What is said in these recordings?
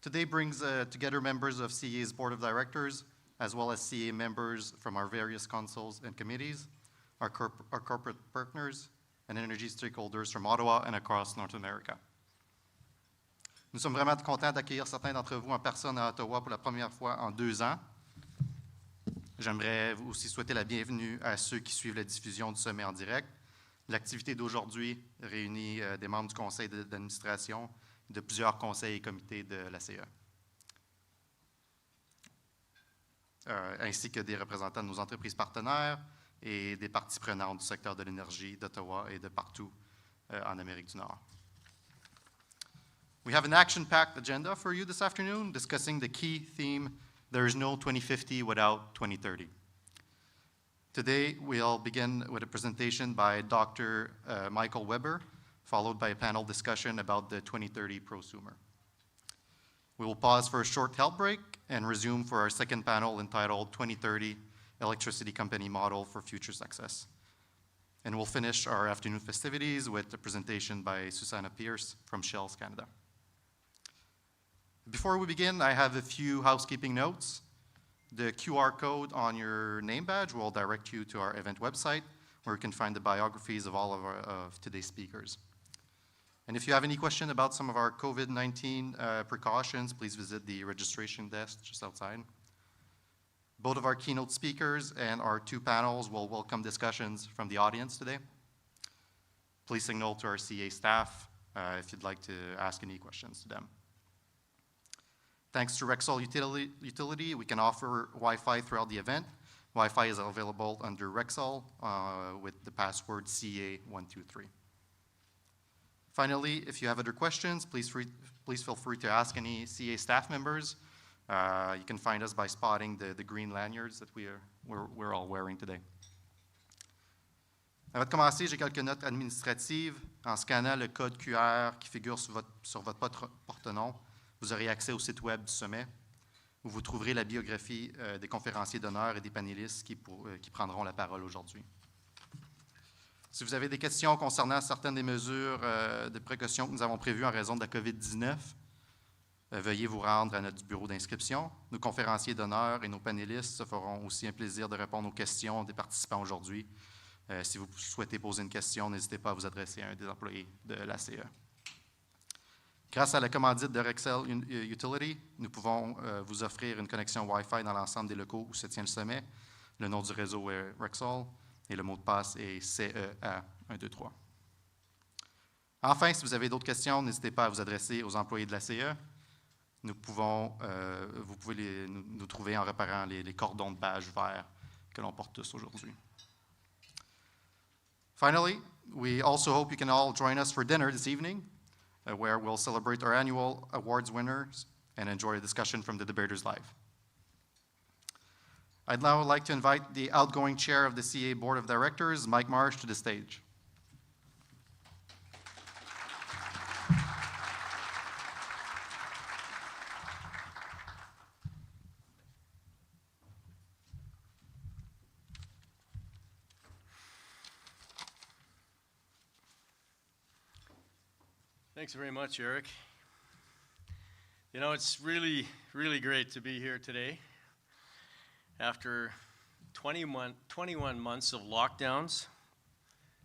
Today brings together members of CEA's Board of Directors, as well as CEA members from our various councils and committees, our corporate partners, and energy stakeholders from Ottawa and across North America. Nous sommes vraiment contents d'accueillir certains d'entre vous en personne à Ottawa pour la première fois en 2 ans. J'aimerais aussi souhaiter la bienvenue à ceux qui suivent la diffusion du sommet en direct. L'activité d'aujourd'hui réunit des membres du conseil d'administration de plusieurs conseils et comités de la CE, ainsi que des représentants de nos entreprises partenaires et des parties prenantes du secteur de l'énergie d'Ottawa et de partout en Amérique du Nord. We have an action-packed agenda for you this afternoon, discussing the key theme, there is no 2050 without 2030. Today, we'll begin with a presentation by Dr. Michael Weber, followed by a panel discussion about the 2030 prosumer. We will pause for a short health break and resume for our second panel entitled 2030 Electricity Company Model for Future Success. And we'll finish our afternoon festivities with a presentation by Susanna Pierce from Shell Canada. Before we begin, I have a few housekeeping notes. The QR code on your name badge will direct you to our event website, where you can find the biographies of all of today's speakers. And if you have any question about some of our COVID-19 precautions, please visit the registration desk just outside. Both of our keynote speakers and our 2 panels will welcome discussions from the audience today. Please signal to our CA staff if you'd like to ask any questions to them. Thanks to Rexall Utility, we can offer Wi-Fi throughout the event. Wi-Fi is available under Rexall with the password CA123. Finally, if you have other questions, please feel free to ask any CA staff members. You can find us by spotting the green lanyards that we're all wearing today. Avant de commencer, j'ai quelques notes administratives. En scannant le code QR qui figure sur votre porte-nom, vous aurez accès au site web du sommet, où vous trouverez la biographie des conférenciers d'honneur et des panélistes qui prendront la parole aujourd'hui. Si vous avez des questions concernant certaines des mesures de précaution que nous avons prévues en raison de la COVID-19, veuillez vous rendre à notre bureau d'inscription. Nos conférenciers d'honneur et nos panélistes se feront aussi un plaisir de répondre aux questions des participants aujourd'hui. Si vous souhaitez poser une question, n'hésitez pas à vous adresser à un des employés de la CE. Grâce à la commandite de Rexall Utility, nous pouvons vous offrir une connexion Wi-Fi dans l'ensemble des locaux où se tient le sommet. Le nom du réseau est Rexall et le mot de passe est CEA123. Enfin, si vous avez d'autres questions, n'hésitez pas à vous adresser aux employés de la CE. Vous pouvez nous trouver en réparant les cordons de badge verts que l'on porte tous aujourd'hui. Finally, we also hope you can all join us for dinner this evening, where we'll celebrate our annual awards winners and enjoy a discussion from the debaters live. I'd now like to invite the outgoing chair of the CA Board of Directors, Mike Marsh, to the stage. Thanks very much, Eric. You know, it's really, really great to be here today. After 21 months of lockdowns,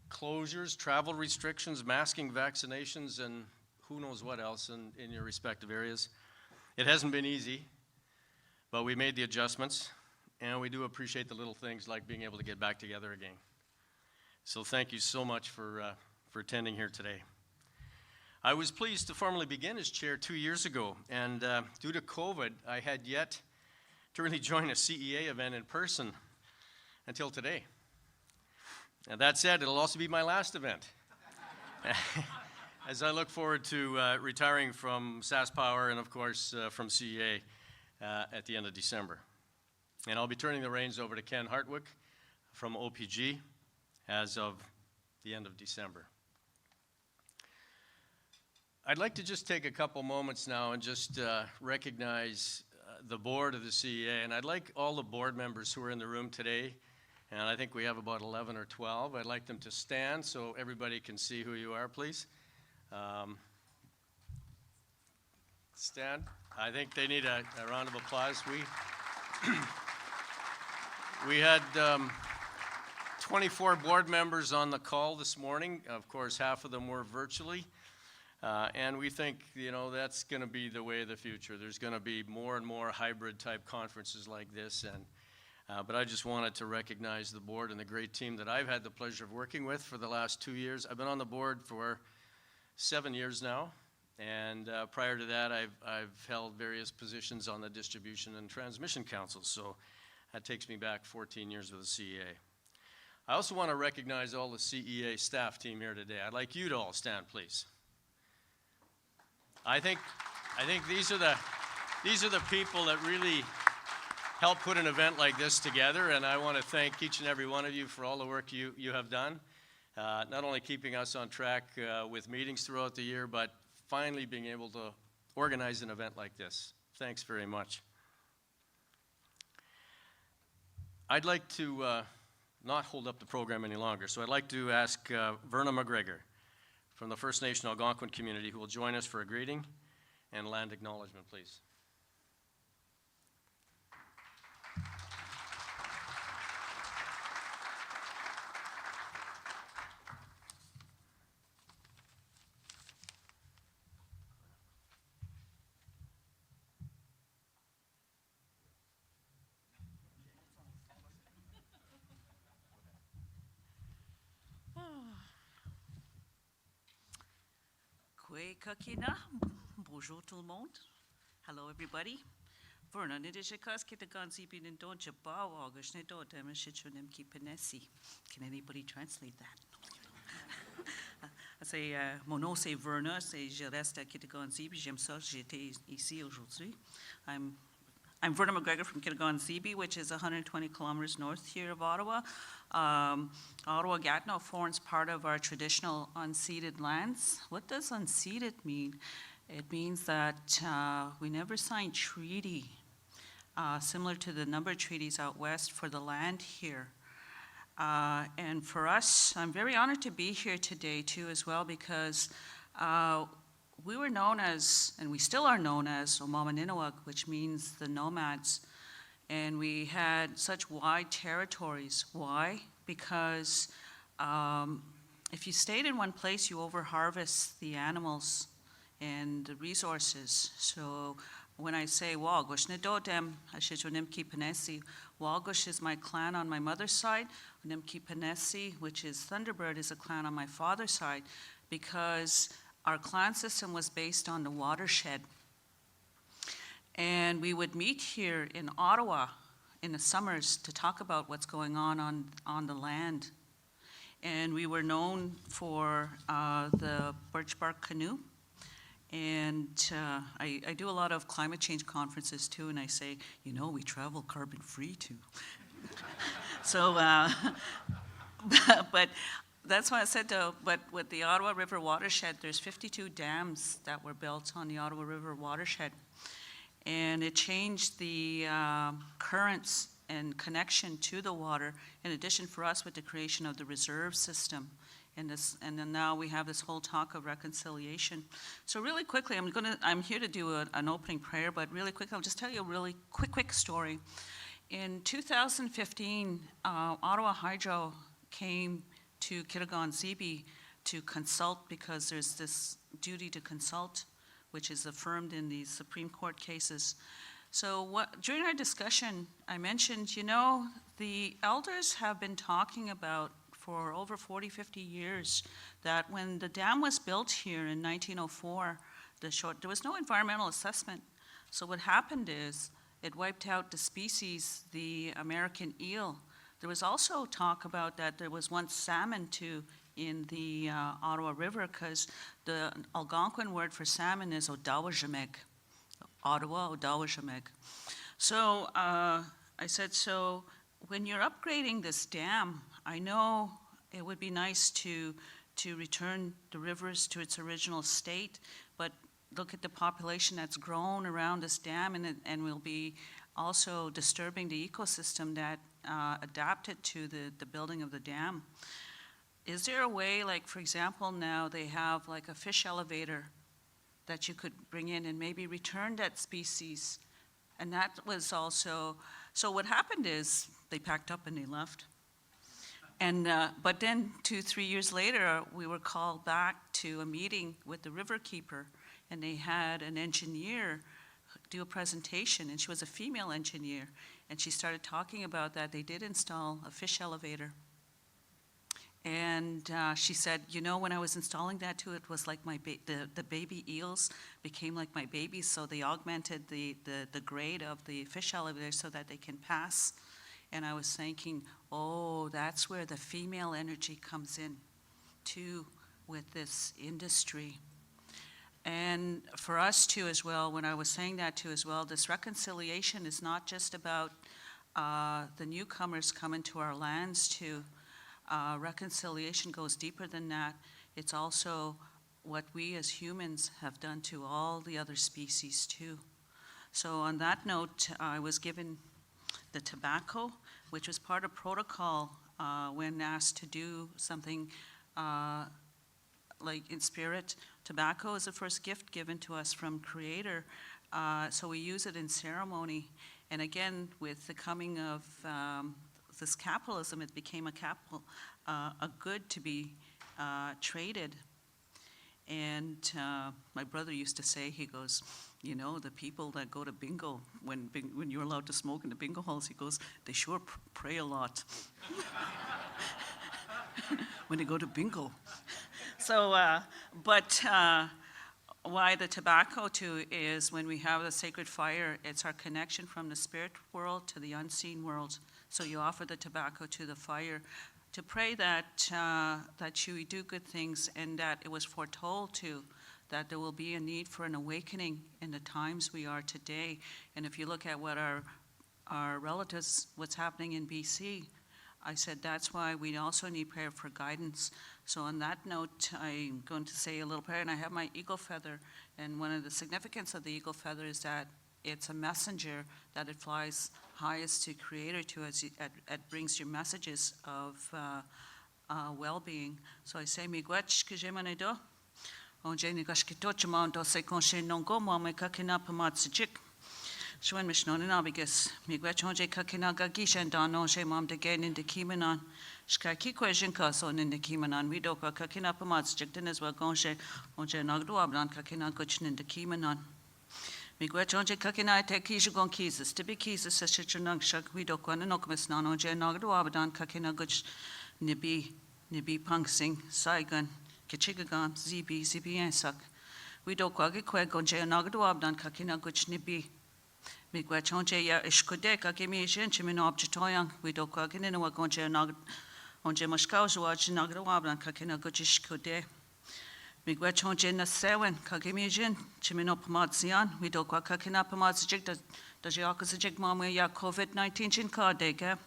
closures, travel restrictions, masking, vaccinations, and who knows what else in your respective areas. It hasn't been easy, but we made the adjustments, and we do appreciate the little things like being able to get back together again. So thank you so much for attending here today. I was pleased to formally begin as chair 2 years ago, and due to COVID, I had yet to really join a CEA event in person until today. And that said, it'll also be my last event, as I look forward to retiring from SaskPower and, of course, from CEA at the end of December. And I'll be turning the reins over to Ken Hartwick from OPG as of the end of December. I'd like to just take a couple moments now and just recognize the board of the CEA, and I'd like all the board members who are in the room today, and I think we have about 11 or 12, I'd like them to stand so everybody can see who you are, please. stand. I think they need a round of applause. We had 24 board members on the call this morning. Of course, half of them were virtually. And we think, that's going to be the way of the future. There's going to be more and more hybrid type conferences like this. But I just wanted to recognize the board and the great team that I've had the pleasure of working with for the last 2 years. I've been on the board for 7 years now. And prior to that, I've held various positions on the Distribution and Transmission Council. So that takes me back 14 years with the CEA. I also want to recognize all the CEA staff team here today. I'd like you to all stand, please. I think these are the people that really help put an event like this together, and I want to thank each and every one of you for all the work you have done, not only keeping us on track with meetings throughout the year, but finally being able to organize an event like this. Thanks very much. I'd like to not hold up the program any longer, so I'd like to ask Verna McGregor from the First Nation Algonquin community, who will join us for a greeting and land acknowledgement, please. Kwe kakina, bonjour tout le monde. Hello everybody. Verna nidishikas kitagansi binindon jabaw august nido demishichunim kipenesi. Can anybody translate that? I say, mon nom c'est Verna, je reste à Kitagan-Zibi. J'aime ça, j'étais ici aujourd'hui. I'm Verna McGregor from Kitagan-Zibi, which is 120 kilometers north here of Ottawa. Ottawa-Gatineau forms part of our traditional unceded lands. What does unceded mean? It means that we never signed treaty, similar to the number of treaties out west for the land here. And for us, I'm very honored to be here today too as well, because we were known as, and we still are known as, Omamaninawa, which means the nomads. And we had such wide territories. Why? Because if you stayed in one place, you overharvest the animals and the resources. So when I say Wagush, Nedodem, Ashichunim Penesi, Wagush is my clan on my mother's side. Nimki Penesi, which is Thunderbird, is a clan on my father's side, because our clan system was based on the watershed. And we would meet here in Ottawa in the summers to talk about what's going on the land. And we were known for the birch bark canoe. And I do a lot of climate change conferences too, and I say, we travel carbon free too. So, but that's why I said, but with the Ottawa River watershed, there's 52 dams that were built on the Ottawa River watershed. And it changed the currents and connection to the water, in addition for us with the creation of the reserve system. And then now we have this whole talk of reconciliation. So really quickly, I'm here to do an opening prayer, but really quickly, I'll just tell you a really quick story. In 2015, Ottawa Hydro came to Kitagan-Zibi to consult, because there's this duty to consult, which is affirmed in these Supreme Court cases. So during our discussion, I mentioned, the elders have been talking about for over 40, 50 years, that when the dam was built here in 1904, there was no environmental assessment. So what happened is it wiped out the species, the American eel. There was also talk about that there was once salmon too in the Ottawa River, because the Algonquin word for salmon is Odawajameg, Ottawa Odawajameg. So I said, so when you're upgrading this dam, I know it would be nice to return the rivers to its original state, but look at the population that's grown around this dam, and will be also disturbing the ecosystem that adapted to the building of the dam. Is there a way, like for example now they have like a fish elevator that you could bring in and maybe return that species. And that was also, so what happened is they packed up and they left. And, but then 2-3 years later, we were called back to a meeting with the river keeper, and they had an engineer do a presentation, and she was a female engineer, and she started talking about that. They did install a fish elevator. And she said, you know, when I was installing that too, it was like the baby eels became like my babies, so they augmented the grade of the fish elevator so that they can pass. And I was thinking, oh, that's where the female energy comes in too with this industry. And for us too as well, when I was saying that too as well, this reconciliation is not just about the newcomers coming to our lands too. Reconciliation goes deeper than that. It's also what we as humans have done to all the other species too. So on that note, I was given the tobacco, which was part of protocol when asked to do something like in spirit. Tobacco is the first gift given to us from Creator, so we use it in ceremony. And again, with the coming of this capitalism, it became a good to be traded. And my brother used to say, he goes, you know, the people that go to bingo, when you're allowed to smoke in the bingo halls, he goes, they sure pray a lot when they go to bingo. So, why the tobacco too is when we have the sacred fire, it's our connection from the spirit world to the unseen world. So you offer the tobacco to the fire to pray that you do good things, and that it was foretold too that there will be a need for an awakening in the times we are today. And if you look at what our relatives, what's happening in BC, I said that's why we also need prayer for guidance. So on that note, I'm going to say a little prayer, and I have my eagle feather. And one of the significance of the eagle feather is that it's a messenger, that it flies highest to Creator to as it brings you messages of well-being. So I say, miigwech kajemane onje ni gashkito chama do se konshe nongo mo me kakina pamatsjik. Shwen mishnon na bigas miigwech onje kakina gagishan dan onje mam de gain in de kimanan. Shkaki question kaso in de kimanan we do kakina pamatsjik den as well gonje onje nagdu ablan kakina gochin in de kimanan. Miigwech onje kakina te kishu gon kises to be kises se chunang shak we do kwana nokmes nan onje nagdu abdan kakina goch nibi punksing saigan Kichigagan, zibi ensak. We do kwagi kweg onje nagadu abdan kakina guch nibi. Miigwech onje ya ishkode kakimi shinchimin objetoyang. We do kwagin in a wagonje nagad onje mashkauzuaj nagadu abdan kakina guch ishkode. Miigwech onje na sewen kakimi shin chimino pamadzian. We do kwag kakina pamadzjig does yakazjig mamu ya COVID-19 chin kadega.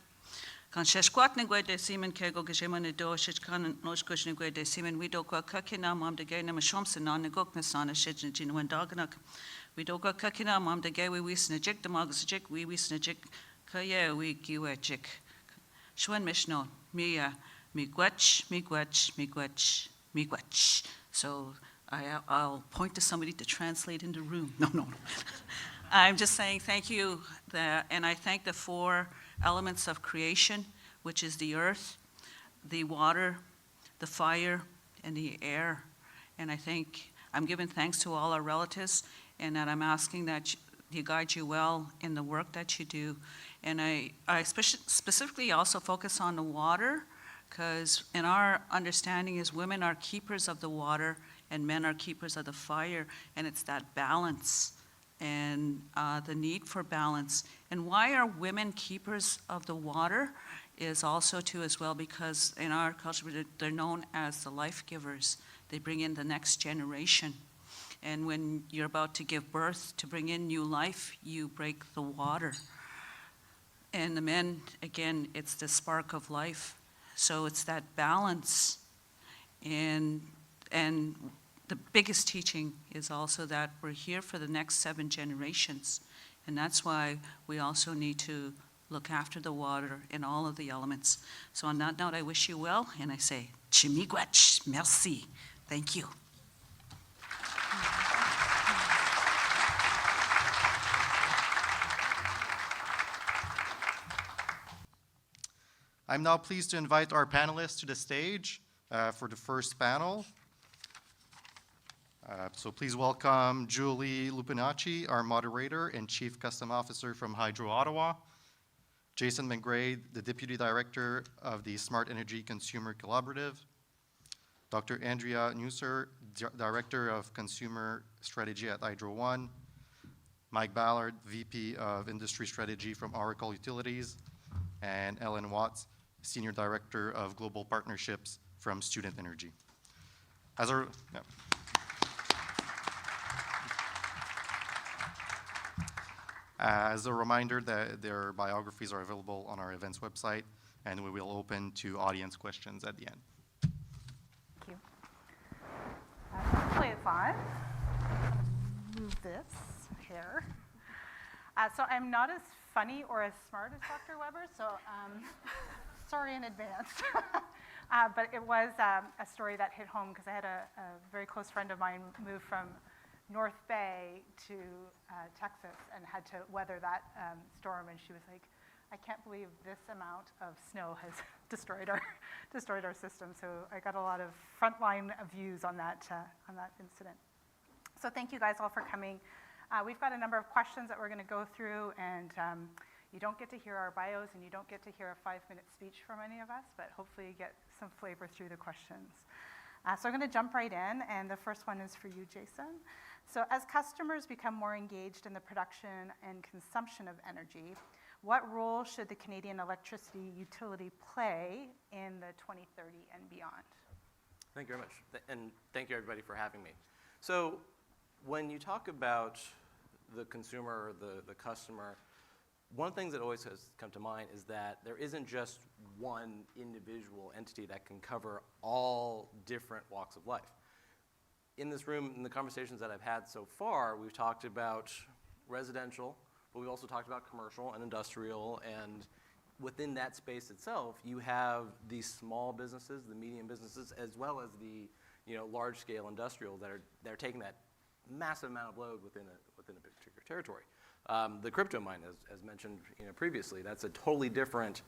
Kan sheshkwat ne gwede simen kego gejemane do shich kan noshkush ne gwede simen we do kwa kakina mam de gene mashomse na ne gok nesana shijin jin wen dagnak we do kwa kakina mam de ge we wisne jik de mags jik we wisne jik kaye we giwe jik shwen mishno mia miigwech. So I'll point to somebody to translate in the room. No. I'm just saying thank you, and I thank the 4 elements of creation, which is the earth, the water, the fire, and the air. And I think I'm giving thanks to all our relatives, and that I'm asking that you guide you well in the work that you do. And I specifically also focus on the water, because in our understanding is women are keepers of the water and men are keepers of the fire, and it's that balance and the need for balance. And why are women keepers of the water is also too as well, because in our culture they're known as the life givers. They bring in the next generation. And when you're about to give birth, to bring in new life, you break the water. And the men, again, it's the spark of life. So it's that balance. And the biggest teaching is also that we're here for the next 7 generations. And that's why we also need to look after the water and all of the elements. So on that note, I wish you well, and I say, Chimigwech, merci. Thank you. I'm now pleased to invite our panelists to the stage for the first panel. So please welcome Julie Lupinacci, our moderator and Chief Custom Officer from Hydro Ottawa, Jason McGray, the Deputy Director of the Smart Energy Consumer Collaborative, Dr. Andrea Neusser, Director of Consumer Strategy at Hydro One, Mike Ballard, VP of Industry Strategy from Oracle Utilities, and Ellen Watts, Senior Director of Global Partnerships from Student Energy. As a reminder, that their biographies are available on our events website, and we will open to audience questions at the end. Thank you. Hopefully it's on. Move this here. So I'm not as funny or as smart as Dr. Weber, so sorry in advance. But it was a story that hit home because I had a very close friend of mine move from North Bay to Texas and had to weather that storm, and she was like, I can't believe this amount of snow has destroyed our system. So I got a lot of frontline views on that incident. So thank you guys all for coming. We've got a number of questions that we're going to go through, and you don't get to hear our bios and you don't get to hear a 5-minute speech from any of us, but hopefully you get some flavor through the questions. So I'm going to jump right in, and the first one is for you, Jason. So as customers become more engaged in the production and consumption of energy, what role should the Canadian electricity utility play in the 2030 and beyond? Thank you very much, and thank you everybody for having me. So when you talk about the consumer, the customer, one of the things that always has come to mind is that there isn't just one individual entity that can cover all different walks of life. In this room, in the conversations that I've had so far, we've talked about residential, but we've also talked about commercial and industrial, and within that space itself, you have these small businesses, the medium businesses, as well as the large-scale industrial that are taking that massive amount of load within a particular territory. The crypto mine, as mentioned previously, that's a totally different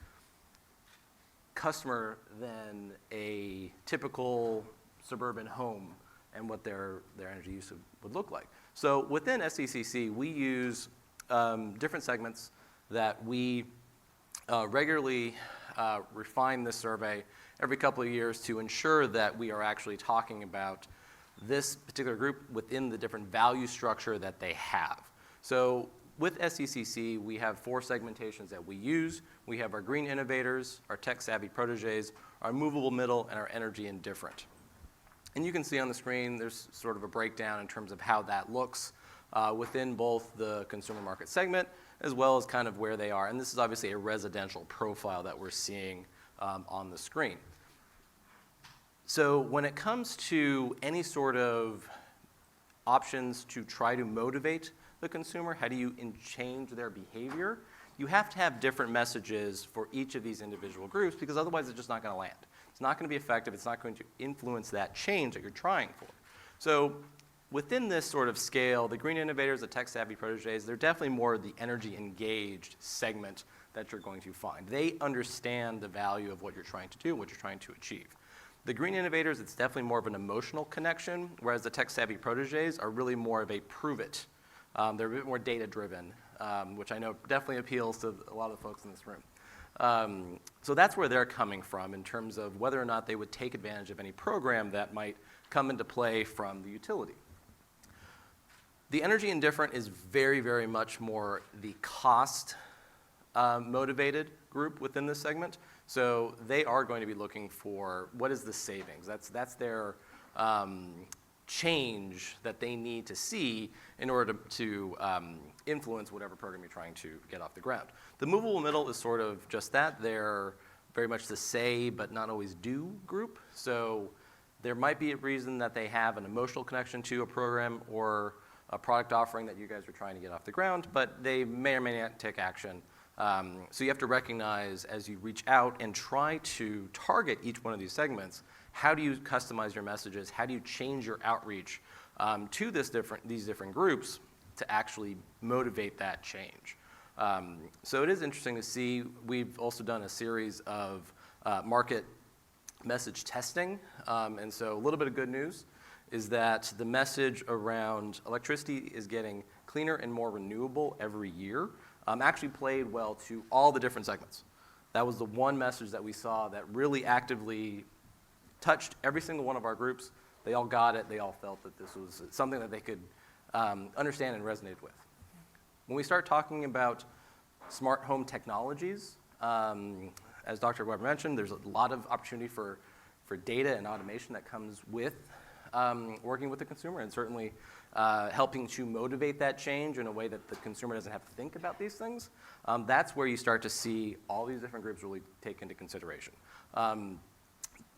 customer than a typical suburban home and what their energy use would look like. So within SCCC, we use different segments that we regularly refine this survey every couple of years to ensure that we are actually talking about this particular group within the different value structure that they have. So with SCCC, we have 4 segmentations that we use. We have our green innovators, our tech-savvy proteges, our movable middle, and our energy indifferent. And you can see on the screen, there's sort of a breakdown in terms of how that looks within both the consumer market segment as well as kind of where they are. And this is obviously a residential profile that we're seeing on the screen. So when it comes to any sort of options to try to motivate the consumer, how do you change their behavior? You have to have different messages for each of these individual groups because otherwise it's just not going to land. It's not going to be effective. It's not going to influence that change that you're trying for. So within this sort of scale, the green innovators, the tech-savvy proteges, they're definitely more the energy-engaged segment that you're going to find. They understand the value of what you're trying to do, what you're trying to achieve. The green innovators, it's definitely more of an emotional connection, whereas the tech-savvy proteges are really more of a prove-it. They're a bit more data-driven, which I know definitely appeals to a lot of the folks in this room. So that's where they're coming from in terms of whether or not they would take advantage of any program that might come into play from the utility. The energy indifferent is very, very much more the cost motivated group within this segment. So they are going to be looking for what is the savings. That's their change that they need to see in order to influence whatever program you're trying to get off the ground. The movable middle is sort of just that. They're very much the say but not always do group. So there might be a reason that they have an emotional connection to a program or a product offering that you guys are trying to get off the ground, but they may or may not take action. So you have to recognize as you reach out and try to target each one of these segments, how do you customize your messages? How do you change your outreach to these different groups to actually motivate that change? So it is interesting to see. We've also done a series of market message testing. And so a little bit of good news is that the message around electricity is getting cleaner and more renewable every year actually played well to all the different segments. That was the one message that we saw that really actively touched every single one of our groups. They all got it. They all felt that this was something that they could understand and resonate with. When we start talking about smart home technologies, as Dr. Weber mentioned, there's a lot of opportunity for data and automation that comes with working with the consumer, and certainly helping to motivate that change in a way that the consumer doesn't have to think about these things. That's where you start to see all these different groups really take into consideration.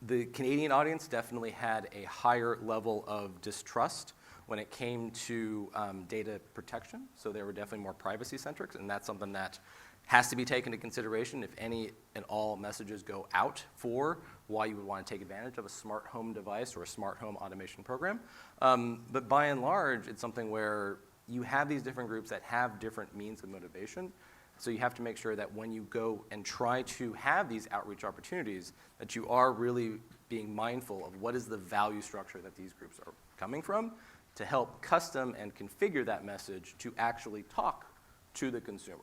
The Canadian audience definitely had a higher level of distrust when it came to data protection, so they were definitely more privacy-centric, and that's something that has to be taken into consideration if any and all messages go out for why you would want to take advantage of a smart home device or a smart home automation program. But by and large, it's something where you have these different groups that have different means of motivation. So you have to make sure that when you go and try to have these outreach opportunities, that you are really being mindful of what is the value structure that these groups are coming from to help custom and configure that message to actually talk to the consumer.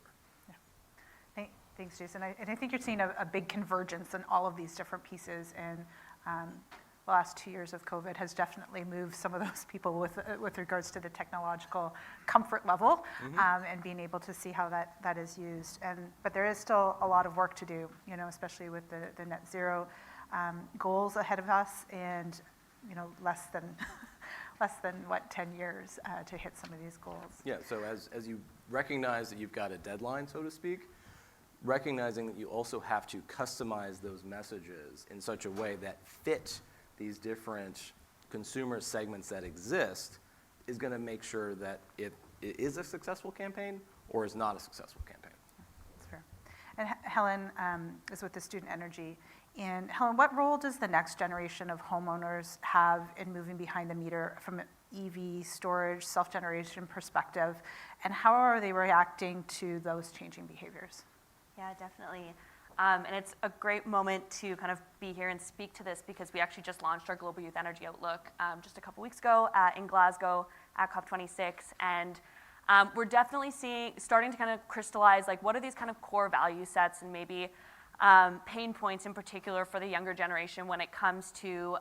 Thanks, Jason. And I think you're seeing a big convergence in all of these different pieces. And the last 2 years of COVID has definitely moved some of those people with regards to the technological comfort level and being able to see how that is used. But there is still a lot of work to do, especially with the net zero goals ahead of us, and less than 10 years to hit some of these goals. Yeah. So as you recognize that you've got a deadline, so to speak, recognizing that you also have to customize those messages in such a way that fit these different consumer segments that exist is going to make sure that it is a successful campaign or is not a successful campaign. That's fair. And Helen is with the Student Energy. And Helen, what role does the next generation of homeowners have in moving behind the meter from an EV storage, self-generation perspective? And how are they reacting to those changing behaviors? Yeah, definitely. And it's a great moment to kind of be here and speak to this because we actually just launched our Global Youth Energy Outlook just a couple weeks ago in Glasgow at COP26. And we're definitely starting to kind of crystallize, like, what are these kind of core value sets and maybe pain points in particular for the younger generation when it comes to,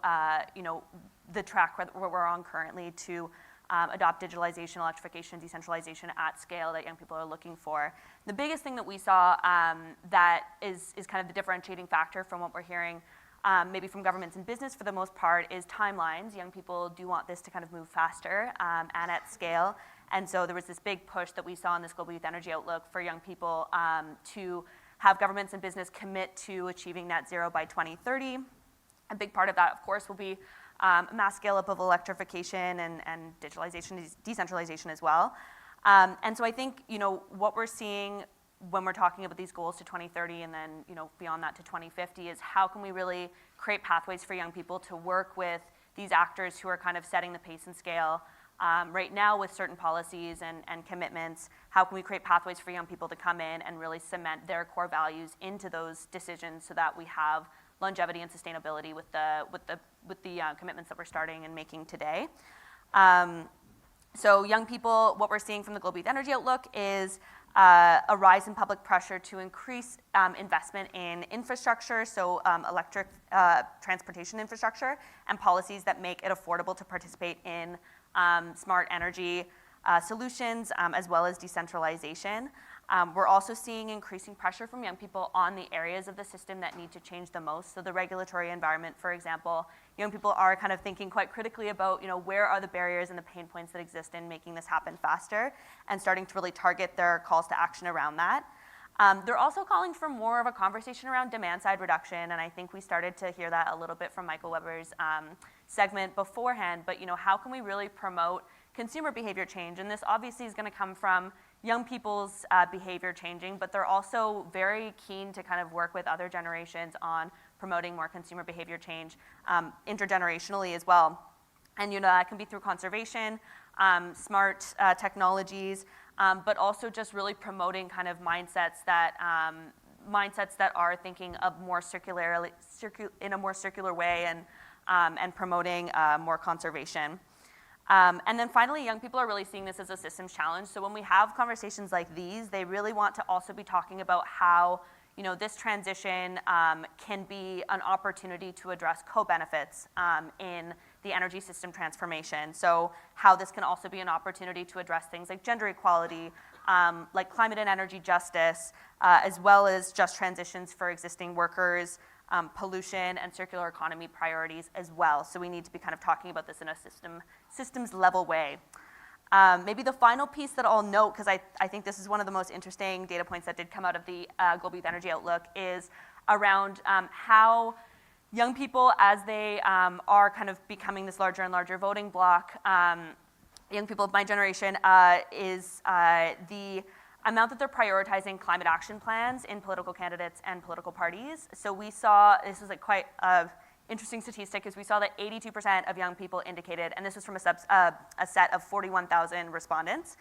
the track where we're on currently to adopt digitalization, electrification, decentralization at scale that young people are looking for. The biggest thing that we saw that is kind of the differentiating factor from what we're hearing maybe from governments and business for the most part is timelines. Young people do want this to kind of move faster and at scale. And so there was this big push that we saw in this Global Youth Energy Outlook for young people to have governments and business commit to achieving net zero by 2030. A big part of that, of course, will be mass scale up of electrification and digitalization, decentralization as well. And so I think, what we're seeing when we're talking about these goals to 2030 and then, beyond that to 2050 is how can we really create pathways for young people to work with these actors who are kind of setting the pace and scale right now with certain policies and commitments. How can we create pathways for young people to come in and really cement their core values into those decisions so that we have longevity and sustainability with the commitments that we're starting and making today. So young people, what we're seeing from the Global Youth Energy Outlook is a rise in public pressure to increase investment in infrastructure, so electric transportation infrastructure, and policies that make it affordable to participate in smart energy solutions, as well as decentralization. We're also seeing increasing pressure from young people on the areas of the system that need to change the most. So the regulatory environment, for example, young people are kind of thinking quite critically about, where are the barriers and the pain points that exist in making this happen faster and starting to really target their calls to action around that. They're also calling for more of a conversation around demand side reduction, and I think we started to hear that a little bit from Michael Weber's segment beforehand, but how can we really promote consumer behavior change? And this obviously is going to come from young people's behavior changing, but they're also very keen to kind of work with other generations on promoting more consumer behavior change intergenerationally as well. And that can be through conservation, smart technologies, but also just really promoting kind of mindsets that are thinking of more in a more circular way and promoting more conservation. And then finally, young people are really seeing this as a systems challenge. So when we have conversations like these, they really want to also be talking about how this transition can be an opportunity to address co-benefits in the energy system transformation. So how this can also be an opportunity to address things like gender equality, like climate and energy justice, as well as just transitions for existing workers, pollution and circular economy priorities as well. So we need to be kind of talking about this in a systems level way. Maybe the final piece that I'll note, because I think this is one of the most interesting data points that did come out of the Global Youth Energy Outlook, is around how young people, as they are kind of becoming this larger and larger voting bloc, young people of my generation, is the amount that they're prioritizing climate action plans in political candidates and political parties. So we saw, this is like quite interesting statistic, is we saw that 82% of young people indicated, and this was from a set of 41,000 respondents,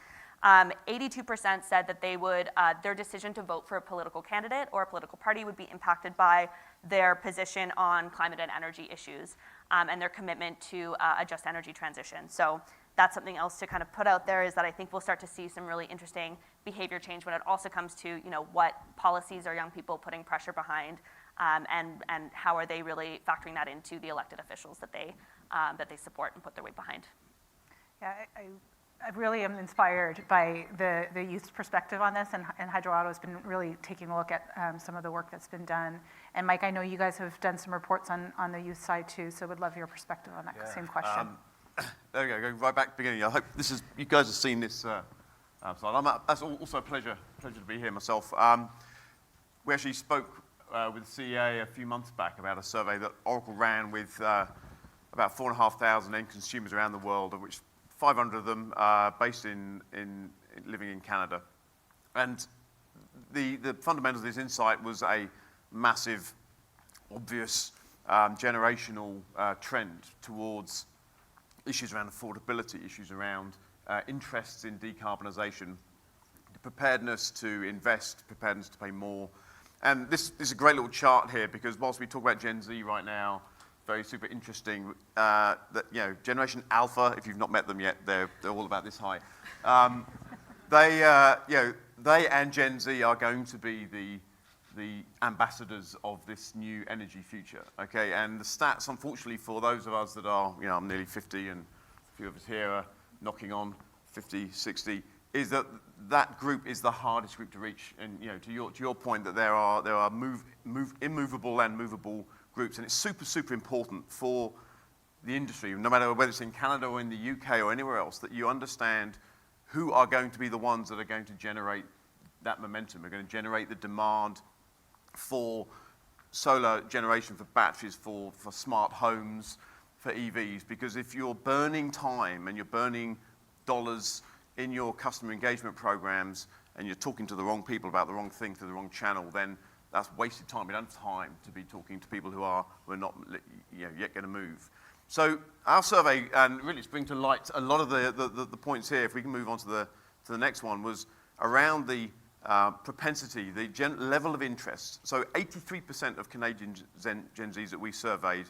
82% said that they would, their decision to vote for a political candidate or a political party would be impacted by their position on climate and energy issues and their commitment to a just energy transition. So that's something else to kind of put out there, is that I think we'll start to see some really interesting behavior change when it also comes to what policies are young people putting pressure behind, and how are they really factoring that into the elected officials that they support and put their weight behind. Yeah, I really am inspired by the youth perspective on this, and Hydro Ottawa has been really taking a look at some of the work that's been done. And Mike, I know you guys have done some reports on the youth side too, so would love your perspective on that same question. There we go, going right back to the beginning. I hope you guys have seen this slide. That's also a pleasure to be here myself. We actually spoke with the CEA a few months back about a survey that Oracle ran with about 4,500 end consumers around the world, of which 500 of them are based living in Canada. And the fundamentals of this insight was a massive, obvious generational trend towards issues around affordability, issues around interests in decarbonisation, preparedness to invest, preparedness to pay more. And this is a great little chart here, because whilst we talk about Gen Z right now, very super interesting, that Generation Alpha, if you've not met them yet, they're all about this high. They and Gen Z are going to be the ambassadors of this new energy future, okay? And the stats, unfortunately, for those of us that are, I'm nearly 50, and a few of us here are knocking on 50, 60, is that group is the hardest group to reach. And to your point, that there are immovable and movable groups, and it's super important for the industry, no matter whether it's in Canada or in the UK or anywhere else, that you understand who are going to be the ones that are going to generate that momentum, are going to generate the demand for solar generation, for batteries, for smart homes, for EVs. Because if you're burning time and you're burning dollars in your customer engagement programs, and you're talking to the wrong people about the wrong thing through the wrong channel, then that's wasted time. We don't have time to be talking to people who are not yet going to move. So our survey, and really it's bringing to light a lot of the points here, if we can move on to the next one, was around the propensity, the level of interest. So 83% of Canadian Gen Zs that we surveyed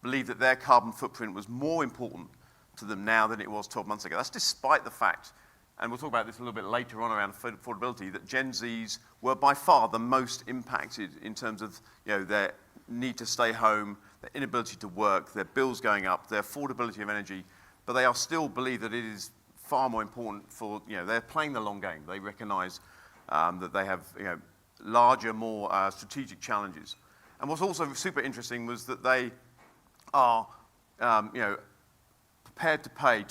believe that their carbon footprint was more important to them now than it was 12 months ago. That's despite the fact, and we'll talk about this a little bit later on around affordability, that Gen Zs were by far the most impacted in terms of their need to stay home, their inability to work, their bills going up, their affordability of energy, but they still believe that it is far more important for, they're playing the long game. They recognize that they have larger, more strategic challenges. And what's also super interesting was that they are prepared to pay,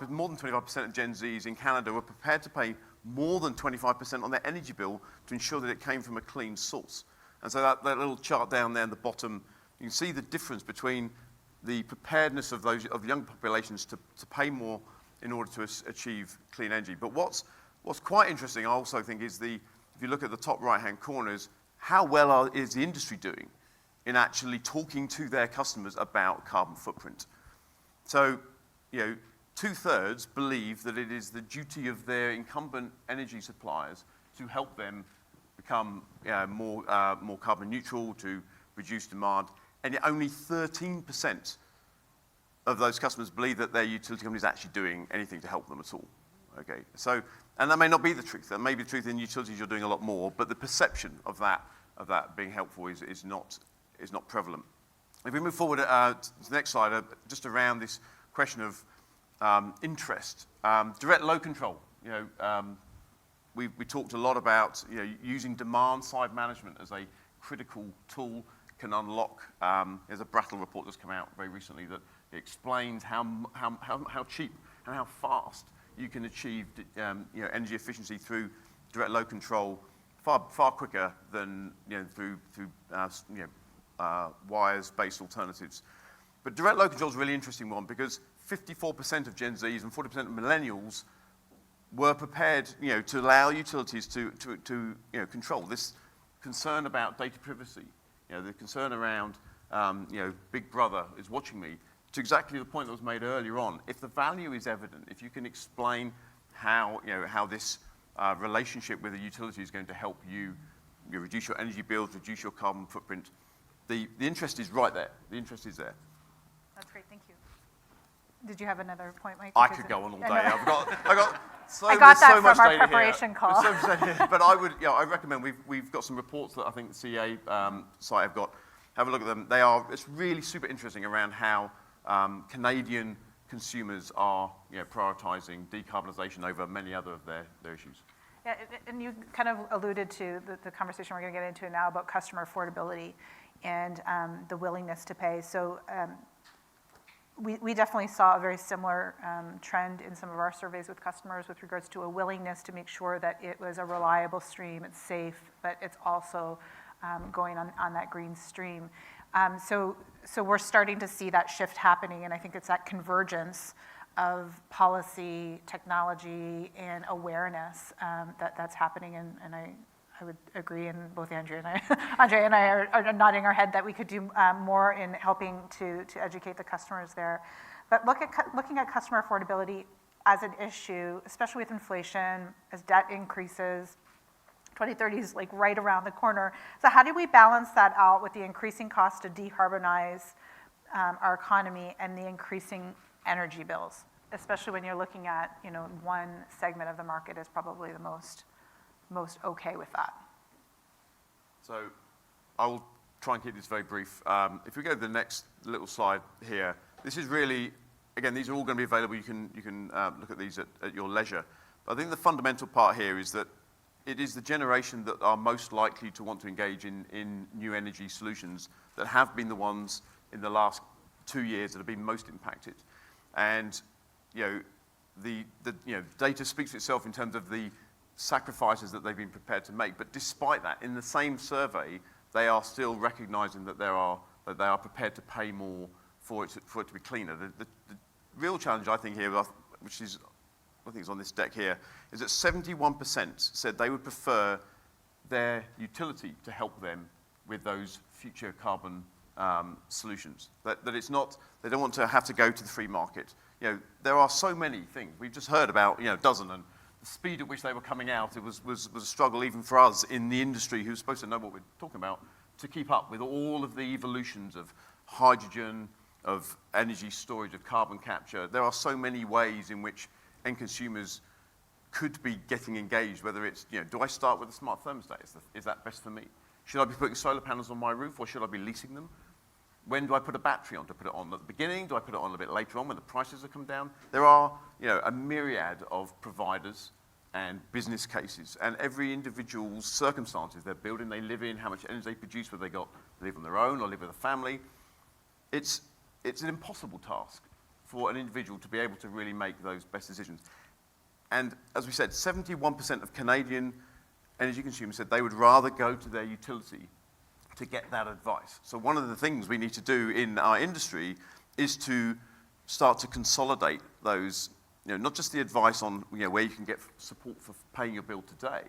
more than 25% of Gen Zs in Canada were prepared to pay more than 25% on their energy bill to ensure that it came from a clean source. And so that little chart down there in the bottom, you can see the difference between the preparedness of young populations to pay more in order to achieve clean energy. But what's quite interesting, I also think, is if you look at the top right-hand corners, how well is the industry doing in actually talking to their customers about carbon footprint? So, 2/3 believe that it is the duty of their incumbent energy suppliers to help them become more carbon neutral, to reduce demand, and yet only 13% of those customers believe that their utility company is actually doing anything to help them at all. Okay, so, and that may not be the truth. That may be the truth in utilities, you're doing a lot more, but the perception of that being helpful is not prevalent. If we move forward to the next slide, just around this question of interest, direct load control. We talked a lot about using demand side management as a critical tool can unlock. There's a Brattle report that's come out very recently that explains how cheap and how fast you can achieve energy efficiency through direct load control far quicker than through wires-based alternatives. But direct load control is a really interesting one because 54% of Gen Zs and 40% of millennials were prepared to allow utilities to control this concern about data privacy, the concern around Big Brother is watching me, to exactly the point that was made earlier on. If the value is evident, if you can explain how this relationship with the utility is going to help you reduce your energy bills, reduce your carbon footprint, the interest is right there. The interest is there. That's great, thank you. Did you have another point, Mike? I could go on all day. I've got so, I got that so much from our data preparation here. call. There's so much data here. But I recommend we've got some reports that I think the CA site have got. Have a look at them. It's really super interesting around how Canadian consumers are prioritizing decarbonisation over many other of their issues. Yeah, and you kind of alluded to the conversation we're going to get into now about customer affordability and the willingness to pay. So we definitely saw a very similar trend in some of our surveys with customers with regards to a willingness to make sure that it was a reliable stream, it's safe, but it's also going on that green stream. So we're starting to see that shift happening, and I think it's that convergence of policy, technology, and awareness that's happening, and I would agree, and both Andrea and I are nodding our head that we could do more in helping to educate the customers there. But looking at customer affordability as an issue, especially with inflation, as debt increases, 2030 is like right around the corner. So how do we balance that out with the increasing cost to decarbonize our economy and the increasing energy bills, especially when you're looking at, one segment of the market is probably the most okay with that? So I will try and keep this very brief. If we go to the next little slide here, this is really, again, these are all going to be available. You can look at these at your leisure. But I think the fundamental part here is that it is the generation that are most likely to want to engage in new energy solutions that have been the ones in the last 2 years that have been most impacted. And the data speaks for itself in terms of the sacrifices that they've been prepared to make. But despite that, in the same survey, they are still recognizing that they are prepared to pay more for it to be cleaner. The real challenge, I think, here, which is, I think it's on this deck here, is that 71% said they would prefer their utility to help them with those future carbon solutions. That it's not, they don't want to have to go to the free market. There are so many things. We've just heard about, a dozen, and the speed at which they were coming out, it was a struggle even for us in the industry who's supposed to know what we're talking about to keep up with all of the evolutions of hydrogen, of energy storage, of carbon capture. There are so many ways in which end consumers could be getting engaged, whether it's, do I start with a smart thermostat? Is that best for me? Should I be putting solar panels on my roof, or should I be leasing them? When do I put a battery on? Do I put it on at the beginning? Do I put it on a bit later on when the prices have come down? There are, a myriad of providers and business cases, and every individual's circumstances, their building they live in, how much energy they produce, whether they live on their own or live with a family. It's an impossible task for an individual to be able to really make those best decisions. And as we said, 71% of Canadian energy consumers said they would rather go to their utility to get that advice. So one of the things we need to do in our industry is to start to consolidate those, not just the advice on where you can get support for paying your bill today,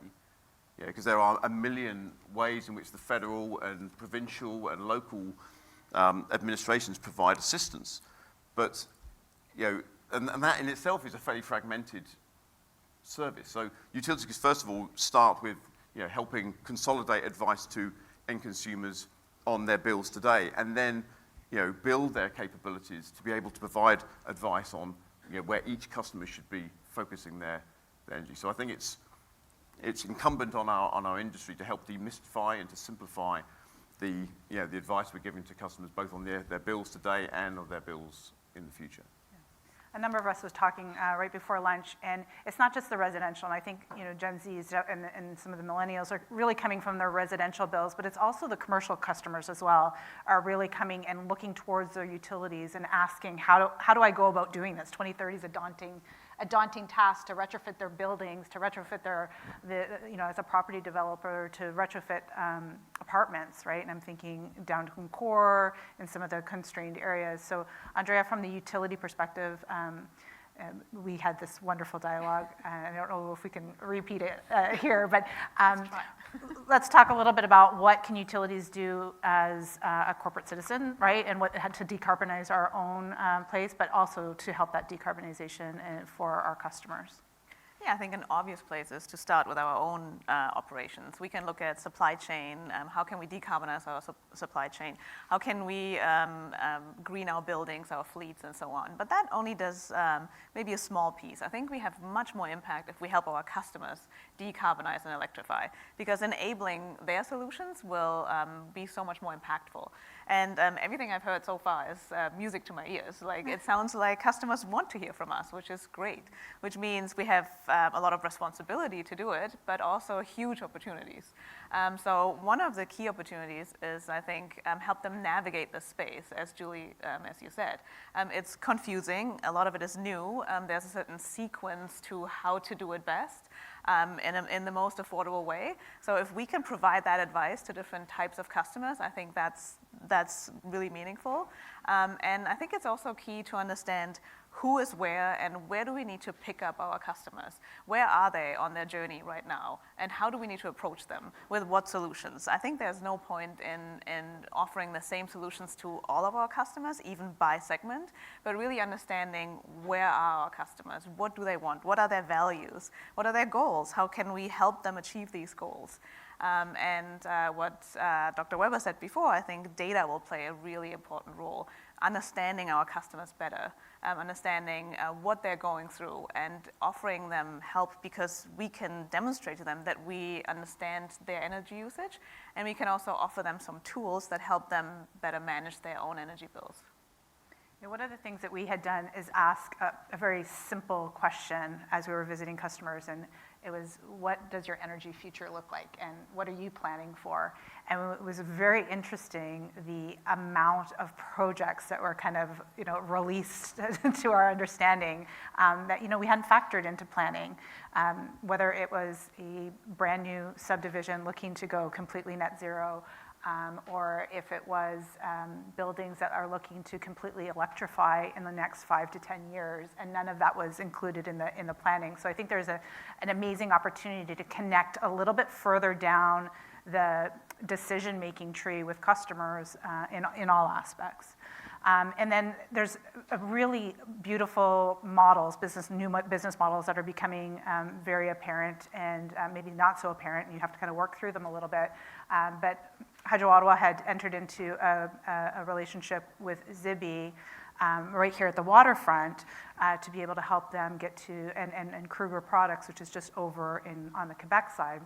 because there are a million ways in which the federal and provincial and local administrations provide assistance. But and that in itself is a fairly fragmented service. So utilities, first of all, start with helping consolidate advice to end consumers on their bills today, and then build their capabilities to be able to provide advice on where each customer should be focusing their energy. So I think it's incumbent on our industry to help demystify and to simplify the advice we're giving to customers, both on their bills today and on their bills in the future. A number of us was talking right before lunch, and it's not just the residential, and I think Gen Zs and some of the millennials are really coming from their residential bills, but it's also the commercial customers as well are really coming and looking towards their utilities and asking, how do I go about doing this? 2030 is a daunting task to retrofit their buildings, to retrofit as a property developer, to retrofit apartments, right? And I'm thinking downtown core in some of the constrained areas. So Andrea, from the utility perspective, we had this wonderful dialogue, and I don't know if we can repeat it here, but let's talk a little bit about what can utilities do as a corporate citizen, right? And what had to decarbonize our own place, but also to help that decarbonization for our customers. Yeah, I think an obvious place is to start with our own operations. We can look at supply chain. How can we decarbonize our supply chain? How can we green our buildings, our fleets, and so on? But that only does maybe a small piece. I think we have much more impact if we help our customers decarbonize and electrify, because enabling their solutions will be so much more impactful. And everything I've heard so far is music to my ears. Like, it sounds like customers want to hear from us, which is great, which means we have a lot of responsibility to do it, but also huge opportunities. So one of the key opportunities is, I think, help them navigate the space, as Julie, as you said. It's confusing. A lot of it is new. There's a certain sequence to how to do it best. In the most affordable way. So if we can provide that advice to different types of customers, I think that's really meaningful. And I think it's also key to understand who is where and where do we need to pick up our customers? Where are they on their journey right now? And how do we need to approach them? With what solutions? I think there's no point in offering the same solutions to all of our customers, even by segment, but really understanding where are our customers? What do they want? What are their values? What are their goals? How can we help them achieve these goals? What Dr. Weber said before, I think data will play a really important role. Understanding our customers better, understanding what they're going through, and offering them help, because we can demonstrate to them that we understand their energy usage, and we can also offer them some tools that help them better manage their own energy bills. One of the things that we had done is ask a very simple question as we were visiting customers, and it was, what does your energy future look like, and what are you planning for? And it was very interesting, the amount of projects that were kind of released to our understanding that we hadn't factored into planning. Whether it was a brand new subdivision looking to go completely net zero, or if it was buildings that are looking to completely electrify in the next 5 to 10 years, and none of that was included in the planning. So I think there's an amazing opportunity to connect a little bit further down the decision-making tree with customers in all aspects. And then there's a really beautiful new business models that are becoming very apparent and maybe not so apparent, and you have to kind of work through them a little bit. But Hydro Ottawa had entered into a relationship with Zibi right here at the waterfront to be able to help them get to, and Kruger Products, which is just over on the Quebec side.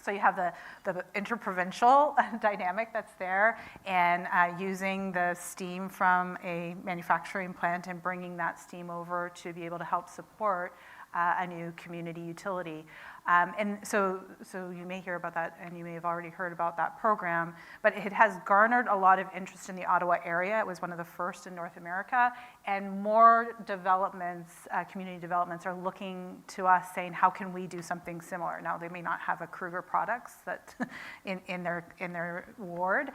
So you have the interprovincial dynamic that's there, and using the steam from a manufacturing plant and bringing that steam over to be able to help support a new community utility. And so you may hear about that, and you may have already heard about that program, but it has garnered a lot of interest in the Ottawa area. It was one of the first in North America, and more developments, community developments, are looking to us saying, how can we do something similar? Now, they may not have a Kruger Products that in their ward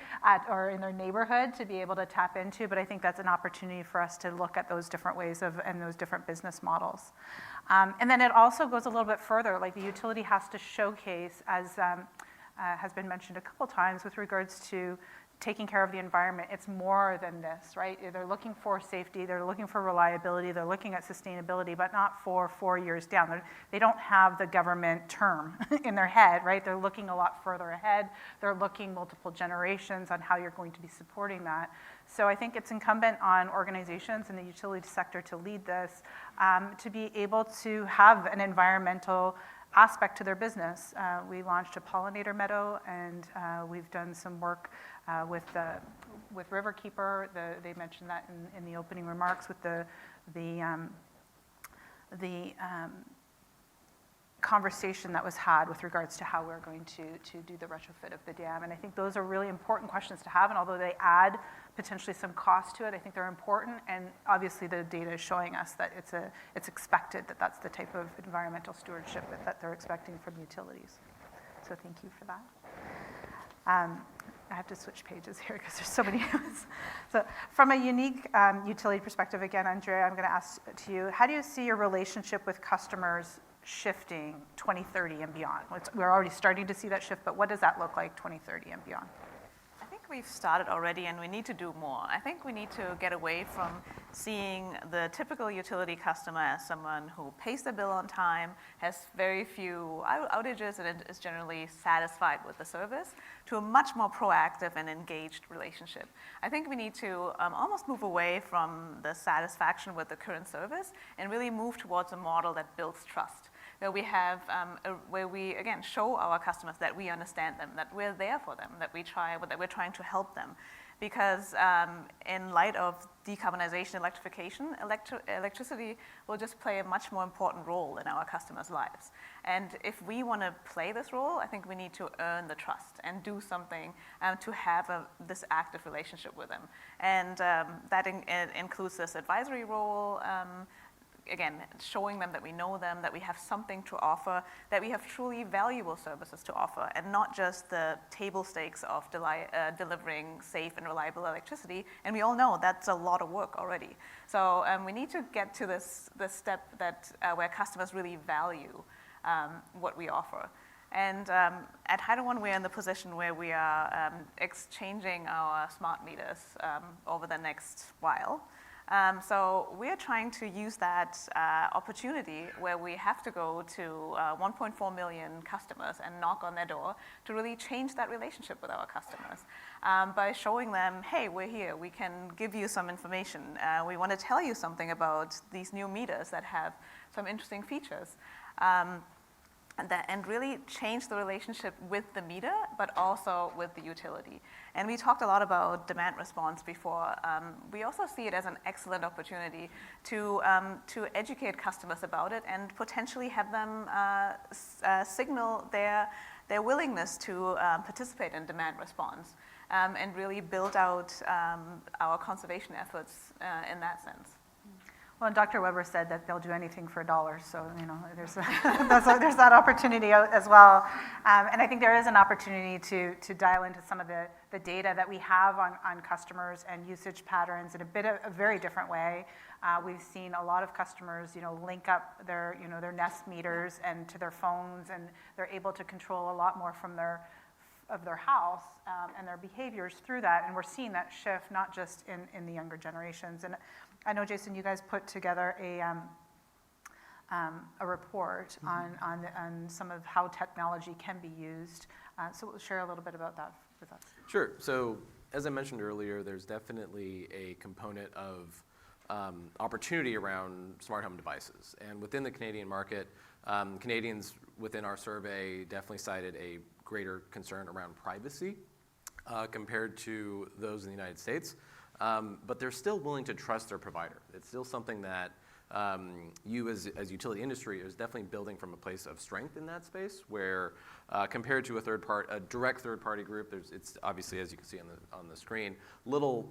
or in their neighborhood to be able to tap into, but I think that's an opportunity for us to look at those different ways and those different business models. And then it also goes a little bit further, like the utility has to showcase, as has been mentioned a couple times, with regards to taking care of the environment. It's more than this, right? They're looking for safety, they're looking for reliability, they're looking at sustainability, but not for 4 years down. They don't have the government term in their head, right? They're looking a lot further ahead. They're looking multiple generations on how you're going to be supporting that. So I think it's incumbent on organizations in the utility sector to lead this, to be able to have an environmental aspect to their business. We launched a pollinator meadow, and we've done some work with Riverkeeper. They mentioned that in the opening remarks with the conversation that was had with regards to how we're going to do the retrofit of the dam. And I think those are really important questions to have, and although they add potentially some cost to it, I think they're important, and obviously the data is showing us that it's expected that that's the type of environmental stewardship that they're expecting from utilities. So thank you for that. I have to switch pages here because there's so many. So from a unique utility perspective, again, Andrea, I'm going to ask to you, how do you see your relationship with customers shifting 2030 and beyond? We're already starting to see that shift, but what does that look like 2030 and beyond? I think we've started already, and we need to do more. I think we need to get away from seeing the typical utility customer as someone who pays their bill on time, has very few outages, and is generally satisfied with the service, to a much more proactive and engaged relationship. I think we need to almost move away from the satisfaction with the current service and really move towards a model that builds trust. Where we have, where we, again, show our customers that we understand them, that we're there for them, that we're trying to help them. Because in light of decarbonization, electrification, electricity will just play a much more important role in our customers' lives. And if we want to play this role, I think we need to earn the trust and do something to have this active relationship with them. And that includes this advisory role, again, showing them that we know them, that we have something to offer, that we have truly valuable services to offer, and not just the table stakes of delivering safe and reliable electricity. And we all know that's a lot of work already. So we need to get to this step that where customers really value what we offer. And at Hydro One, we're in the position where we are exchanging our smart meters over the next while. So we're trying to use that opportunity where we have to go to 1.4 million customers and knock on their door to really change that relationship with our customers by showing them, hey, we're here, we can give you some information. We want to tell you something about these new meters that have some interesting features. And really change the relationship with the meter, but also with the utility. And we talked a lot about demand response before. We also see it as an excellent opportunity to educate customers about it and potentially have them signal their willingness to participate in demand response and really build out our conservation efforts in that sense. Well, and Dr. Weber said that they'll do anything for $1, so there's there's that opportunity as well. And I think there is an opportunity to dial into some of the data that we have on customers and usage patterns in a very different way. We've seen a lot of customers, link up their Nest meters and to their phones, and they're able to control a lot more from their house and their behaviors through that. And we're seeing that shift not just in the younger generations. And I know, Jason, you guys put together a report on some of how technology can be used. So we'll share a little bit about that with us. Sure. So as I mentioned earlier, there's definitely a component of opportunity around smart home devices. And within the Canadian market, Canadians within our survey definitely cited a greater concern around privacy compared to those in the United States. But they're still willing to trust their provider. It's still something that you as utility industry is definitely building from a place of strength in that space, where compared to a direct third-party group, it's obviously, as you can see on the screen, little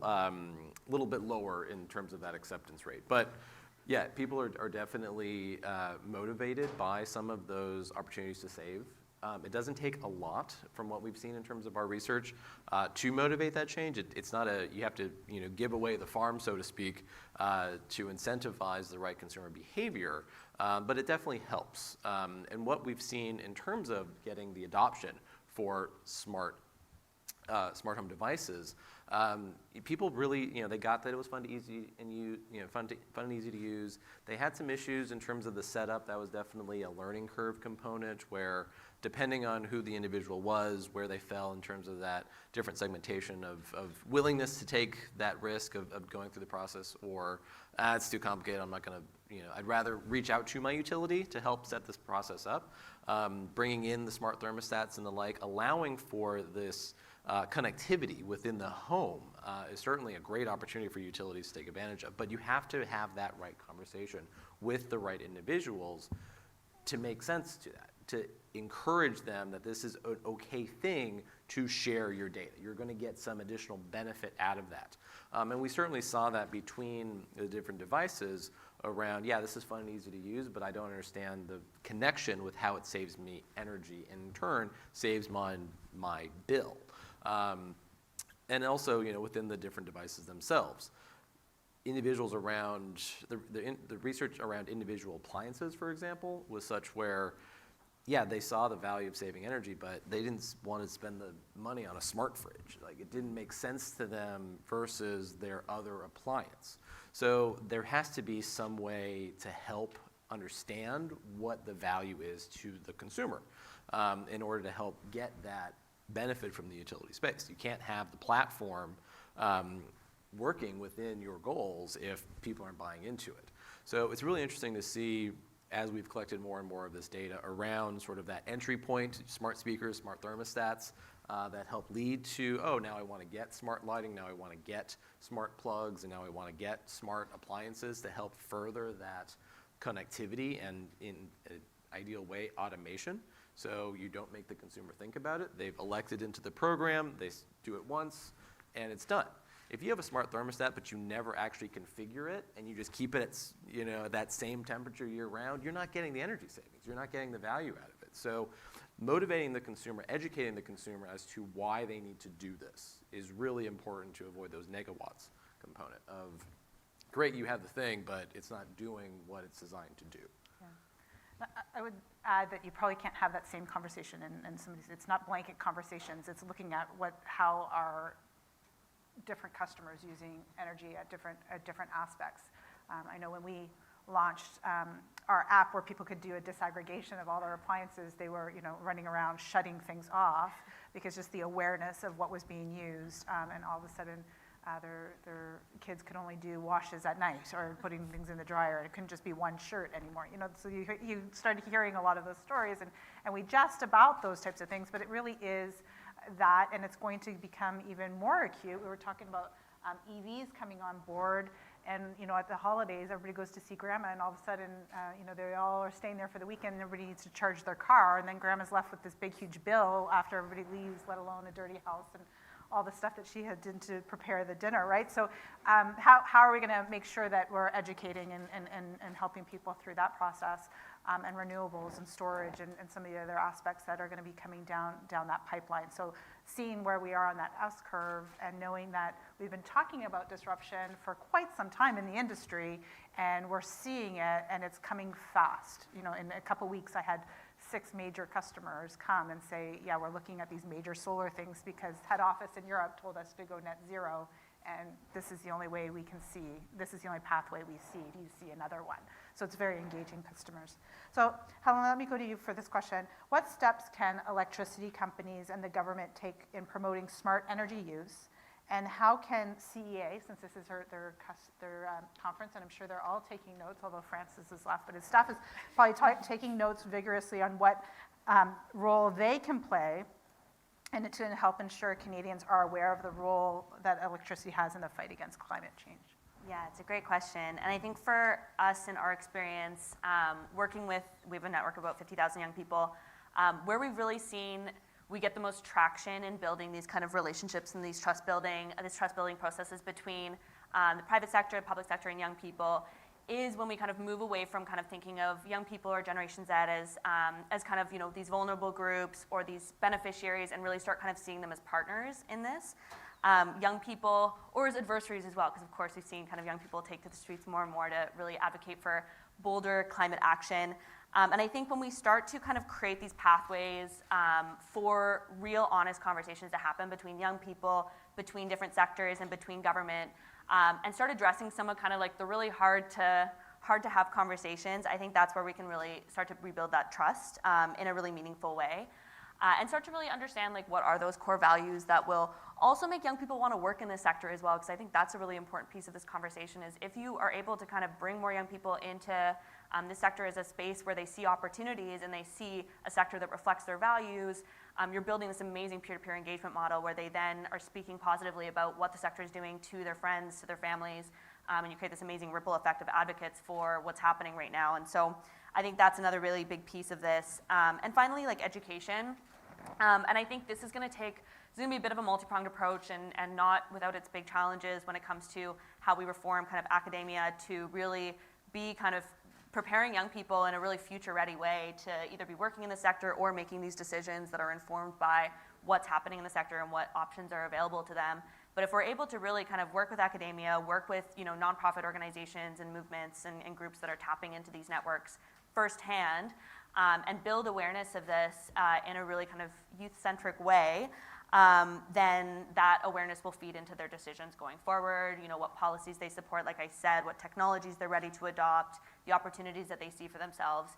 bit lower in terms of that acceptance rate. But yeah, people are definitely motivated by some of those opportunities to save. It doesn't take a lot from what we've seen in terms of our research to motivate that change. It's not you have to give away the farm, so to speak, to incentivize the right consumer behavior, but it definitely helps. And what we've seen in terms of getting the adoption for smart smart home devices, people really, they got that it was fun and easy to use. They had some issues in terms of the setup. That was definitely a learning curve component where, depending on who the individual was, where they fell in terms of that different segmentation of willingness to take that risk of going through the process, or it's too complicated, I'm not going to, I'd rather reach out to my utility to help set this process up. Bringing in the smart thermostats and the like, allowing for this connectivity within the home is certainly a great opportunity for utilities to take advantage of. But you have to have that right conversation with the right individuals to make sense to that, to encourage them that this is an okay thing to share your data. You're going to get some additional benefit out of that. And we certainly saw that between the different devices around, yeah, this is fun and easy to use, but I don't understand the connection with how it saves me energy and in turn saves my bill. And also, within the different devices themselves. Individuals around, the research around individual appliances, for example, was such where, yeah, they saw the value of saving energy, but they didn't want to spend the money on a smart fridge. Like, it didn't make sense to them versus their other appliance. So there has to be some way to help understand what the value is to the consumer in order to help get that benefit from the utility space. You can't have the platform working within your goals if people aren't buying into it. So it's really interesting to see, as we've collected more and more of this data around sort of that entry point, smart speakers, smart thermostats, that help lead to, oh, now I want to get smart lighting, now I want to get smart plugs, and now I want to get smart appliances to help further that connectivity and, in an ideal way, automation. So you don't make the consumer think about it. They've elected into the program, they do it once, and it's done. If you have a smart thermostat but you never actually configure it and you just keep it at that same temperature year round, you're not getting the energy savings. You're not getting the value out of it. So motivating the consumer, educating the consumer as to why they need to do this is really important to avoid those negawatts component of, great, you have the thing, but it's not doing what it's designed to do. I would add that you probably can't have that same conversation in somebody's, it's not blanket conversations, it's looking at how our different customers using energy at different aspects. I know when we launched our app where people could do a disaggregation of all their appliances, they were running around shutting things off because just the awareness of what was being used, and all of a sudden their kids could only do washes at night or putting things in the dryer. It couldn't just be one shirt anymore. So you started hearing a lot of those stories, and we jest about those types of things, but it really is that, and it's going to become even more acute. We were talking about EVs coming on board, and at the holidays, everybody goes to see grandma, and all of a sudden, they all are staying there for the weekend, and everybody needs to charge their car, and then grandma's left with this big, huge bill after everybody leaves, let alone a dirty house and all the stuff that she had done to prepare the dinner, right? So how are we going to make sure that we're educating and helping people through that process, and renewables and storage and some of the other aspects that are going to be coming down that pipeline. So seeing where we are on that S-curve and knowing that we've been talking about disruption for quite some time in the industry, and we're seeing it, and it's coming fast. In a couple weeks, I had 6 major customers come and say, yeah, we're looking at these major solar things because head office in Europe told us to go net zero, and this is the only way we can see, this is the only pathway we see. Do you see another one? So it's very engaging customers. So Helen, let me go to you for this question. What steps can electricity companies and the government take in promoting smart energy use? And how can CEA, since this is their conference, and I'm sure they're all taking notes, although Francis is left, but his staff is probably taking notes vigorously on what role they can play and to help ensure Canadians are aware of the role that electricity has in the fight against climate change. Yeah, it's a great question. And I think for us in our experience, working with, we have a network of about 50,000 young people, where we've really seen we get the most traction in building these kind of relationships and these trust building processes between the private sector, public sector, and young people is when we kind of move away from kind of thinking of young people or Generation Z as kind of, these vulnerable groups or these beneficiaries, and really start kind of seeing them as partners in this. Young people, or as adversaries as well, because of course we've seen kind of young people take to the streets more and more to really advocate for bolder climate action. And I think when we start to kind of create these pathways for real, honest conversations to happen between young people, between different sectors, and between government, and start addressing some of kind of like the really hard to have conversations, I think that's where we can really start to rebuild that trust in a really meaningful way. And start to really understand like what are those core values that will also make young people want to work in this sector as well, because I think that's a really important piece of this conversation is if you are able to kind of bring more young people into this sector as a space where they see opportunities and they see a sector that reflects their values, you're building this amazing peer-to-peer engagement model where they then are speaking positively about what the sector is doing to their friends, to their families, and you create this amazing ripple effect of advocates for what's happening right now. And so I think that's another really big piece of this. And finally, like education. And I think this is going to be a bit of a multi-pronged approach and not without its big challenges when it comes to how we reform kind of academia to really be kind of preparing young people in a really future-ready way to either be working in the sector or making these decisions that are informed by what's happening in the sector and what options are available to them. But if we're able to really kind of work with academia, work with nonprofit organizations and movements and groups that are tapping into these networks firsthand, and build awareness of this in a really kind of youth-centric way, then that awareness will feed into their decisions going forward, what policies they support, like I said, what technologies they're ready to adopt, the opportunities that they see for themselves.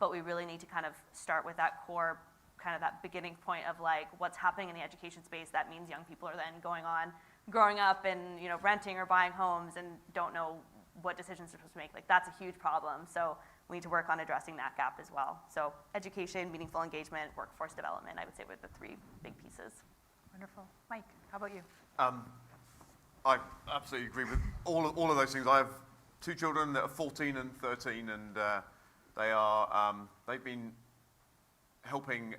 But we really need to kind of start with that core, kind of that beginning point of like what's happening in the education space. That means young people are then growing up and renting or buying homes and don't know what decisions they're supposed to make. Like that's a huge problem. So we need to work on addressing that gap as well. So education, meaningful engagement, workforce development, I would say were the three big pieces. Wonderful. Mike, how about you? I absolutely agree with all of those things. I have two children that are 14 and 13, and they've been helping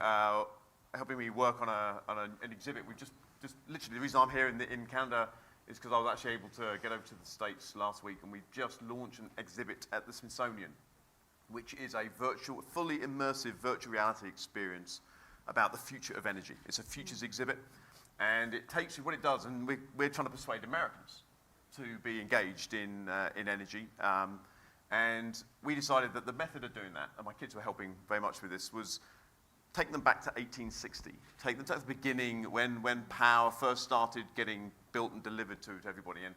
me work on an exhibit. We just literally, the reason I'm here in Canada is because I was actually able to get over to the States last week, and we just launched an exhibit at the Smithsonian, which is a fully immersive virtual reality experience about the future of energy. It's a futures exhibit, and it takes you what it does, and we're trying to persuade Americans to be engaged in energy. And we decided that the method of doing that, and my kids were helping very much with this, was take them back to 1860. Take them to the beginning when power first started getting built and delivered to everybody, and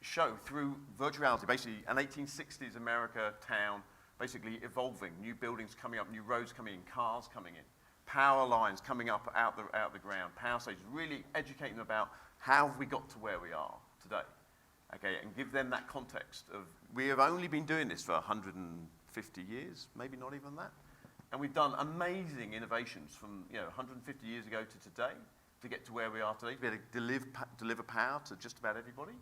show through virtual reality, basically an 1860s America town, basically evolving, new buildings coming up, new roads coming in, cars coming in, power lines coming up out the ground, power stations, really educating them about how have we got to where we are today, okay, and give them that context of, we have only been doing this for 150 years, maybe not even that, and we've done amazing innovations from 150 years ago to today to get to where we are today, to be able to deliver power to just about everybody.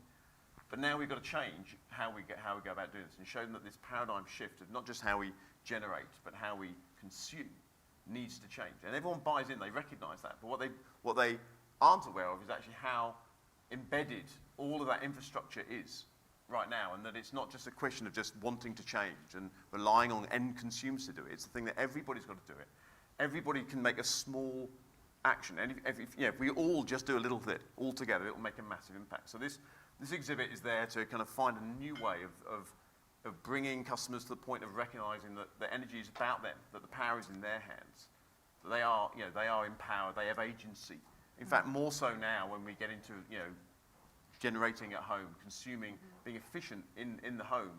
But now we've got to change how we go about doing this and show them that this paradigm shift of not just how we generate, but how we consume needs to change. And everyone buys in, they recognize that. But what they aren't aware of is actually how embedded all of that infrastructure is right now, and that it's not just a question of just wanting to change and relying on end consumers to do it. It's the thing that everybody's got to do it. Everybody can make a small action. And if we all just do a little bit all together, it will make a massive impact. So this exhibit is there to kind of find a new way of bringing customers to the point of recognizing that the energy is about them, that the power is in their hands, that they are empowered, they have agency. In fact, more so now when we get into generating at home, consuming, being efficient in the home.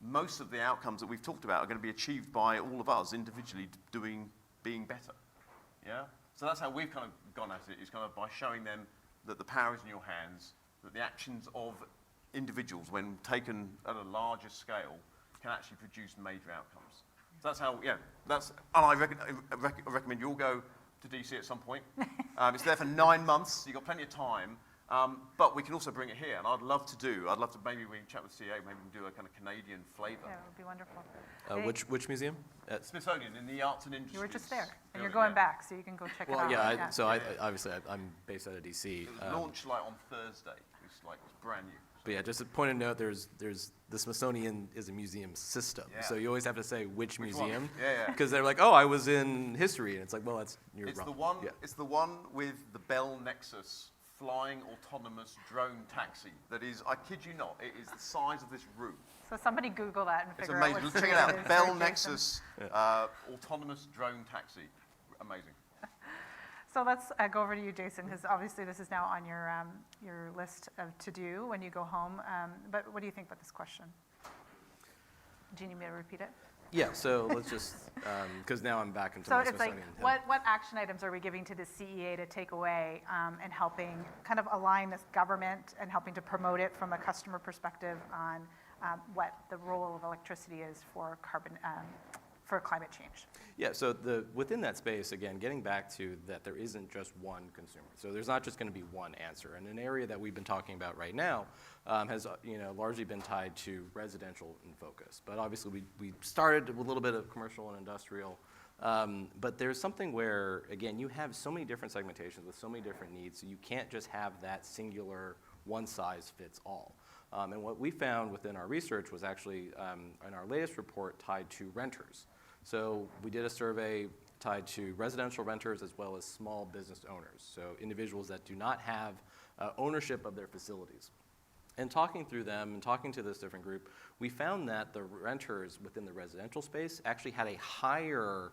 Most of the outcomes that we've talked about are going to be achieved by all of us individually being better. Yeah. So that's how we've kind of gone at it. Is kind of by showing them that the power is in your hands, that the actions of individuals, when taken at a larger scale, can actually produce major outcomes. So that's how, and I recommend you all go to DC at some point. It's there for 9 months, so you've got plenty of time. But we can also bring it here, and I'd love to maybe we chat with CA, maybe we can do a kind of Canadian flavor. Yeah, it would be wonderful. Which museum? Smithsonian, in the Arts and Industries. You were just there, and you're going back, so you can go check it out. Obviously I'm based out of DC. It was launched on Thursday. It's brand new. But yeah, just a point of note, there's the Smithsonian is a museum system. Yeah. So you always have to say which museum. One? Yeah. Because they're like, oh, I was in history. And it's like, well, you're wrong. It's the one with the Bell Nexus flying autonomous drone taxi that is, I kid you not, it is the size of this room. So somebody Google that and It's figure out amazing. what Check it Siri out. is Bell for Jason. Nexus autonomous drone taxi. Amazing. So let's go over to you, Jason, because obviously this is now on your list of to-do when you go home. But what do you think about this question? Do you need me to repeat it? Yeah, so let's just, because now I'm back into So my it's like, Smithsonian. what action items are we giving to the CEA to take away and helping kind of align this government and helping to promote it from a customer perspective on what the role of electricity is for for climate change? Yeah, so within that space, again, getting back to that there isn't just one consumer. So there's not just going to be one answer. And an area that we've been talking about right now has largely been tied to residential in focus. But obviously we started with a little bit of commercial and industrial. But there's something where, again, you have so many different segmentations with so many different needs, so you can't just have that singular one-size-fits-all. And what we found within our research was actually, in our latest report, tied to renters. So we did a survey tied to residential renters as well as small business owners, so individuals that do not have ownership of their facilities. And talking through them and talking to this different group, we found that the renters within the residential space actually had a higher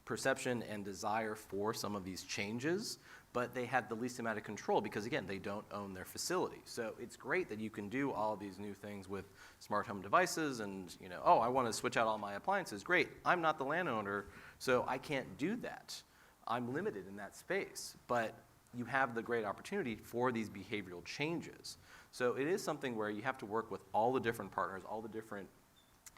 perception and desire for some of these changes, but they had the least amount of control because, again, they don't own their facility. So it's great that you can do all of these new things with smart home devices and, oh, I want to switch out all my appliances. Great. I'm not the landowner, so I can't do that. I'm limited in that space. But you have the great opportunity for these behavioral changes. So it is something where you have to work with all the different partners, all the different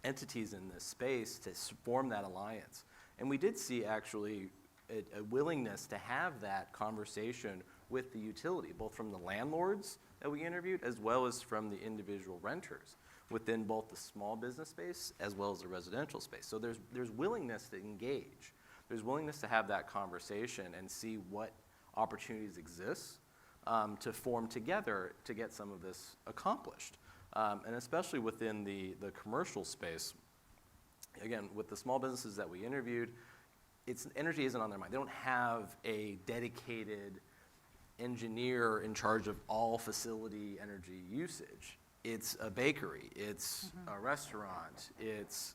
entities in this space to form that alliance. And we did see actually a willingness to have that conversation with the utility, both from the landlords that we interviewed as well as from the individual renters within both the small business space as well as the residential space. So there's willingness to engage. There's willingness to have that conversation and see what opportunities exist to form together to get some of this accomplished. And especially within the commercial space, again, with the small businesses that we interviewed, energy isn't on their mind. They don't have a dedicated engineer in charge of all facility energy usage. It's a bakery, it's a restaurant, it's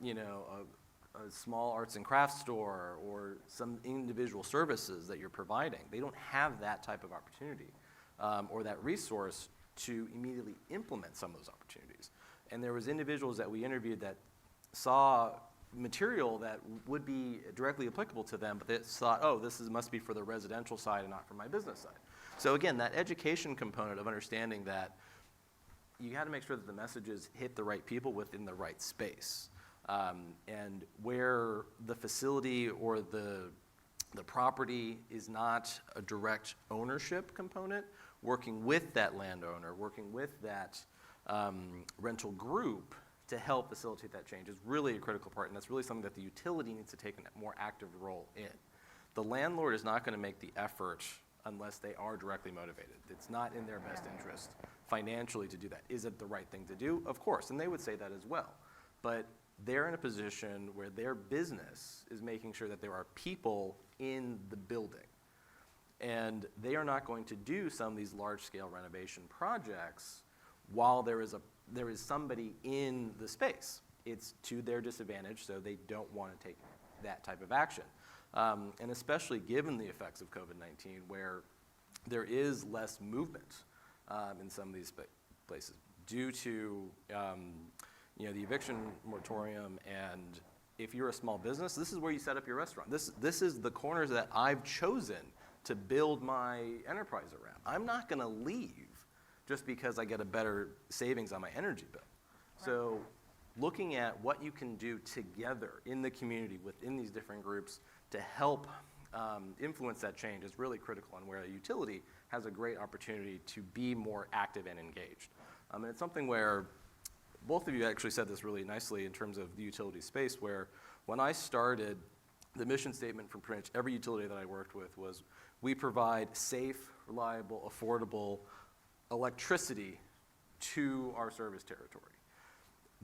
a small arts and crafts store or some individual services that you're providing. They don't have that type of opportunity or that resource to immediately implement some of those opportunities. And there was individuals that we interviewed that saw material that would be directly applicable to them, but they thought, oh, must be for the residential side and not for my business side. So again, that education component of understanding that you got to make sure that the messages hit the right people within the right space. And where the facility or the property is not a direct ownership component, working with that landowner, working with that rental group to help facilitate that change is really a critical part, and that's really something that the utility needs to take a more active role in. The landlord is not going to make the effort unless they are directly motivated. It's not in their best interest financially to do that. Is it the right thing to do? Of course, and they would say that as well. But they're in a position where their business is making sure that there are people in the building. And they are not going to do some of these large-scale renovation projects while there is somebody in the space. It's to their disadvantage, so they don't want to take that type of action. And especially given the effects of COVID-19, where there is less movement in some of these places due to the eviction moratorium. And if you're a small business, this is where you set up your restaurant. This is the corners that I've chosen to build my enterprise around. I'm not going to leave just because I get a better savings on my energy bill. Right. So looking at what you can do together in the community within these different groups to help influence that change is really critical, and where a utility has a great opportunity to be more active and engaged. And it's something where both of you actually said this really nicely in terms of the utility space, where when I started, the mission statement from pretty much every utility that I worked with was, we provide safe, reliable, affordable electricity to our service territory.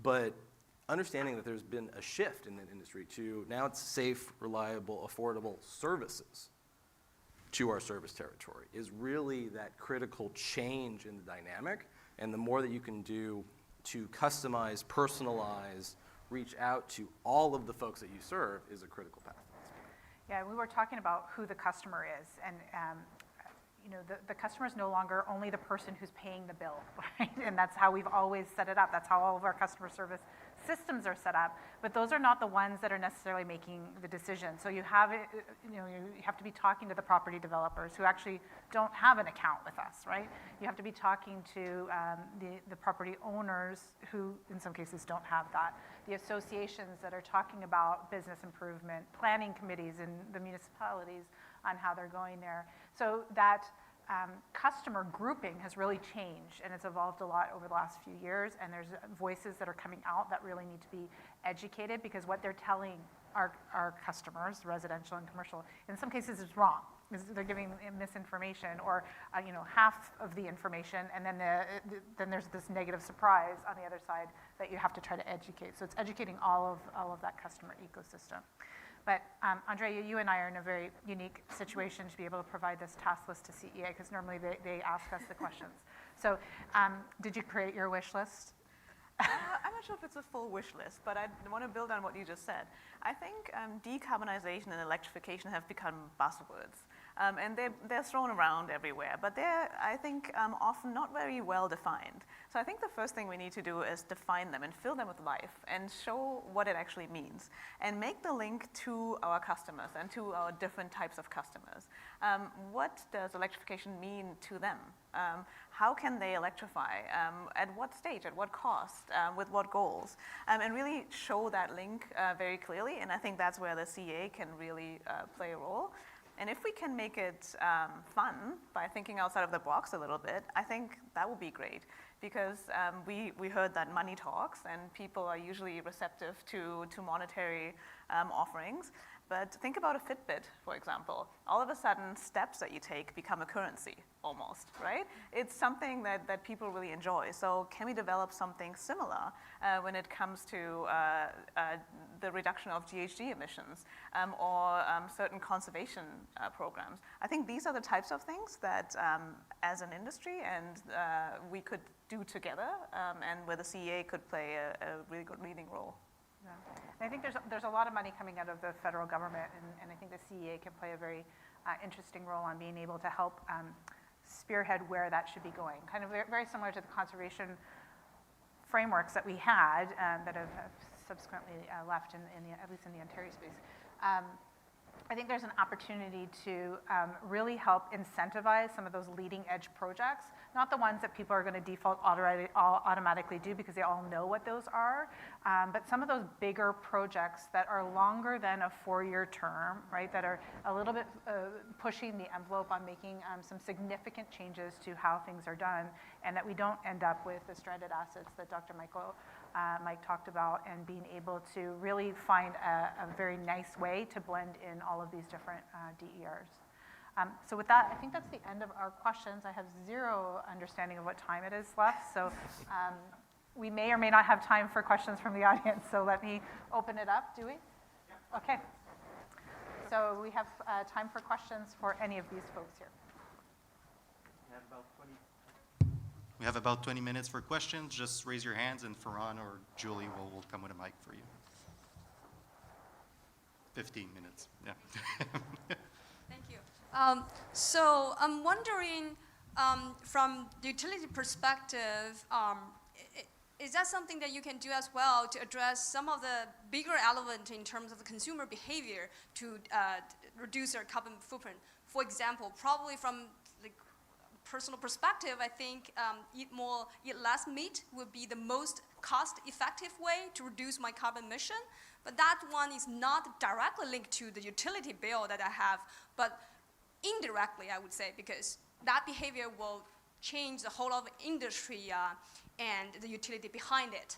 But understanding that there's been a shift in that industry to now it's safe, reliable, affordable services to our service territory is really that critical change in the dynamic. And the more that you can do to customize, personalize, reach out to all of the folks that you serve is a critical path. Yeah, we were talking about who the customer is, and you know, the customer is no longer only the person who's paying the bill, right? And that's how we've always set it up. That's how all of our customer service systems are set up. But those are not the ones that are necessarily making the decision. So you have it, you know, you have to be talking to the property developers who actually don't have an account with us, right? You have to be talking to the property owners who, in some cases, don't have that. The associations that are talking about business improvement, planning committees in the municipalities on how they're going there. So that customer grouping has really changed, and it's evolved a lot over the last few years, and there's voices that are coming out that really need to be educated, because what they're telling our customers, residential and commercial, in some cases is wrong. They're giving misinformation, or you know, half of the information, and then there's this negative surprise on the other side that you have to try to educate. So it's educating all of that customer ecosystem. But Andrea, you and I are in a very unique situation to be able to provide this task list to CEA, because normally they ask us the questions. So did you create your wish list? I'm not sure if it's a full wish list, but I want to build on what you just said. I think decarbonization and electrification have become buzzwords, and they're thrown around everywhere, but they're, I think, often not very well defined. So I think the first thing we need to do is define them and fill them with life and show what it actually means, and make the link to our customers and to our different types of customers. What does electrification mean to them? How can they electrify? At what stage? At what cost? With what goals? And really show that link very clearly. And I think that's where the CEA can really play a role. And if we can make it fun by thinking outside of the box a little bit, I think that would be great. Because we heard that money talks, and people are usually receptive to monetary offerings. But think about a Fitbit, for example. All of a sudden, steps that you take become a currency, almost, right? It's something that people really enjoy. So can we develop something similar when it comes to the reduction of GHG emissions or certain conservation programs? I think these are the types of things that, as an industry, and we could do together, and where the CEA could play a really good leading role. Yeah. And I think there's a lot of money coming out of the federal government, and I think the CEA can play a very interesting role on being able to help spearhead where that should be going. Kind of very similar to the conservation frameworks that we had that have subsequently left, at least in the Ontario space. I think there's an opportunity to really help incentivize some of those leading edge projects, not the ones that people are going to default automatically do because they all know what those are, but some of those bigger projects that are longer than a 4-year term, right, that are a little bit pushing the envelope on making some significant changes to how things are done, and that we don't end up with the stranded assets that Dr. Mike talked about, and being able to really find a very nice way to blend in all of these different DERs. So with that, I think that's the end of our questions. I have zero understanding of what time it is left, so we may or may not have time for questions from the audience, so let me open it up. Do we? Yeah. Okay. So we have time for questions for any of these folks here. We have about 20 minutes for questions. Just raise your hands, and Farhan or Julie will come with a mic for you. 15 minutes, yeah. Thank you. So I'm wondering, from the utility perspective, is that something that you can do as well to address some of the bigger elements in terms of the consumer behavior to reduce their carbon footprint? For example, probably from the personal perspective, I think eat less meat would be the most cost-effective way to reduce my carbon emission. But that one is not directly linked to the utility bill that I have, but indirectly, I would say, because that behavior will change the whole of industry and the utility behind it.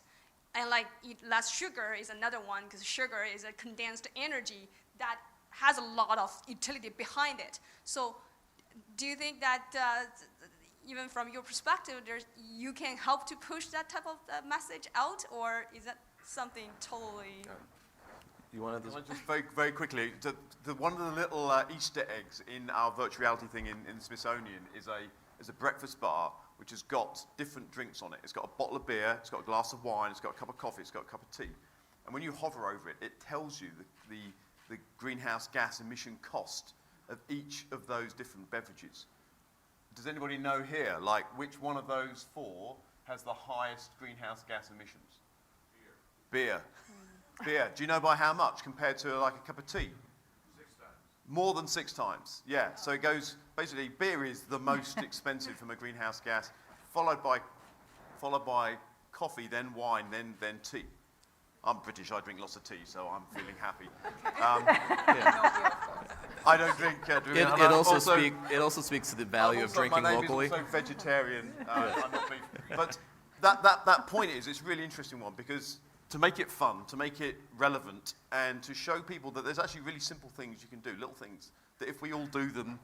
And like eat less sugar is another one, because sugar is a condensed energy that has a lot of utility behind it. So do you think that even from your perspective, you can help to push that type of message out, or is that something totally? You wanted this? Just very, very quickly, one of the little Easter eggs in our virtual reality thing in the Smithsonian is a breakfast bar which has got different drinks on it. It's got a bottle of beer, it's got a glass of wine, it's got a cup of coffee, it's got a cup of tea. And when you hover over it, it tells you the greenhouse gas emission cost of each of those different beverages. Does anybody know here, like, which one of those four has the highest greenhouse gas emissions? Beer. Beer. Do you know by how much compared to like a cup of tea? 6 times. More than 6 times, yeah. So it goes, basically, beer is the most expensive from a greenhouse gas, followed by coffee, then wine, then tea. I'm British, I drink lots of tea, so I'm feeling happy. I don't drink. It also speaks to the value of drinking locally. My name is also vegetarian. I'm not beef. But that point is, it's a really interesting one, because to make it fun, to make it relevant, and to show people that there's actually really simple things you can do, little things, that if we all do them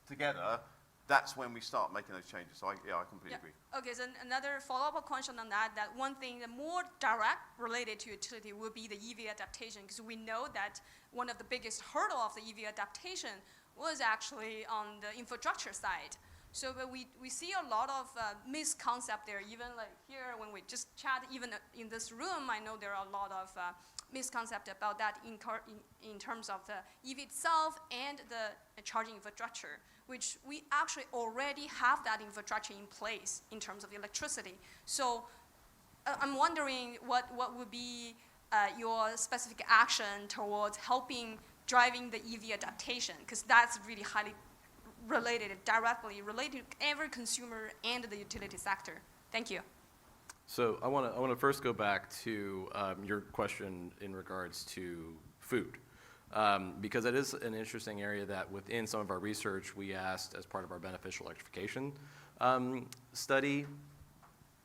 together, that's when we start making those changes. So I completely agree. Okay, so another follow-up question on that one thing that more direct related to utility will be the EV adaptation, because we know that one of the biggest hurdle of the EV adaptation was actually on the infrastructure side. So but we see a lot of misconcept there, even like here when we just chat, even in this room, I know there are a lot of misconcept about that in terms of the EV itself and the charging infrastructure, which we actually already have that infrastructure in place in terms of electricity. So I'm wondering what would be your specific action towards helping driving the EV adaptation, because that's really highly directly related to every consumer and the utility sector. Thank you. So I want to first go back to your question in regards to food, because it is an interesting area that within some of our research we asked as part of our beneficial electrification study,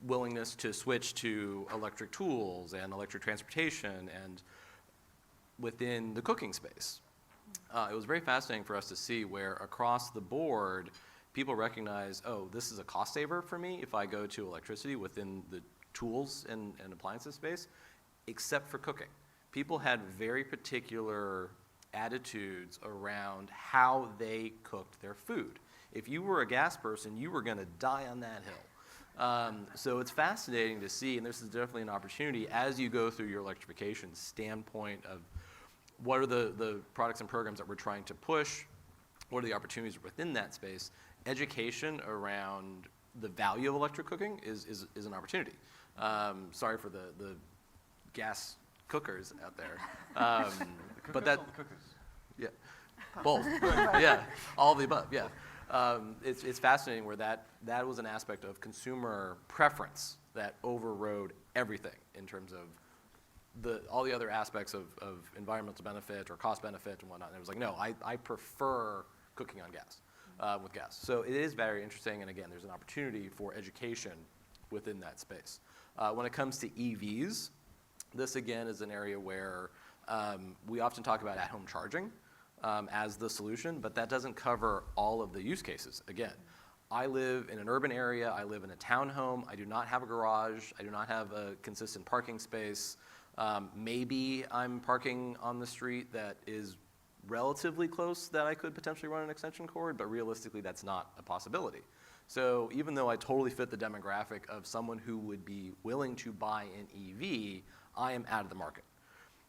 willingness to switch to electric tools and electric transportation and within the cooking space. It was very fascinating for us to see where across the board people recognize, oh, this is a cost saver for me if I go to electricity within the tools and appliances space, except for cooking. People had very particular attitudes around how they cooked their food. If you were a gas person, you were going to die on that hill. So it's fascinating to see, and this is definitely an opportunity as you go through your electrification standpoint of what are the products and programs that we're trying to push, what are the opportunities within that space. Education around the value of electric cooking is an opportunity. Sorry for the gas cookers out there. But that, cookers. Yeah, both. Yeah, all of the above. Yeah, it's fascinating where that was an aspect of consumer preference that overrode everything in terms of all the other aspects of environmental benefit or cost benefit and whatnot. And it was like, no, I prefer cooking on gas, with gas. So it is very interesting, and again, there's an opportunity for education within that space. When it comes to EVs, this again is an area where we often talk about at-home charging as the solution, but that doesn't cover all of the use cases. Again, I live in an urban area, I live in a townhome, I do not have a garage, I do not have a consistent parking space. Maybe I'm parking on the street that is relatively close that I could potentially run an extension cord, but realistically that's not a possibility. So even though I totally fit the demographic of someone who would be willing to buy an EV, I am out of the market.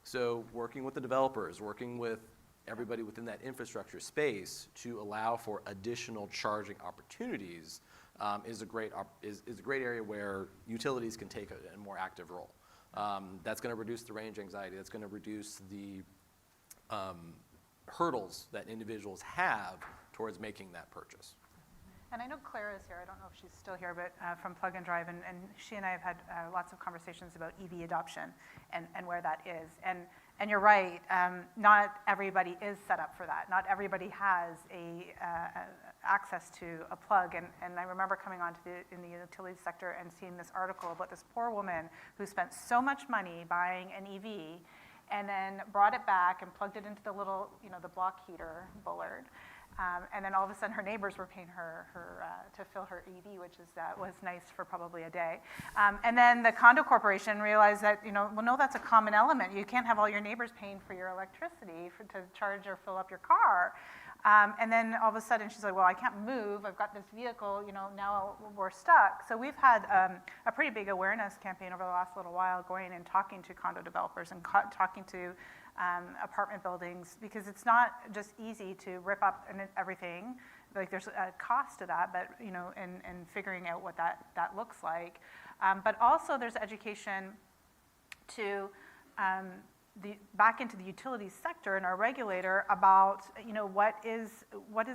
So working with the developers, working with everybody within that infrastructure space to allow for additional charging opportunities is a great area where utilities can take a more active role. That's going to reduce the range anxiety. That's going to reduce the hurdles that individuals have towards making that purchase. And I know Claire is here. I don't know if she's still here, but from Plug and Drive, and she and I have had lots of conversations about EV adoption and where that is. And you're right, not everybody is set up for that. Not everybody has access to a plug. And I remember coming on in the utility sector and seeing this article about this poor woman who spent so much money buying an EV and then brought it back and plugged it into the little, the block heater, Bullard. And then all of a sudden her neighbors were paying her to fill her EV, which was nice for probably a day. And then the condo corporation realized that, well, no, that's a common element. You can't have all your neighbors paying for your electricity to charge or fill up your car. And then all of a sudden, she's like, well, I can't move. I've got this vehicle, now we're stuck. So we've had a pretty big awareness campaign over the last little while, going and talking to condo developers and talking to apartment buildings, because it's not just easy to rip up everything. Like, there's a cost to that, but, and figuring out what that looks like. But also there's education to back into the utilities sector and our regulator about, what is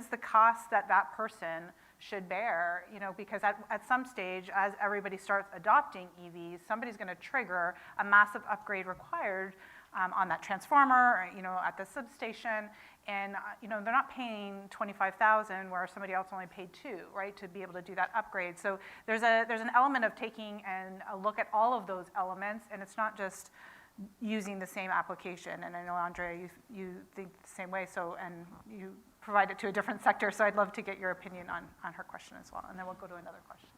the cost that person should bear, because at some stage, as everybody starts adopting EVs, somebody's going to trigger a massive upgrade required on that transformer, at the substation, and they're not paying $25,000 where somebody else only paid $2,000, right, to be able to do that upgrade. So there's an element of taking and a look at all of those elements, and it's not just using the same application. And I know, Andrea, you think the same way, and you provide it to a different sector, so I'd love to get your opinion on her question as well, and then we'll go to another question.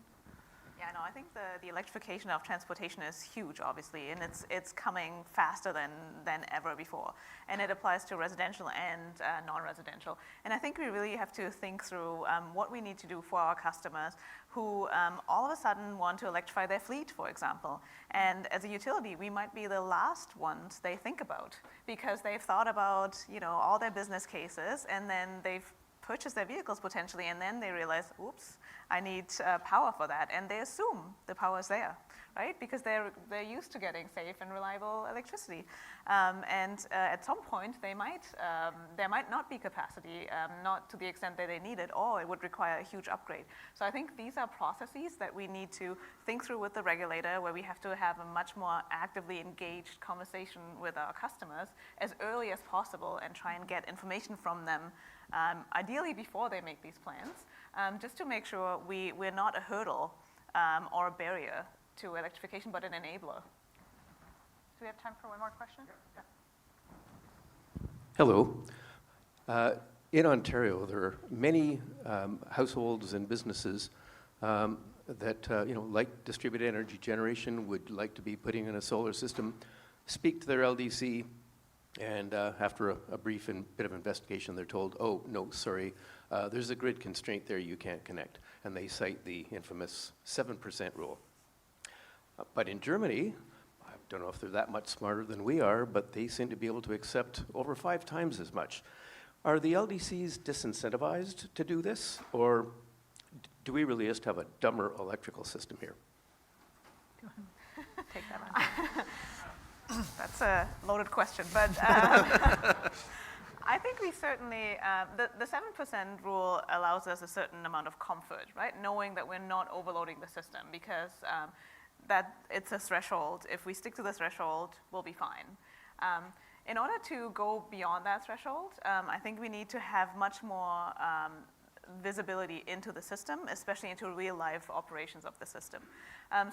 Yeah, no, I think the electrification of transportation is huge, obviously, and it's coming faster than ever before. And it applies to residential and non-residential. And I think we really have to think through what we need to do for our customers who all of a sudden want to electrify their fleet, for example. And as a utility, we might be the last ones they think about, because they've thought about, all their business cases, and then they've purchased their vehicles potentially, and then they realize, oops, I need power for that, and they assume the power is there, right? Because they're used to getting safe and reliable electricity, and at some point there might not be capacity, not to the extent that they need it, or it would require a huge upgrade. So I think these are processes that we need to think through with the regulator, where we have to have a much more actively engaged conversation with our customers as early as possible, and try and get information from them, ideally before they make these plans, just to make sure we're not a hurdle or a barrier to electrification, but an enabler. Do we have time for one more question? Yeah. Hello. In Ontario, there are many households and businesses that, like distributed energy generation, would like to be putting in a solar system, speak to their LDC, and after a brief bit of investigation, they're told, oh, no, sorry, there's a grid constraint there, you can't connect. And they cite the infamous 7% rule. But in Germany, I don't know if they're that much smarter than we are, but they seem to be able to accept over 5 times as much. Are the LDCs disincentivized to do this, or do we really just have a dumber electrical system here? Take that one. That's a loaded question, but I think we certainly, the 7% rule allows us a certain amount of comfort, right? Knowing that we're not overloading the system, because that it's a threshold. If we stick to the threshold, we'll be fine. In order to go beyond that threshold, I think we need to have much more visibility into the system, especially into real-life operations of the system.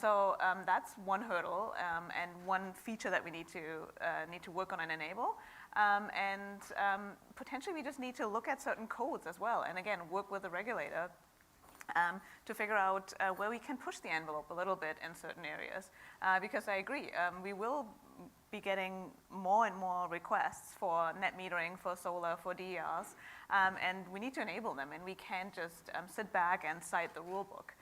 So that's one hurdle, and one feature that we need to work on and enable. And potentially we just need to look at certain codes as well, and again, work with the regulator to figure out where we can push the envelope a little bit in certain areas. Because I agree, we will be getting more and more requests for net metering, for solar, for DERs, and we need to enable them, and we can't just sit back and cite the rule book.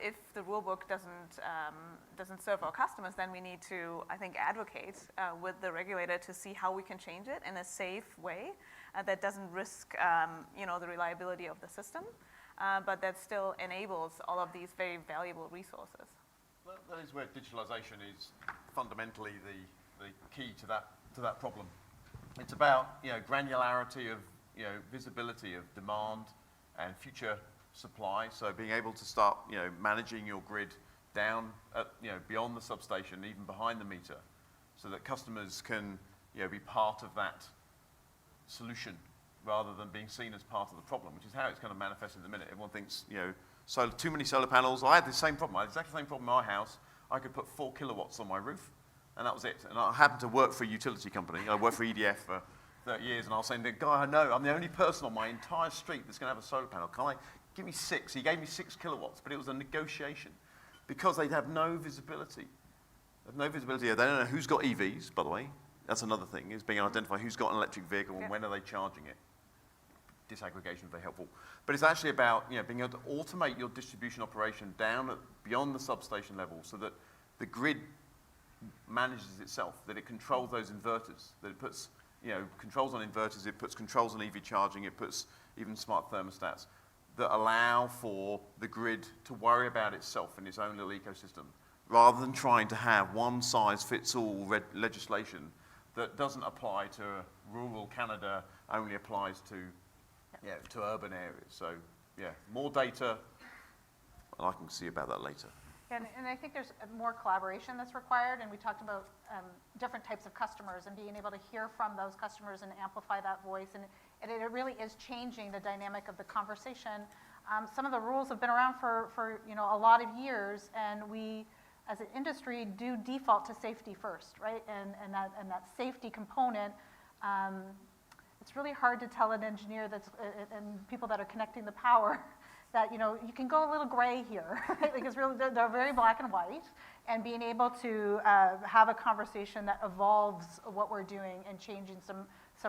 If the rule book doesn't serve our customers, then we need to, I think, advocate with the regulator to see how we can change it in a safe way that doesn't risk the reliability of the system, but that still enables all of these very valuable resources. Well, that is where digitalization is fundamentally the key to that problem. It's about granularity of visibility of demand and future supply. So being able to start managing your grid down at, beyond the substation, even behind the meter, so that customers can be part of that solution rather than being seen as part of the problem, which is how it's kind of manifested in a minute. Everyone thinks too many solar panels. I had the same problem. I had the exact same problem in my house. I could put 4 kilowatts on my roof, and that was it. And I happened to work for a utility company. I worked for EDF for 30 years, and I was saying, the guy I know, I'm the only person on my entire street that's going to have a solar panel. Give me 6. He gave me 6 kilowatts, but it was a negotiation because they'd have no visibility. They don't know who's got EVs, by the way. That's another thing, is being able to identify who's got an electric vehicle and when are they charging it. disaggregation very helpful. But it's actually about being able to automate your distribution operation down beyond the substation level so that the grid manages itself, that it controls those inverters, that it puts controls on inverters, it puts controls on EV charging, it puts even smart thermostats that allow for the grid to worry about itself in its own little ecosystem, rather than trying to have one-size-fits-all legislation that doesn't apply to rural Canada, only applies to urban areas. So, more data, and I can see about that later. And I think there's more collaboration that's required, and we talked about different types of customers and being able to hear from those customers and amplify that voice, and it really is changing the dynamic of the conversation. Some of the rules have been around for a lot of years, and we, as an industry, do default to safety first, right? And that safety component, it's really hard to tell an engineer and people that are connecting the power that you can go a little gray here, right? Because really they're very black and white, and being able to have a conversation that evolves what we're doing and changing some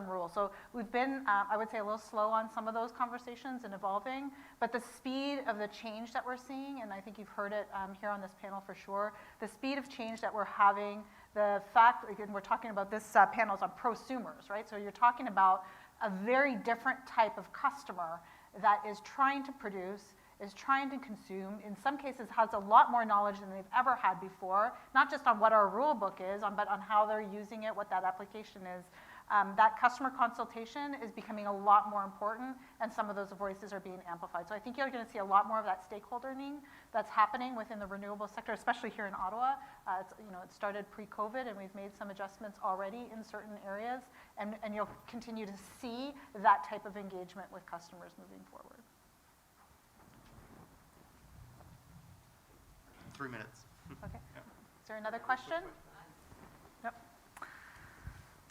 rules. So we've been, I would say, a little slow on some of those conversations and evolving, but the speed of the change that we're seeing, and I think you've heard it here on this panel for sure, the speed of change that we're having, the fact, again, we're talking about this panel's on prosumers, right? So you're talking about a very different type of customer that is trying to produce, is trying to consume, in some cases has a lot more knowledge than they've ever had before, not just on what our rule book is, but on how they're using it, what that application is. That customer consultation is becoming a lot more important, and some of those voices are being amplified. So I think you're going to see a lot more of that stakeholdering that's happening within the renewable sector, especially here in Ottawa. It started pre-COVID, and we've made some adjustments already in certain areas, and you'll continue to see that type of engagement with customers moving forward. 3 minutes. Okay. Is there another question? Nope.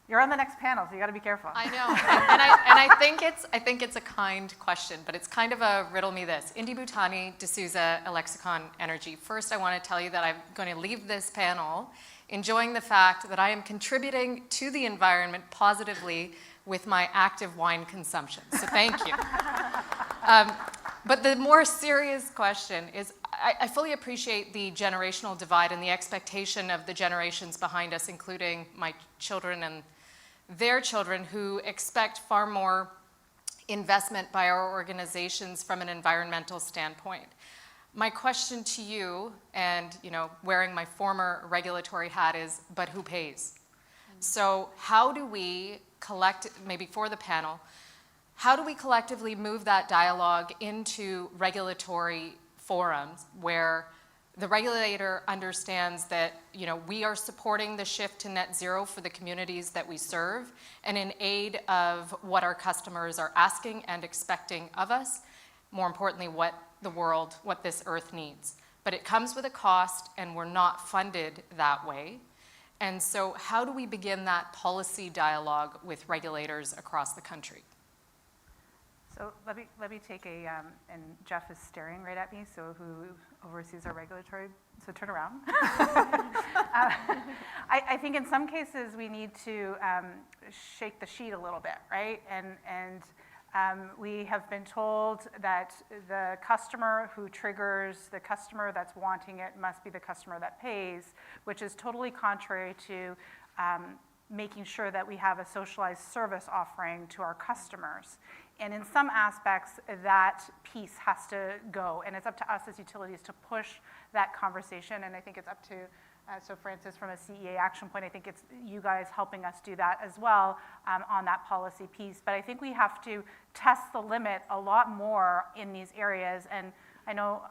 You're on the next panel, so you got to be careful. I know, and I think it's a kind question, but it's kind of a riddle me this. Indy Bhutani, D'Souza, Alexicon Energy. First, I want to tell you that I'm going to leave this panel enjoying the fact that I am contributing to the environment positively with my active wine consumption. So thank you. But the more serious question is, I fully appreciate the generational divide and the expectation of the generations behind us, including my children and their children, who expect far more investment by our organizations from an environmental standpoint. My question to you, and wearing my former regulatory hat, is, but who pays? So how do we maybe for the panel, how do we collectively move that dialogue into regulatory forums where the regulator understands that we are supporting the shift to net zero for the communities that we serve, and in aid of what our customers are asking and expecting of us, more importantly, what this earth needs. But it comes with a cost, and we're not funded that way. And so how do we begin that policy dialogue with regulators across the country? So let me take and Jeff is staring right at me, so who oversees our regulatory, so turn around. I think in some cases we need to shake the sheet a little bit, right? And we have been told that the customer who triggers, the customer that's wanting it must be the customer that pays, which is totally contrary to making sure that we have a socialized service offering to our customers. And in some aspects, that piece has to go, and it's up to us as utilities to push that conversation, and I think it's up to, so Francis, from a CEA action point, I think it's you guys helping us do that as well on that policy piece. But I think we have to test the limit a lot more in these areas, and I know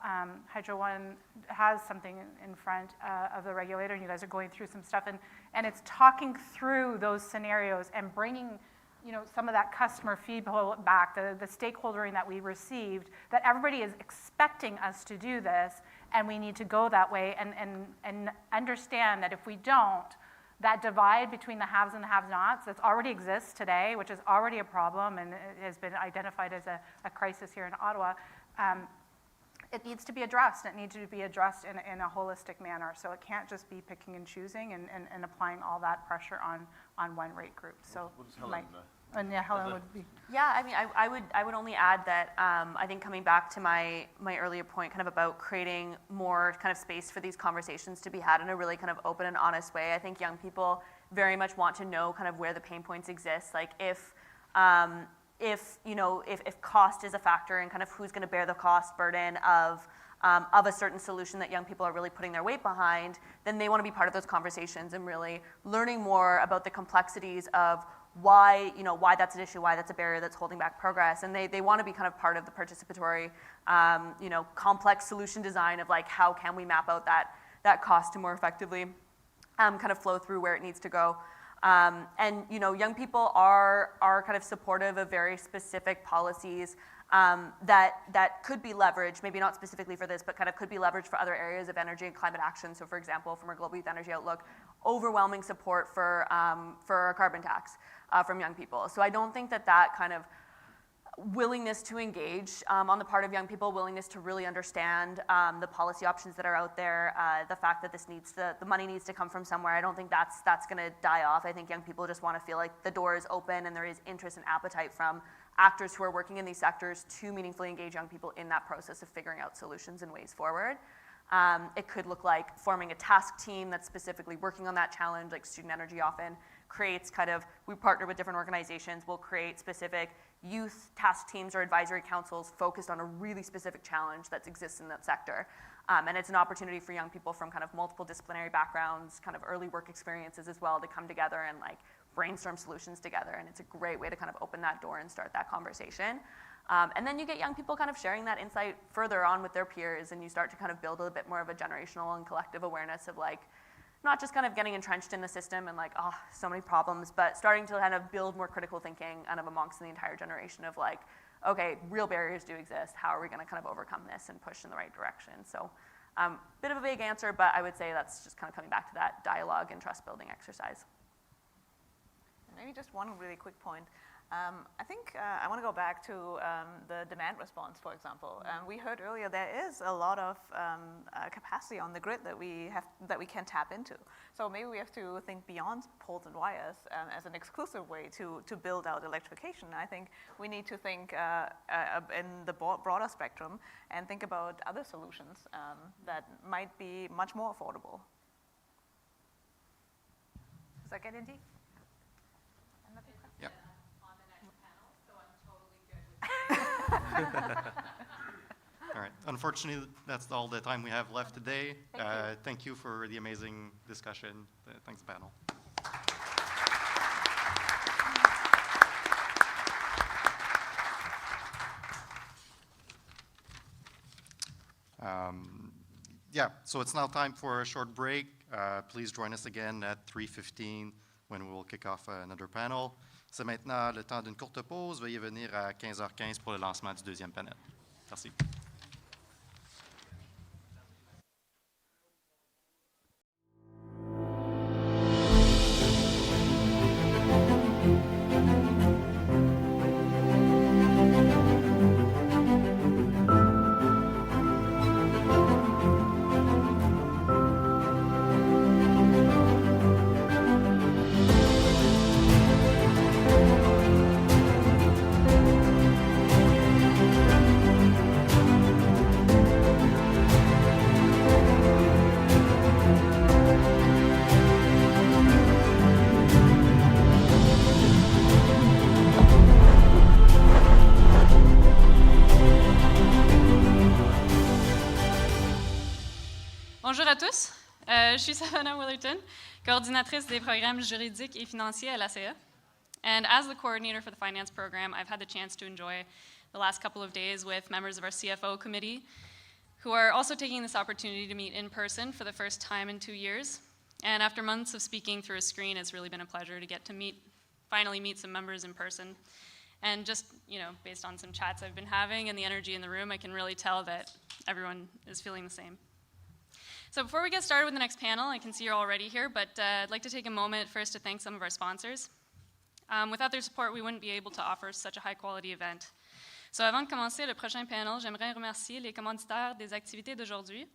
Hydro One has something in front of the regulator, and you guys are going through some stuff, and it's talking through those scenarios and bringing some of that customer feedback, the stakeholdering that we received, that everybody is expecting us to do this, and we need to go that way and understand that if we don't, that divide between the haves and the have-nots that already exists today, which is already a problem and it has been identified as a crisis here in Ottawa, it needs to be addressed. It needs to be addressed in a holistic manner. So it can't just be picking and choosing and applying all that pressure on one rate group. So, What does Helen, Mike, and yeah, Helen would be. Yeah, I mean, I would only add that I think coming back to my earlier point, kind of about creating more kind of space for these conversations to be had in a really kind of open and honest way. I think young people very much want to know kind of where the pain points exist. Like if cost is a factor and kind of who's going to bear the cost burden of a certain solution that young people are really putting their weight behind, then they want to be part of those conversations and really learning more about the complexities of why that's an issue, why that's a barrier that's holding back progress. And they want to be kind of part of the participatory, complex solution design of like, how can we map out that cost to more effectively kind of flow through where it needs to go. And young people are kind of supportive of very specific policies that could be leveraged, maybe not specifically for this, but kind of could be leveraged for other areas of energy and climate action. So for example, from our Global Youth Energy Outlook, overwhelming support for a carbon tax from young people. So I don't think that kind of willingness to engage on the part of young people, willingness to really understand the policy options that are out there, the fact that the money needs to come from somewhere, I don't think that's going to die off. I think young people just want to feel like the door is open and there is interest and appetite from actors who are working in these sectors to meaningfully engage young people in that process of figuring out solutions and ways forward. It could look like forming a task team that's specifically working on that challenge, like Student Energy often creates we partner with different organizations, we'll create specific youth task teams or advisory councils focused on a really specific challenge that exists in that sector. And it's an opportunity for young people from kind of multiple disciplinary backgrounds, kind of early work experiences as well, to come together and like brainstorm solutions together. And it's a great way to kind of open that door and start that conversation. And then you get young people kind of sharing that insight further on with their peers, and you start to kind of build a bit more of a generational and collective awareness of like, not just kind of getting entrenched in the system and like, oh, so many problems, but starting to kind of build more critical thinking kind of amongst the entire generation of like, okay, real barriers do exist. How are we going to kind of overcome this and push in the right direction? So bit of a vague answer, but I would say that's just kind of coming back to that dialogue and trust building exercise. Maybe just one really quick point. I think I want to go back to the demand response, for example. We heard earlier there is a lot of capacity on the grid that we can tap into. So maybe we have to think beyond poles and wires as an exclusive way to build out electrification. I think we need to think in the broader spectrum and think about other solutions that might be much more affordable. Does that get Indy? Yeah. All right. Unfortunately, that's all the time we have left today. Thank you for the amazing discussion. Thanks, panel. So it's now time for a short break. Please join us again at 3:15 when we will kick off another panel. C'est maintenant le temps d'une courte pause. Veuillez venir à 15h15 pour le lancement du deuxième panel. Merci. Bonjour à tous, je suis Savannah Willerton, coordinatrice des programmes juridiques et financiers à l'ACA. And as the coordinator for the finance program, I've had the chance to enjoy the last couple of days with members of our CFO committee, who are also taking this opportunity to meet in person for the first time in 2 years. And after months of speaking through a screen, it's really been a pleasure to get to finally meet some members in person. And just, based on some chats I've been having and the energy in the room, I can really tell that everyone is feeling the same. So before we get started with the next panel, I can see you're already here, but I'd like to take a moment first to thank some of our sponsors. Without their support, we wouldn't be able to offer such a high-quality event. So avant de commencer le prochain panel, j'aimerais remercier les commanditaires des activités d'aujourd'hui.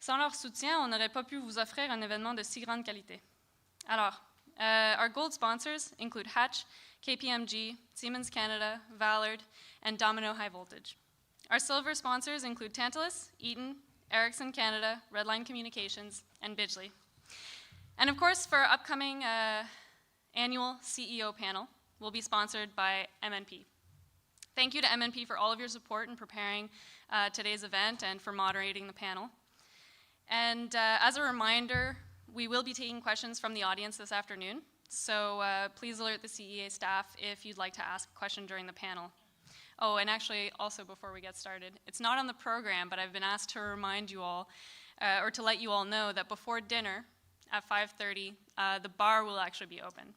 Sans leur soutien, on n'aurait pas pu vous offrir un événement de si grande qualité. Alors, our gold sponsors include Hatch, KPMG, Siemens Canada, Ballard, and Domino High Voltage. Our silver sponsors include Tantalus, Eaton, Ericsson Canada, Redline Communications, and Bidgely. And of course, for our upcoming annual CEO panel, will be sponsored by MNP. Thank you to MNP for all of your support in preparing today's event and for moderating the panel. And as a reminder, we will be taking questions from the audience this afternoon, so please alert the CEA staff if you'd like to ask a question during the panel. Oh, and actually, also before we get started, it's not on the program, but I've been asked to remind you all, or to let you all know that before dinner at 5:30, the bar will actually be open.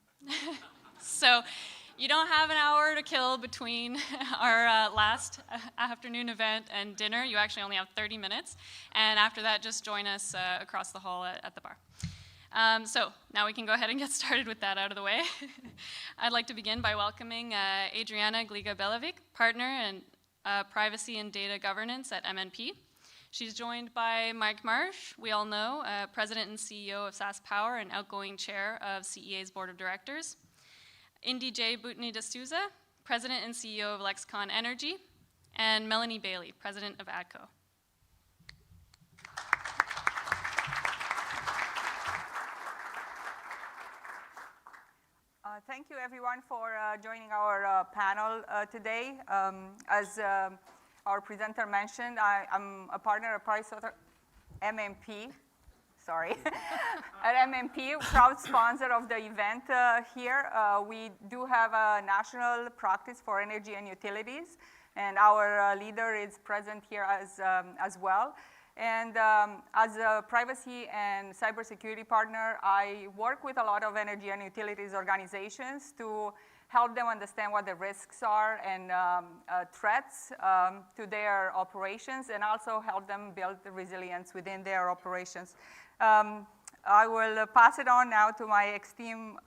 So you don't have an hour to kill between our last afternoon event and dinner. You actually only have 30 minutes. And after that, just join us across the hall at the bar. So now we can go ahead and get started with that out of the way. I'd like to begin by welcoming Adriana Gliga-Belovic, partner in privacy and data governance at MNP. She's joined by Mike Marsh, we all know, president and CEO of SAS Power and outgoing chair of CEA's board of directors. Indy J. Boutny D'Souza, president and CEO of Lexicon Energy, and Melanie Bailey, president of ADCO. Thank you, everyone, for joining our panel today. As our presenter mentioned, I'm a partner at MNP. Sorry, at MNP, proud sponsor of the event here. We do have a national practice for energy and utilities, and our leader is present here as well. And as a privacy and cybersecurity partner, I work with a lot of energy and utilities organizations to help them understand what the risks are and threats to their operations, and also help them build the resilience within their operations. I will pass it on now to my esteemed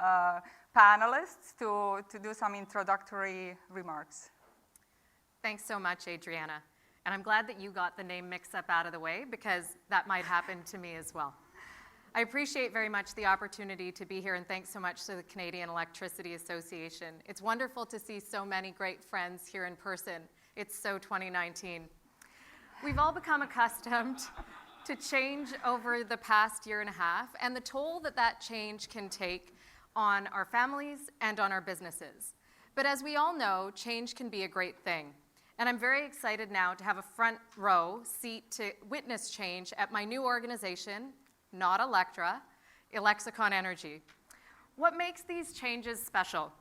panelists to do some introductory remarks. Thanks so much, Adriana. And I'm glad that you got the name mix-up out of the way, because that might happen to me as well. I appreciate very much the opportunity to be here, and thanks so much to the Canadian Electricity Association. It's wonderful to see so many great friends here in person. It's so 2019. We've all become accustomed to change over the past year and a half, and the toll that that change can take on our families and on our businesses. But as we all know, change can be a great thing. And I'm very excited now to have a front row seat to witness change at my new organization, not Electra, Lexicon Energy. What makes these changes special?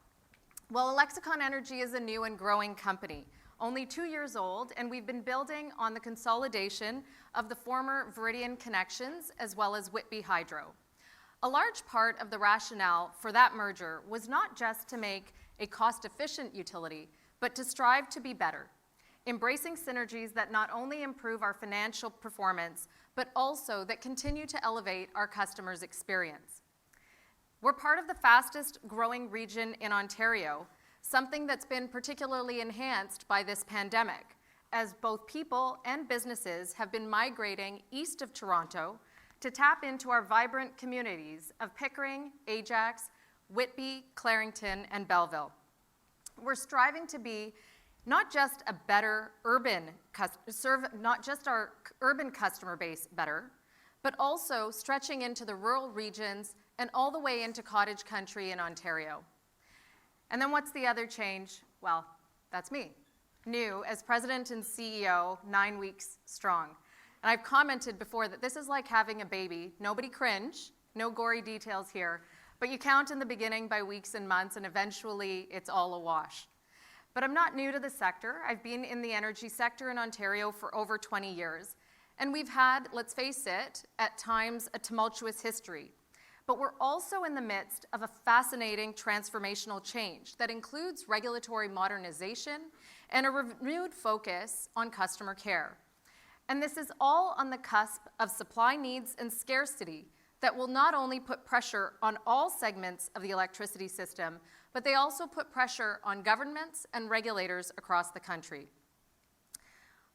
Well, Lexicon Energy is a new and growing company, only 2 years old, and we've been building on the consolidation of the former Viridian Connections as well as Whitby Hydro. A large part of the rationale for that merger was not just to make a cost-efficient utility, but to strive to be better, embracing synergies that not only improve our financial performance, but also that continue to elevate our customers' experience. We're part of the fastest growing region in Ontario, something that's been particularly enhanced by this pandemic, as both people and businesses have been migrating east of Toronto to tap into our vibrant communities of Pickering, Ajax, Whitby, Clarington, and Belleville. We're striving to be not just a better serve not just our urban customer base better, but also stretching into the rural regions and all the way into cottage country in Ontario. And then what's the other change? Well, that's me, new as president and CEO, 9 weeks strong. And I've commented before that this is like having a baby. Nobody cringe, no gory details here, but you count in the beginning by weeks and months, and eventually it's all a wash. But I'm not new to the sector. I've been in the energy sector in Ontario for over 20 years. And we've had, let's face it, at times a tumultuous history. But we're also in the midst of a fascinating transformational change that includes regulatory modernization and a renewed focus on customer care. And this is all on the cusp of supply needs and scarcity that will not only put pressure on all segments of the electricity system, but they also put pressure on governments and regulators across the country.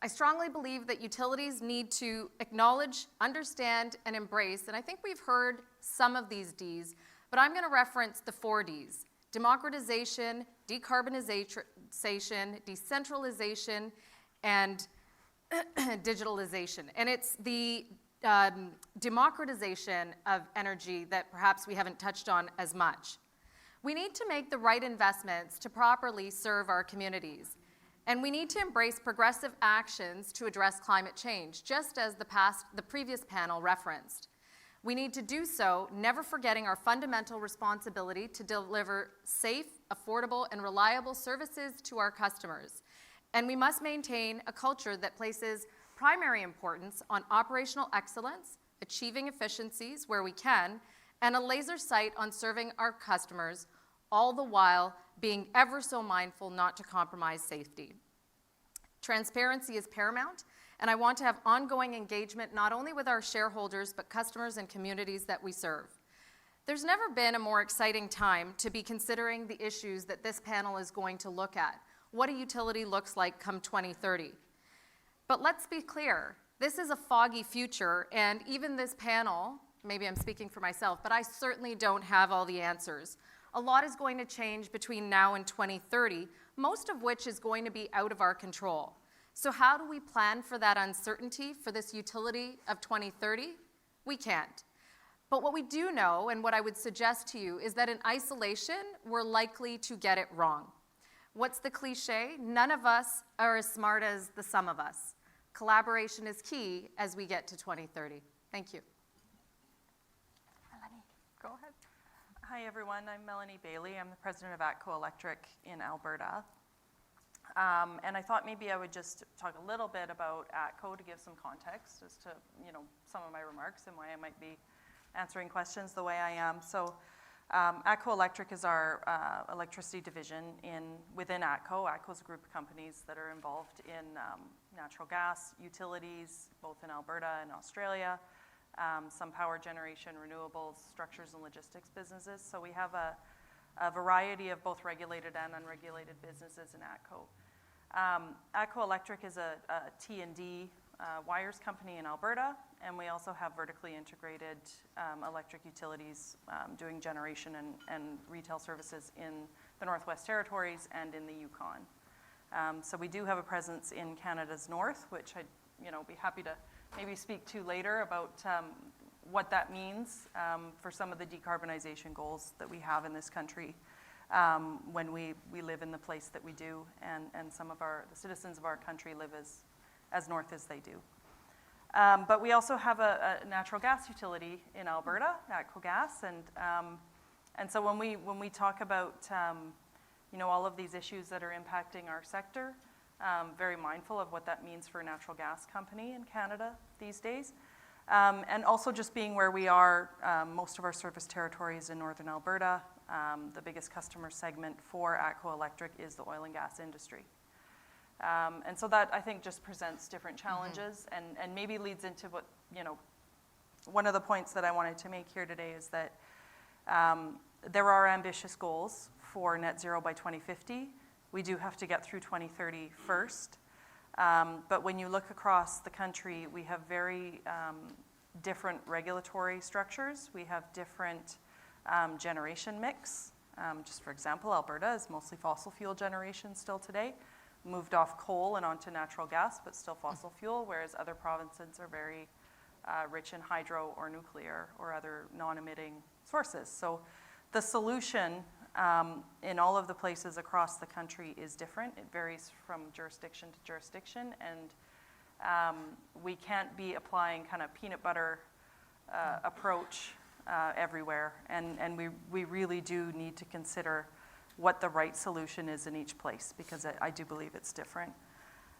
I strongly believe that utilities need to acknowledge, understand, and embrace, and I think we've heard some of these Ds, but I'm going to reference the 4 Ds: democratization, decarbonization, decentralization, and digitalization. And it's the democratization of energy that perhaps we haven't touched on as much. We need to make the right investments to properly serve our communities. And we need to embrace progressive actions to address climate change, just as the previous panel referenced. We need to do so, never forgetting our fundamental responsibility to deliver safe, affordable, and reliable services to our customers. And we must maintain a culture that places primary importance on operational excellence, achieving efficiencies where we can, and a laser sight on serving our customers, all the while being ever so mindful not to compromise safety. Transparency is paramount, and I want to have ongoing engagement not only with our shareholders, but customers and communities that we serve. There's never been a more exciting time to be considering the issues that this panel is going to look at, what a utility looks like come 2030. But let's be clear, this is a foggy future, and even this panel, maybe I'm speaking for myself, but I certainly don't have all the answers. A lot is going to change between now and 2030, most of which is going to be out of our control. So how do we plan for that uncertainty for this utility of 2030? We can't. But what we do know, and what I would suggest to you, is that in isolation, we're likely to get it wrong. What's the cliche? None of us are as smart as the sum of us. Collaboration is key as we get to 2030. Thank you. Melanie, go ahead. Hi everyone, I'm Melanie Bailey. I'm the president of ATCO Electric in Alberta. And I thought maybe I would just talk a little bit about ATCO to give some context as to some of my remarks and why I might be answering questions the way I am. So ATCO Electric is our electricity division within ATCO. ATCO is a group of companies that are involved in natural gas, utilities, both in Alberta and Australia, some power generation, renewables, structures and logistics businesses. So we have a variety of both regulated and unregulated businesses in ATCO. ATCO Electric is a T&D wires company in Alberta, and we also have vertically integrated electric utilities doing generation and retail services in the Northwest Territories and in the Yukon. So we do have a presence in Canada's north, which I'd be happy to maybe speak to later about what that means for some of the decarbonization goals that we have in this country when we live in the place that we do, and some of the citizens of our country live as north as they do. But we also have a natural gas utility in Alberta, ATCO Gas, and so when we talk about all of these issues that are impacting our sector, very mindful of what that means for a natural gas company in Canada these days. And also just being where we are, most of our service territory is in northern Alberta. The biggest customer segment for ATCO Electric is the oil and gas industry. And so that, I think, just presents different challenges and maybe leads into what, one of the points that I wanted to make here today is that there are ambitious goals for net zero by 2050. We do have to get through 2030 first. But when you look across the country, we have very different regulatory structures. We have different generation mix. Just for example, Alberta is mostly fossil fuel generation still today, moved off coal and onto natural gas, but still fossil fuel, whereas other provinces are very rich in hydro or nuclear or other non-emitting sources. So the solution in all of the places across the country is different. It varies from jurisdiction to jurisdiction, and we can't be applying kind of peanut butter approach everywhere, and we really do need to consider what the right solution is in each place, because I do believe it's different.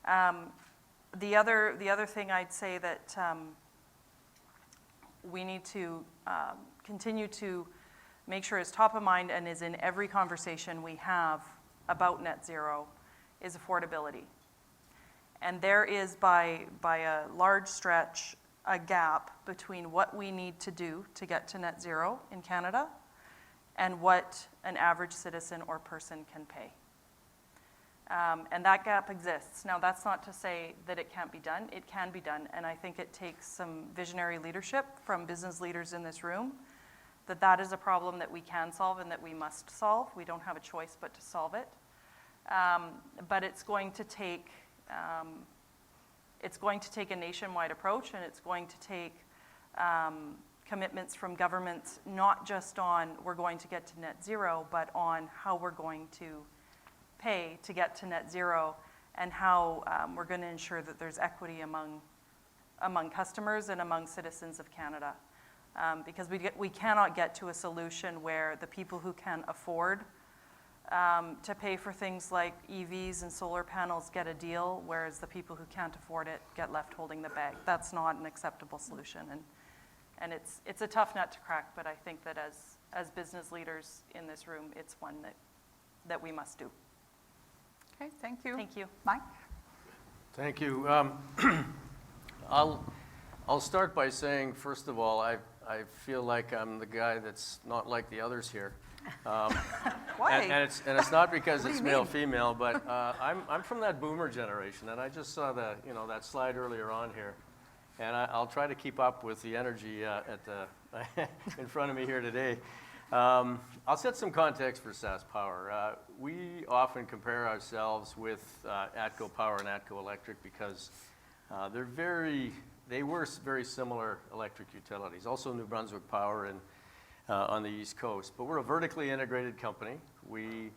The other thing I'd say that we need to continue to make sure is top of mind and is in every conversation we have about net zero is affordability. And there is, by a large stretch, a gap between what we need to do to get to net zero in Canada and what an average citizen or person can pay. And that gap exists. Now, that's not to say that it can't be done. It can be done, and I think it takes some visionary leadership from business leaders in this room, that is a problem that we can solve and that we must solve. We don't have a choice but to solve it. But it's going to take a nationwide approach, and it's going to take commitments from governments, not just on we're going to get to net zero, but on how we're going to pay to get to net zero, and how we're going to ensure that there's equity among customers and among citizens of Canada. Because we cannot get to a solution where the people who can afford to pay for things like EVs and solar panels get a deal, whereas the people who can't afford it get left holding the bag. That's not an acceptable solution. And it's a tough nut to crack, but I think that as business leaders in this room, it's one that we must do. Okay, thank you. Thank you. Mike? Thank you. I'll start by saying, first of all, I feel like I'm the guy that's not like the others here. Why? And it's not because it's male, female, but I'm from that boomer generation, and I just saw that slide earlier on here, and I'll try to keep up with the energy in front of me here today. I'll set some context for SaskPower. We often compare ourselves with ATCO Power and ATCO Electric because they were very similar electric utilities. Also New Brunswick Power on the East Coast. But we're a vertically integrated company. We're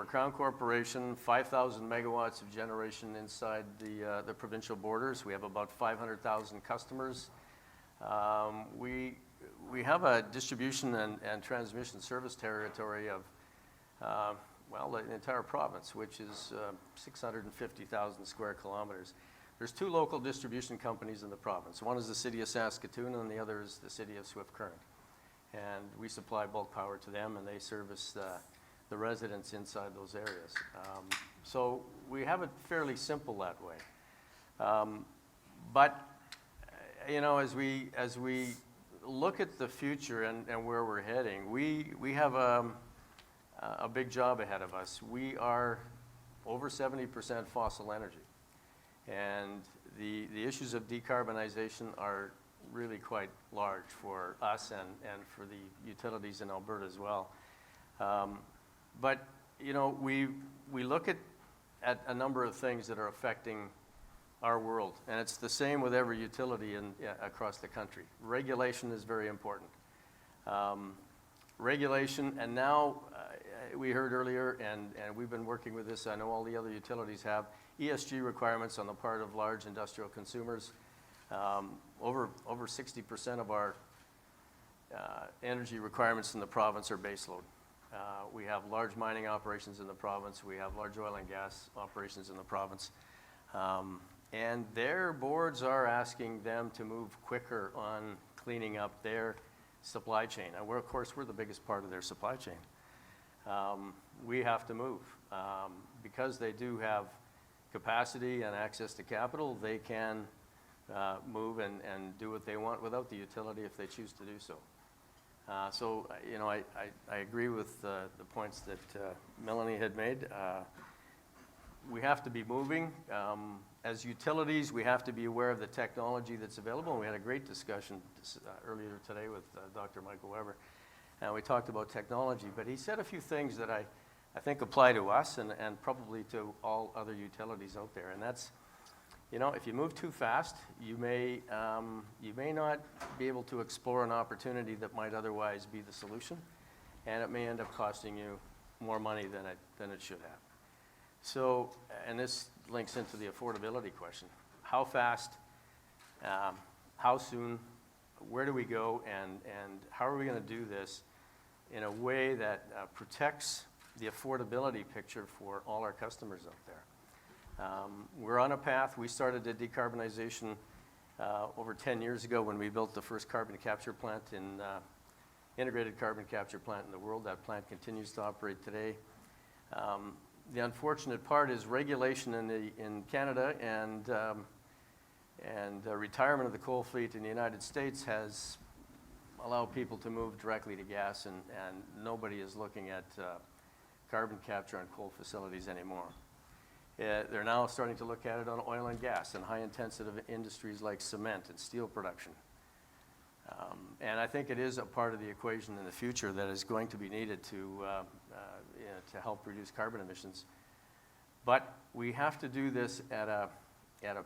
Crown Corporation, 5,000 megawatts of generation inside the provincial borders. We have about 500,000 customers. We have a distribution and transmission service territory of, the entire province, which is 650,000 square kilometers. There's two local distribution companies in the province. One is the City of Saskatoon, and the other is the City of Swift Current. And we supply bulk power to them, and they service the residents inside those areas. So we have it fairly simple that way. But as we look at the future and where we're heading, we have a big job ahead of us. We are over 70% fossil energy. And the issues of decarbonization are really quite large for us and for the utilities in Alberta as well. But we look at a number of things that are affecting our world, and it's the same with every utility across the country. Regulation is very important. Regulation, and now we heard earlier, and we've been working with this, I know all the other utilities have, ESG requirements on the part of large industrial consumers. Over 60% of our energy requirements in the province are baseload. We have large mining operations in the province. We have large oil and gas operations in the province. And their boards are asking them to move quicker on cleaning up their supply chain. And of course, we're the biggest part of their supply chain. We have to move. Because they do have capacity and access to capital, they can move and do what they want without the utility if they choose to do so. I agree with the points that Melanie had made. We have to be moving. As utilities, we have to be aware of the technology that's available. And we had a great discussion earlier today with Dr. Michael Weber. And we talked about technology, but he said a few things that I think apply to us and probably to all other utilities out there. And that's, if you move too fast, you may not be able to explore an opportunity that might otherwise be the solution, and it may end up costing you more money than it should have. So, and this links into the affordability question. How fast, how soon, where do we go, and how are we going to do this in a way that protects the affordability picture for all our customers out there? We're on a path. We started the decarbonization over 10 years ago when we built the first carbon capture plant integrated carbon capture plant in the world. That plant continues to operate today. The unfortunate part is regulation in Canada and retirement of the coal fleet in the United States has allowed people to move directly to gas, and nobody is looking at carbon capture on coal facilities anymore. They're now starting to look at it on oil and gas and high-intensive industries like cement and steel production. And I think it is a part of the equation in the future that is going to be needed to help reduce carbon emissions. But we have to do this at a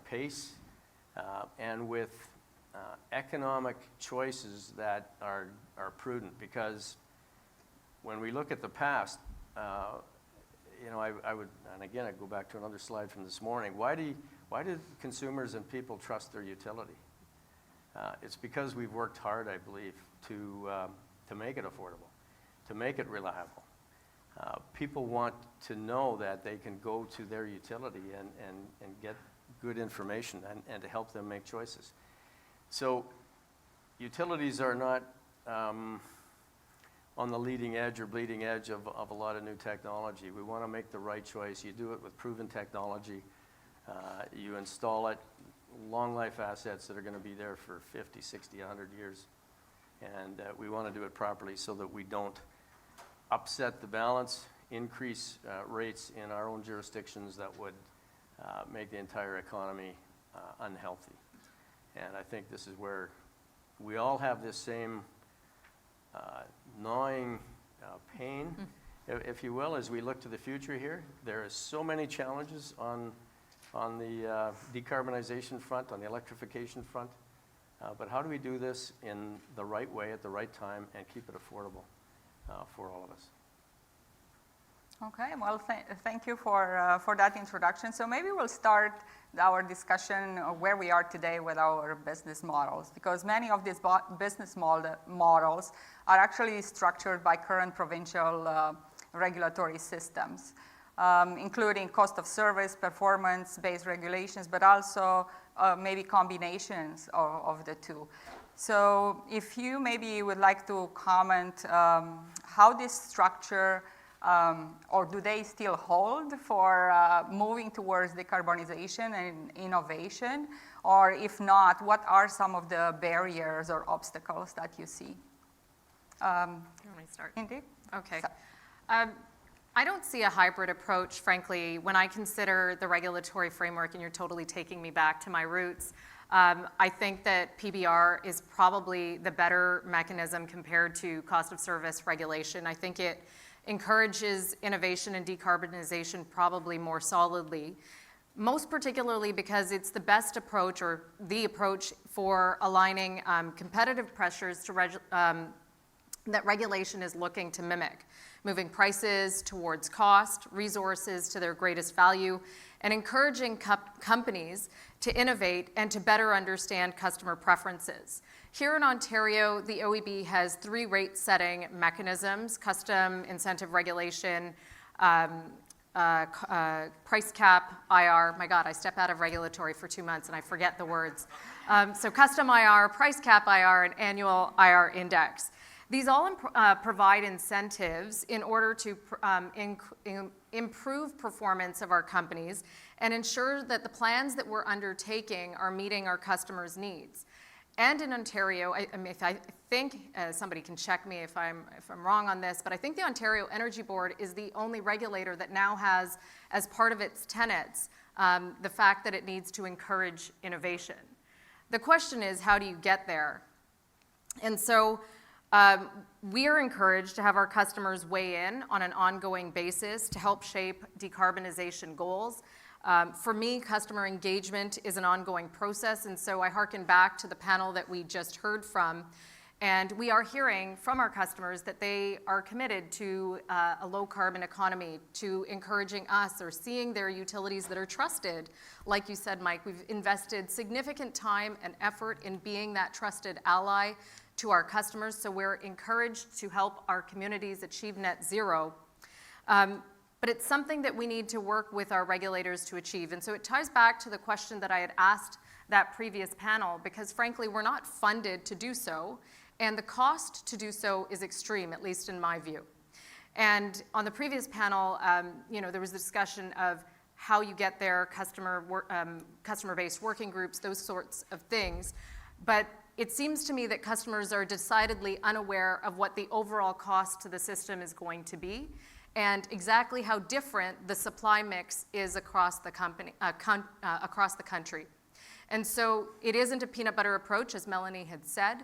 pace and with economic choices that are prudent, because when we look at the past, I would, and again, I go back to another slide from this morning. Why do consumers and people trust their utility? It's because we've worked hard, I believe, to make it affordable, to make it reliable. People want to know that they can go to their utility and get good information and to help them make choices. So utilities are not on the leading edge or bleeding edge of a lot of new technology. We want to make the right choice. You do it with proven technology. You install it, long life assets that are going to be there for 50, 60, 100 years. And we want to do it properly so that we don't upset the balance, increase rates in our own jurisdictions that would make the entire economy unhealthy. And I think this is where we all have this same gnawing pain, if you will, as we look to the future here. There are so many challenges on the decarbonization front, on the electrification front. But how do we do this in the right way at the right time and keep it affordable for all of us? Okay, well, thank you for that introduction. So maybe we'll start our discussion of where we are today with our business models, because many of these business models are actually structured by current provincial regulatory systems, including cost of service, performance-based regulations, but also maybe combinations of the two. So if you maybe would like to comment how this structure or do they still hold for moving towards decarbonization and innovation? Or if not, what are some of the barriers or obstacles that you see? You want me to start? Indeed. Okay. I don't see a hybrid approach, frankly, when I consider the regulatory framework, and you're totally taking me back to my roots. I think that PBR is probably the better mechanism compared to cost of service regulation. I think it encourages innovation and decarbonization probably more solidly, most particularly because it's the best approach or the approach for aligning competitive pressures to that regulation is looking to mimic, moving prices towards cost, resources to their greatest value, and encouraging companies to innovate and to better understand customer preferences. Here in Ontario, the OEB has 3 rate-setting mechanisms: custom incentive regulation, price cap, IR. My God, I step out of regulatory for 2 months and I forget the words. So custom IR, price cap IR, and annual IR index. These all provide incentives in order to improve performance of our companies and ensure that the plans that we're undertaking are meeting our customers' needs. And in Ontario, I think somebody can check me if I'm wrong on this, but I think the Ontario Energy Board is the only regulator that now has, as part of its tenets, the fact that it needs to encourage innovation. The question is, how do you get there? And so we are encouraged to have our customers weigh in on an ongoing basis to help shape decarbonization goals. For me, customer engagement is an ongoing process, and so I hearken back to the panel that we just heard from, and we are hearing from our customers that they are committed to a low-carbon economy, to encouraging us or seeing their utilities that are trusted. Like you said, Mike, we've invested significant time and effort in being that trusted ally to our customers, so we're encouraged to help our communities achieve net zero. But it's something that we need to work with our regulators to achieve. And so it ties back to the question that I had asked that previous panel, because frankly, we're not funded to do so, and the cost to do so is extreme, at least in my view. And on the previous panel, there was a discussion of how you get there, customer-based working groups, those sorts of things. But it seems to me that customers are decidedly unaware of what the overall cost to the system is going to be. and exactly how different the supply mix is across the across the country. And so it isn't a peanut butter approach, as Melanie had said,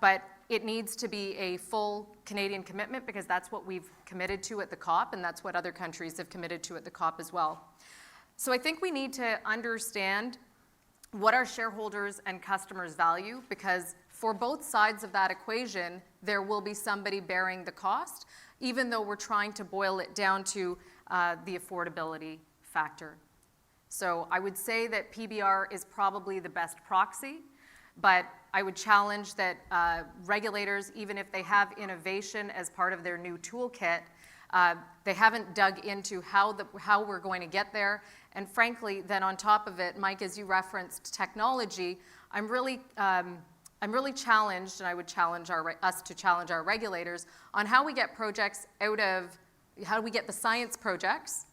but it needs to be a full Canadian commitment because that's what we've committed to at the COP, and that's what other countries have committed to at the COP as well. So I think we need to understand what our shareholders and customers value, because for both sides of that equation, there will be somebody bearing the cost, even though we're trying to boil it down to the affordability factor. So I would say that PBR is probably the best proxy, but I would challenge that regulators, even if they have innovation as part of their new toolkit, they haven't dug into how we're going to get there. And frankly, then on top of it, Mike, as you referenced technology, I'm really challenged, and I would challenge us to challenge our regulators on how we get projects how we get the science projects,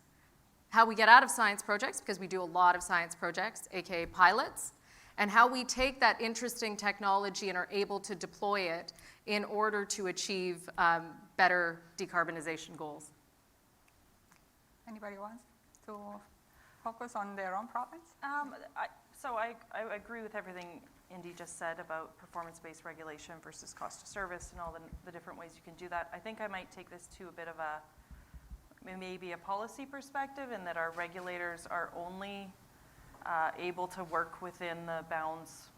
how we get out of science projects, because we do a lot of science projects, aka pilots, and how we take that interesting technology and are able to deploy it in order to achieve better decarbonization goals. Anybody wants to focus on their own province? So I agree with everything Indy just said about performance-based regulation versus cost of service and all the different ways you can do that. I think I might take this to a bit of maybe a policy perspective, in that our regulators are only able to work within the bounds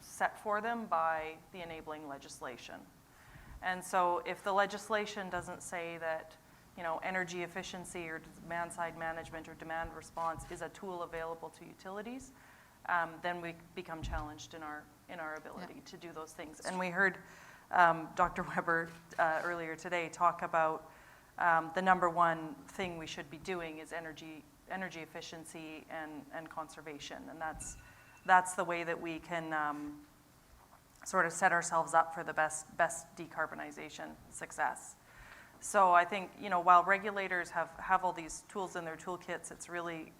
set for them by the enabling legislation. And so if the legislation doesn't say that, energy efficiency or demand-side management or demand response is a tool available to utilities, then we become challenged in our ability to do those things. And we heard Dr. Weber earlier today talk about the number one thing we should be doing is energy efficiency and conservation, and that's the way that we can sort of set ourselves up for the best decarbonization success. So I think, while regulators have all these tools in their toolkits, it's really,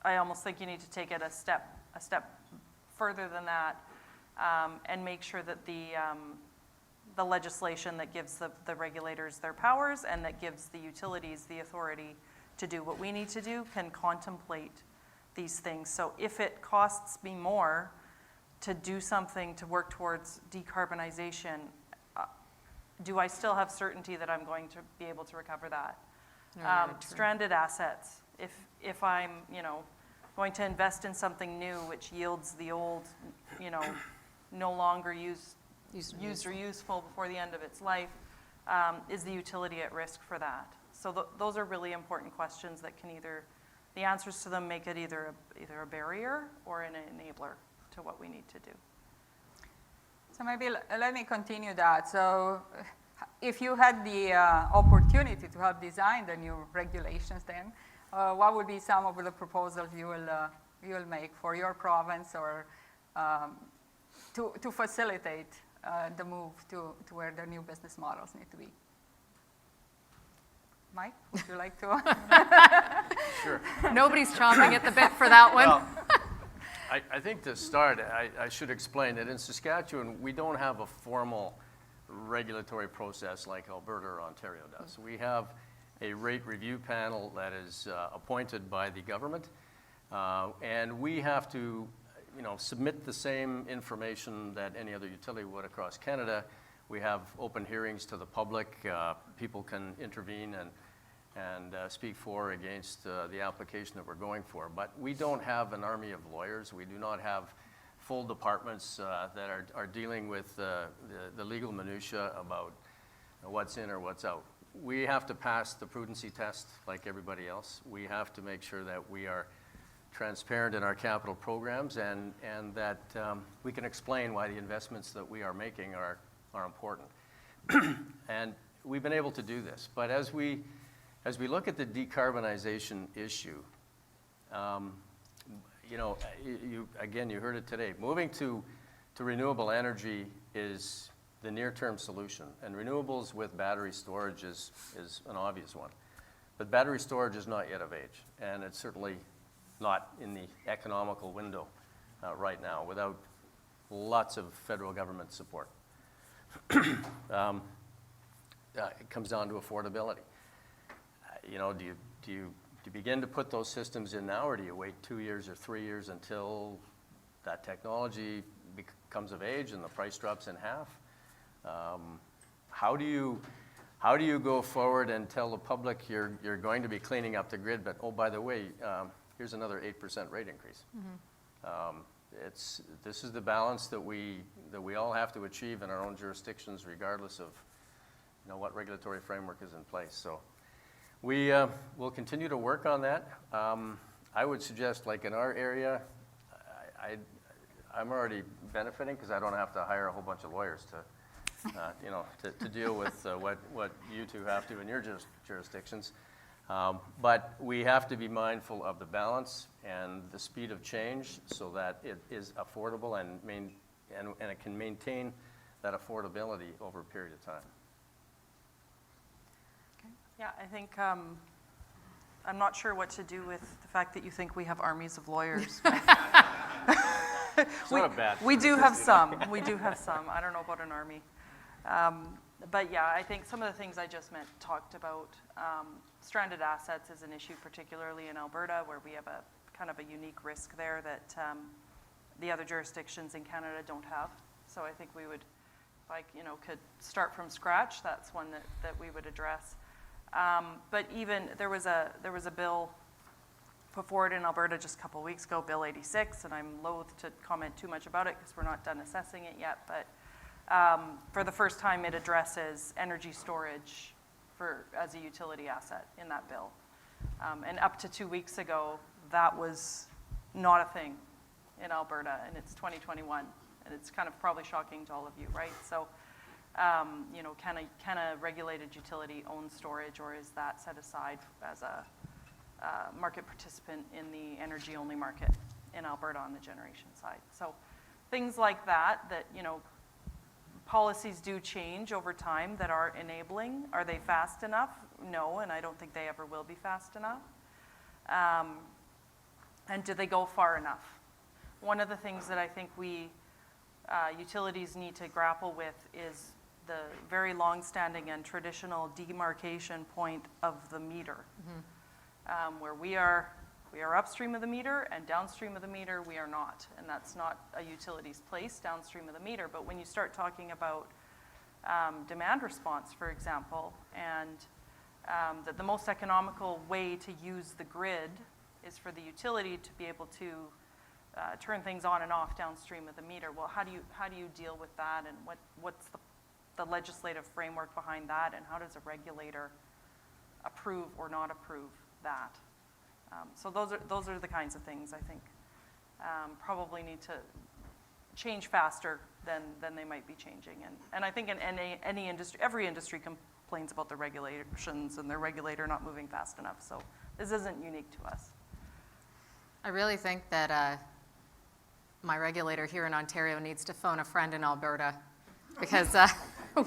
I almost think you need to take it a step further than that, and make sure that the legislation that gives the regulators their powers and that gives the utilities the authority to do what we need to do can contemplate these things. So if it costs me more to do something to work towards decarbonization, do I still have certainty that I'm going to be able to recover that? Stranded assets. If I'm, going to invest in something new which yields the old, no longer used or useful before the end of its life, is the utility at risk for that? So those are really important questions that can the answers to them make it either a barrier or an enabler to what we need to do. So maybe let me continue that. So if you had the opportunity to help design the new regulations, then what would be some of the proposals you will make for your province, or to facilitate the move to where the new business models need to be? Mike, would you like to? Sure. Nobody's chomping at the bit for that one. Well, I think to start, I should explain that in Saskatchewan, we don't have a formal regulatory process like Alberta or Ontario does. We have a rate review panel that is appointed by the government, and we have to, submit the same information that any other utility would across Canada. We have open hearings to the public. People can intervene and speak for or against the application that we're going for. But we don't have an army of lawyers. We do not have full departments that are dealing with the legal minutia about what's in or what's out. We have to pass the prudency test like everybody else. We have to make sure that we are transparent in our capital programs and that we can explain why the investments that we are making are important. And we've been able to do this. But as we look at the decarbonization issue, you heard it today. Moving to renewable energy is the near-term solution, and renewables with battery storage is an obvious one. But battery storage is not yet of age, and it's certainly not in the economical window right now without lots of federal government support. It comes down to affordability. you know, do you begin to put those systems in now, or do you wait 2 years or 3 years until that technology comes of age and the price drops in half? How do you go forward and tell the public you're going to be cleaning up the grid, but oh, by the way, here's another 8% rate increase? This is the balance that we all have to achieve in our own jurisdictions, regardless of, you know, what regulatory framework is in place. So we will continue to work on that. I would suggest, like in our area, I'm already benefiting because I don't have to hire a whole bunch of lawyers to, you know, to deal with what you two have to in your jurisdictions. But we have to be mindful of the balance and the speed of change so that it is affordable and it can maintain that affordability over a period of time. Yeah, I think I'm not sure what to do with the fact that you think we have armies of lawyers. It's not a bad thing. We do have some. We do have some. I don't know about an army. But yeah, I think some of the things I just talked about, stranded assets is an issue, particularly in Alberta, where we have a kind of a unique risk there that the other jurisdictions in Canada don't have. So I think we would, like, you know, could start from scratch. That's one that we would address. But even there was a bill put forward in Alberta just a couple of weeks ago, Bill 86, and I'm loath to comment too much about it because we're not done assessing it yet. But for the first time, it addresses energy storage as a utility asset in that bill. And up to 2 weeks ago, that was not a thing in Alberta, and it's 2021, and it's kind of probably shocking to all of you, right? So, you know, can a regulated utility own storage, or is that set aside as a market participant in the energy-only market in Alberta on the generation side? So things like that, you know, policies do change over time that are enabling. Are they fast enough? No, and I don't think they ever will be fast enough. And do they go far enough? One of the things that I think utilities need to grapple with is the very long-standing and traditional demarcation point of the meter, where we are upstream of the meter, and downstream of the meter we are not, and that's not a utility's place downstream of the meter. But when you start talking about demand response, for example, and that the most economical way to use the grid is for the utility to be able to turn things on and off downstream of the meter. Well, how do you deal with that, and what's the legislative framework behind that, and how does a regulator approve or not approve that? So those are the kinds of things I think probably need to change faster than they might be changing. And I think in any industry, every industry complains about the regulations and their regulator not moving fast enough. So this isn't unique to us. I really think that my regulator here in Ontario needs to phone a friend in Alberta, because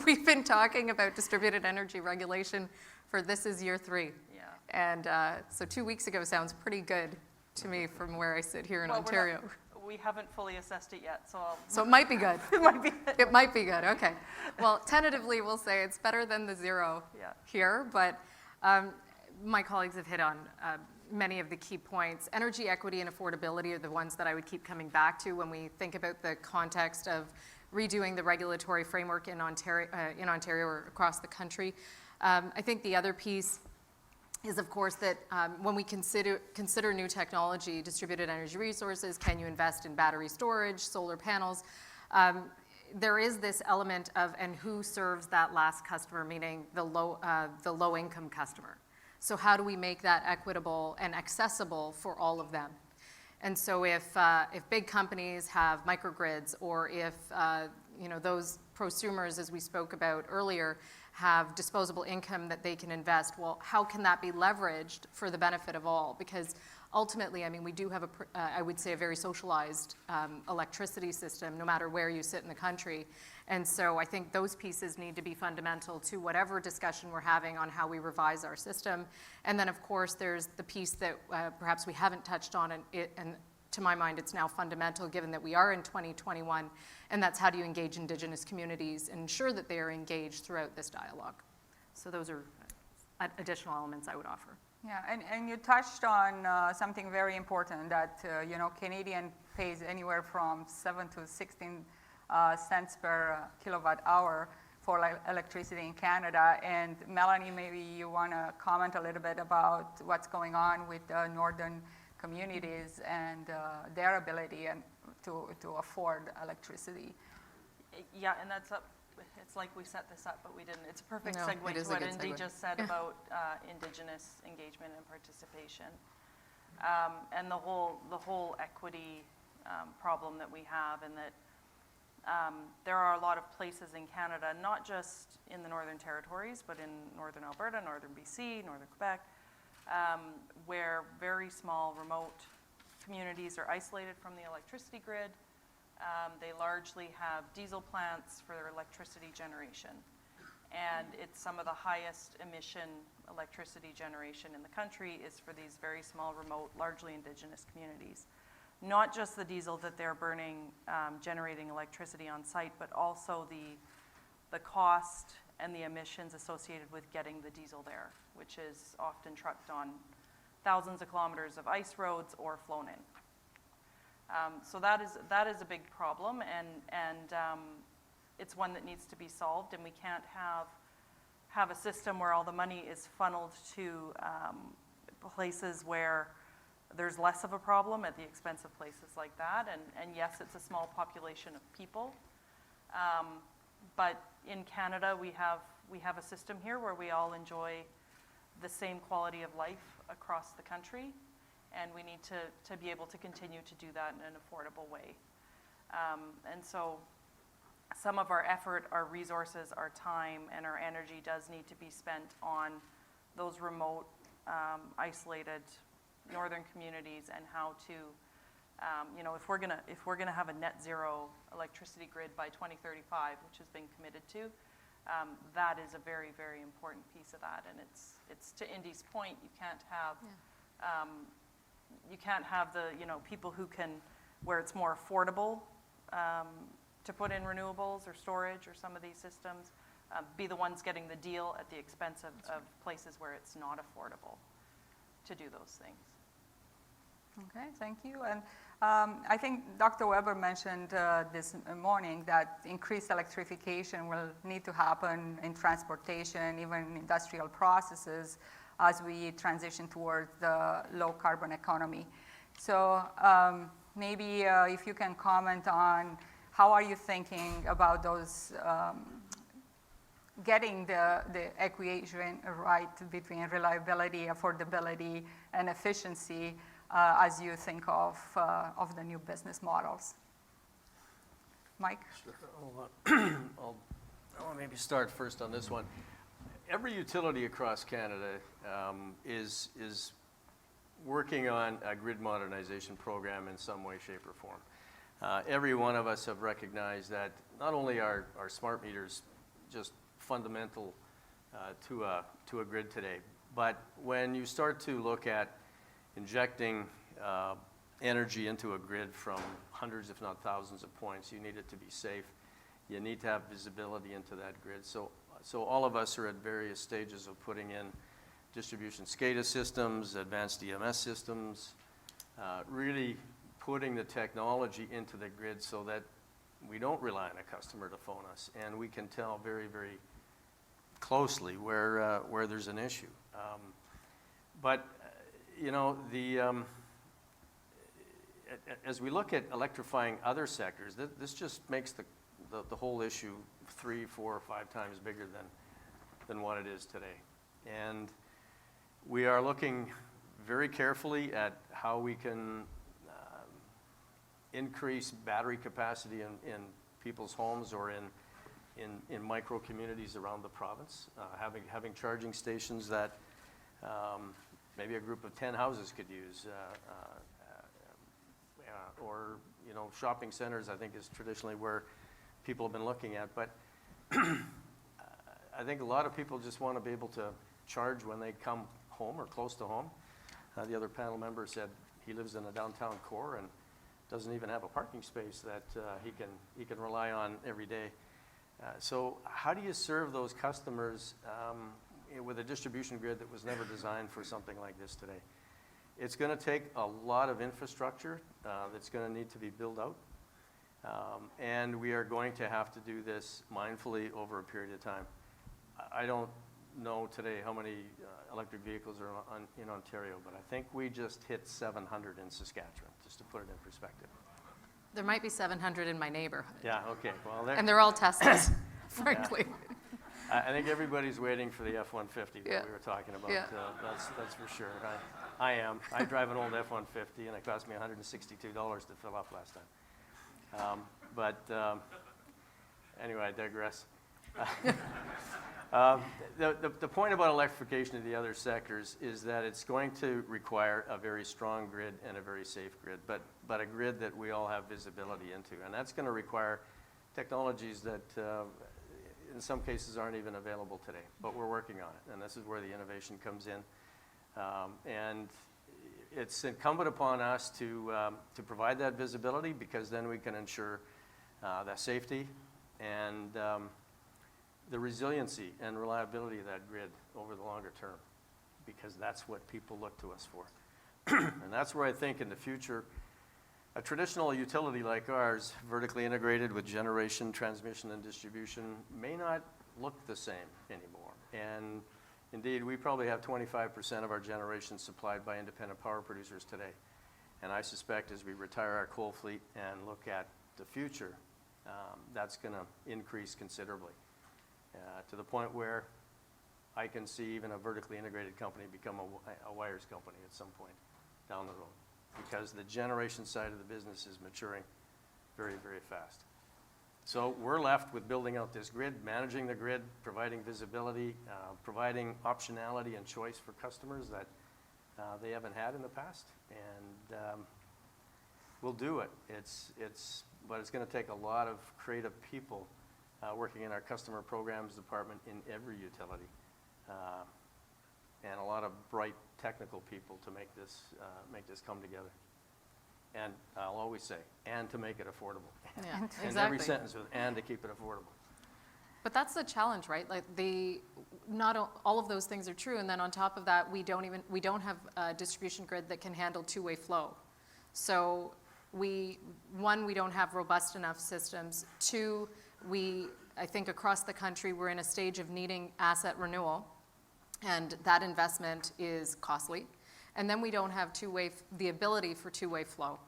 we've been talking about distributed energy regulation for this is year 3. Yeah. And so 2 weeks ago sounds pretty good to me from where I sit here in Ontario. We haven't fully assessed it yet, so it might be good. It might be good. It might be good, okay. Well, tentatively we'll say it's better than the 0 here, but my colleagues have hit on many of the key points. Energy equity and affordability are the ones that I would keep coming back to when we think about the context of redoing the regulatory framework in Ontario or across the country. I think the other piece is, of course, that when we consider new technology, distributed energy resources, can you invest in battery storage, solar panels? There is this element of, and who serves that last customer, meaning the low-income customer. So how do we make that equitable and accessible for all of them? And so if big companies have microgrids, or if you know, those prosumers, as we spoke about earlier, have disposable income that they can invest, well, how can that be leveraged for the benefit of all? Because ultimately, I mean, we do have I would say, a very socialized electricity system, no matter where you sit in the country. And so I think those pieces need to be fundamental to whatever discussion we're having on how we revise our system. And then, of course, there's the piece that perhaps we haven't touched on, and to my mind, it's now fundamental given that we are in 2021, and that's how do you engage Indigenous communities and ensure that they are engaged throughout this dialogue. So those are, additional elements I would offer. Yeah, and you touched on something very important that, Canadian pays anywhere from 7 to 16 cents per kilowatt hour for electricity in Canada. And Melanie, maybe you want to comment a little bit about what's going on with the northern communities and their ability to afford electricity. Yeah, and it's like we set this up, but we didn't. It's a perfect No, segue it is to a what good Indy segue. just said about Indigenous engagement and participation, and the whole equity problem that we have, and that there are a lot of places in Canada, not just in the Northern Territories, but in Northern Alberta, Northern BC, Northern Quebec, where very small, remote communities are isolated from the electricity grid. They largely have diesel plants for their electricity generation. And it's some of the highest emission electricity generation in the country is for these very small, remote, largely Indigenous communities. Not just the diesel that they're burning, generating electricity on site, but also the cost and the emissions associated with getting the diesel there, which is often trucked on thousands of kilometers of ice roads or flown in. So that is a big problem, and it's one that needs to be solved, and we can't have a system where all the money is funneled to places where there's less of a problem at the expense of places like that. And yes, it's a small population of people, but in Canada we have a system here where we all enjoy the same quality of life across the country. And we need to be able to continue to do that in an affordable way. And so some of our effort, our resources, our time, and our energy does need to be spent on those remote, isolated northern communities, and how to, if we're gonna have a net zero electricity grid by 2035, which has been committed to, that is a very, very important piece of that. And it's to Indy's point, you can't have. Yeah. You can't have the people who can, where it's more affordable to put in renewables or storage or some of these systems, be the ones getting the deal at the expense of places where it's not affordable to do those things. Okay, thank you. And I think Dr. Weber mentioned this morning that increased electrification will need to happen in transportation, even industrial processes, as we transition towards the low carbon economy. So maybe if you can comment on how are you thinking about those, getting the equation right between reliability, affordability, and efficiency as you think of the new business models. Mike? Sure. I'll maybe start first on this one. Every utility across Canada is working on a grid modernization program in some way, shape, or form. Every one of us have recognized that not only are smart meters just fundamental to a grid today, but when you start to look at injecting energy into a grid from hundreds, if not thousands of points, you need it to be safe. You need to have visibility into that grid. So all of us are at various stages of putting in distribution SCADA systems, advanced EMS systems, really putting the technology into the grid so that we don't rely on a customer to phone us, and we can tell very, very closely where there's an issue. As we look at electrifying other sectors, this just makes the whole issue 3, 4, or 5 times bigger than what it is today. And we are looking very carefully at how we can increase battery capacity in people's homes or in micro communities around the province, having charging stations that maybe a group of 10 houses could use, or shopping centers, I think, is traditionally where people have been looking at. But I think a lot of people just want to be able to charge when they come home or close to home. The other panel member said he lives in a downtown core and doesn't even have a parking space that he can rely on every day. So how do you serve those customers with a distribution grid that was never designed for something like this today. It's going to take a lot of infrastructure that's going to need to be built out. And we are going to have to do this mindfully over a period of time. I don't know today how many electric vehicles are in Ontario, but I think we just hit 700 in Saskatchewan, just to put it in perspective. There might be 700 in my neighborhood. Yeah, okay. Well, And they're all Teslas, frankly. I think everybody's waiting for the F-150 that Yeah. we were talking about. Yeah. That's for sure. I am. I drive an old F-150, and it cost me $162 to fill up last time. Anyway, I digress. The point about electrification of the other sectors is that it's going to require a very strong grid and a very safe grid, but a grid that we all have visibility into. And that's going to require technologies that in some cases aren't even available today, but we're working on it. And this is where the innovation comes in. And it's incumbent upon us to provide that visibility, because then we can ensure the safety and the resiliency and reliability of that grid over the longer term, because that's what people look to us for. And that's where I think in the future, a traditional utility like ours, vertically integrated with generation, transmission, and distribution, may not look the same anymore. And indeed, we probably have 25% of our generation supplied by independent power producers today. And I suspect as we retire our coal fleet and look at the future, that's going to increase considerably, to the point where I can see even a vertically integrated company become a wires company at some point down the road, because the generation side of the business is maturing very, very fast. So we're left with building out this grid, managing the grid, providing visibility, providing optionality and choice for customers that they haven't had in the past, and we'll do it. But it's going to take a lot of creative people working in our customer programs department in every utility, and a lot of bright technical people to make this come together. And I'll always say, and to make it affordable. Yeah, In exactly. every sentence, with and to keep it affordable. But that's the challenge, right? Like all of those things are true, and then on top of that, we don't have a distribution grid that can handle two-way flow. So we don't have robust enough systems. Two, I think across the country, we're in a stage of needing asset renewal, and that investment is costly. And then we don't have the ability for two-way flow.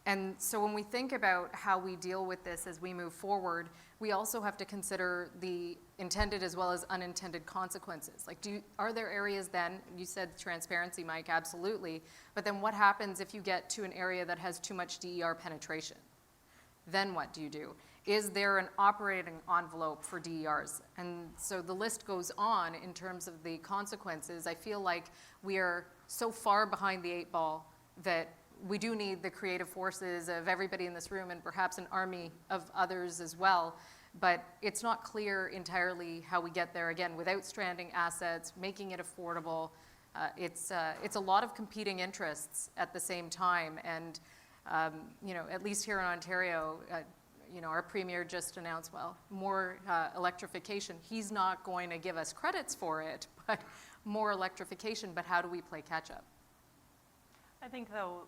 And so when we think about how we deal with this as we move forward, we also have to consider the intended as well as unintended consequences. Like, are there areas then, you said transparency, Mike, absolutely, but then what happens if you get to an area that has too much DER penetration? Then what do you do? Is there an operating envelope for DERs? And so the list goes on in terms of the consequences. I feel like we are so far behind the 8 ball that we do need the creative forces of everybody in this room and perhaps an army of others as well. But it's not clear entirely how we get there, again, without stranding assets, making it affordable. It's a lot of competing interests at the same time. And, at least here in Ontario, our premier just announced, more electrification. He's not going to give us credits for it, but more electrification. But how do we play catch up? I think, though,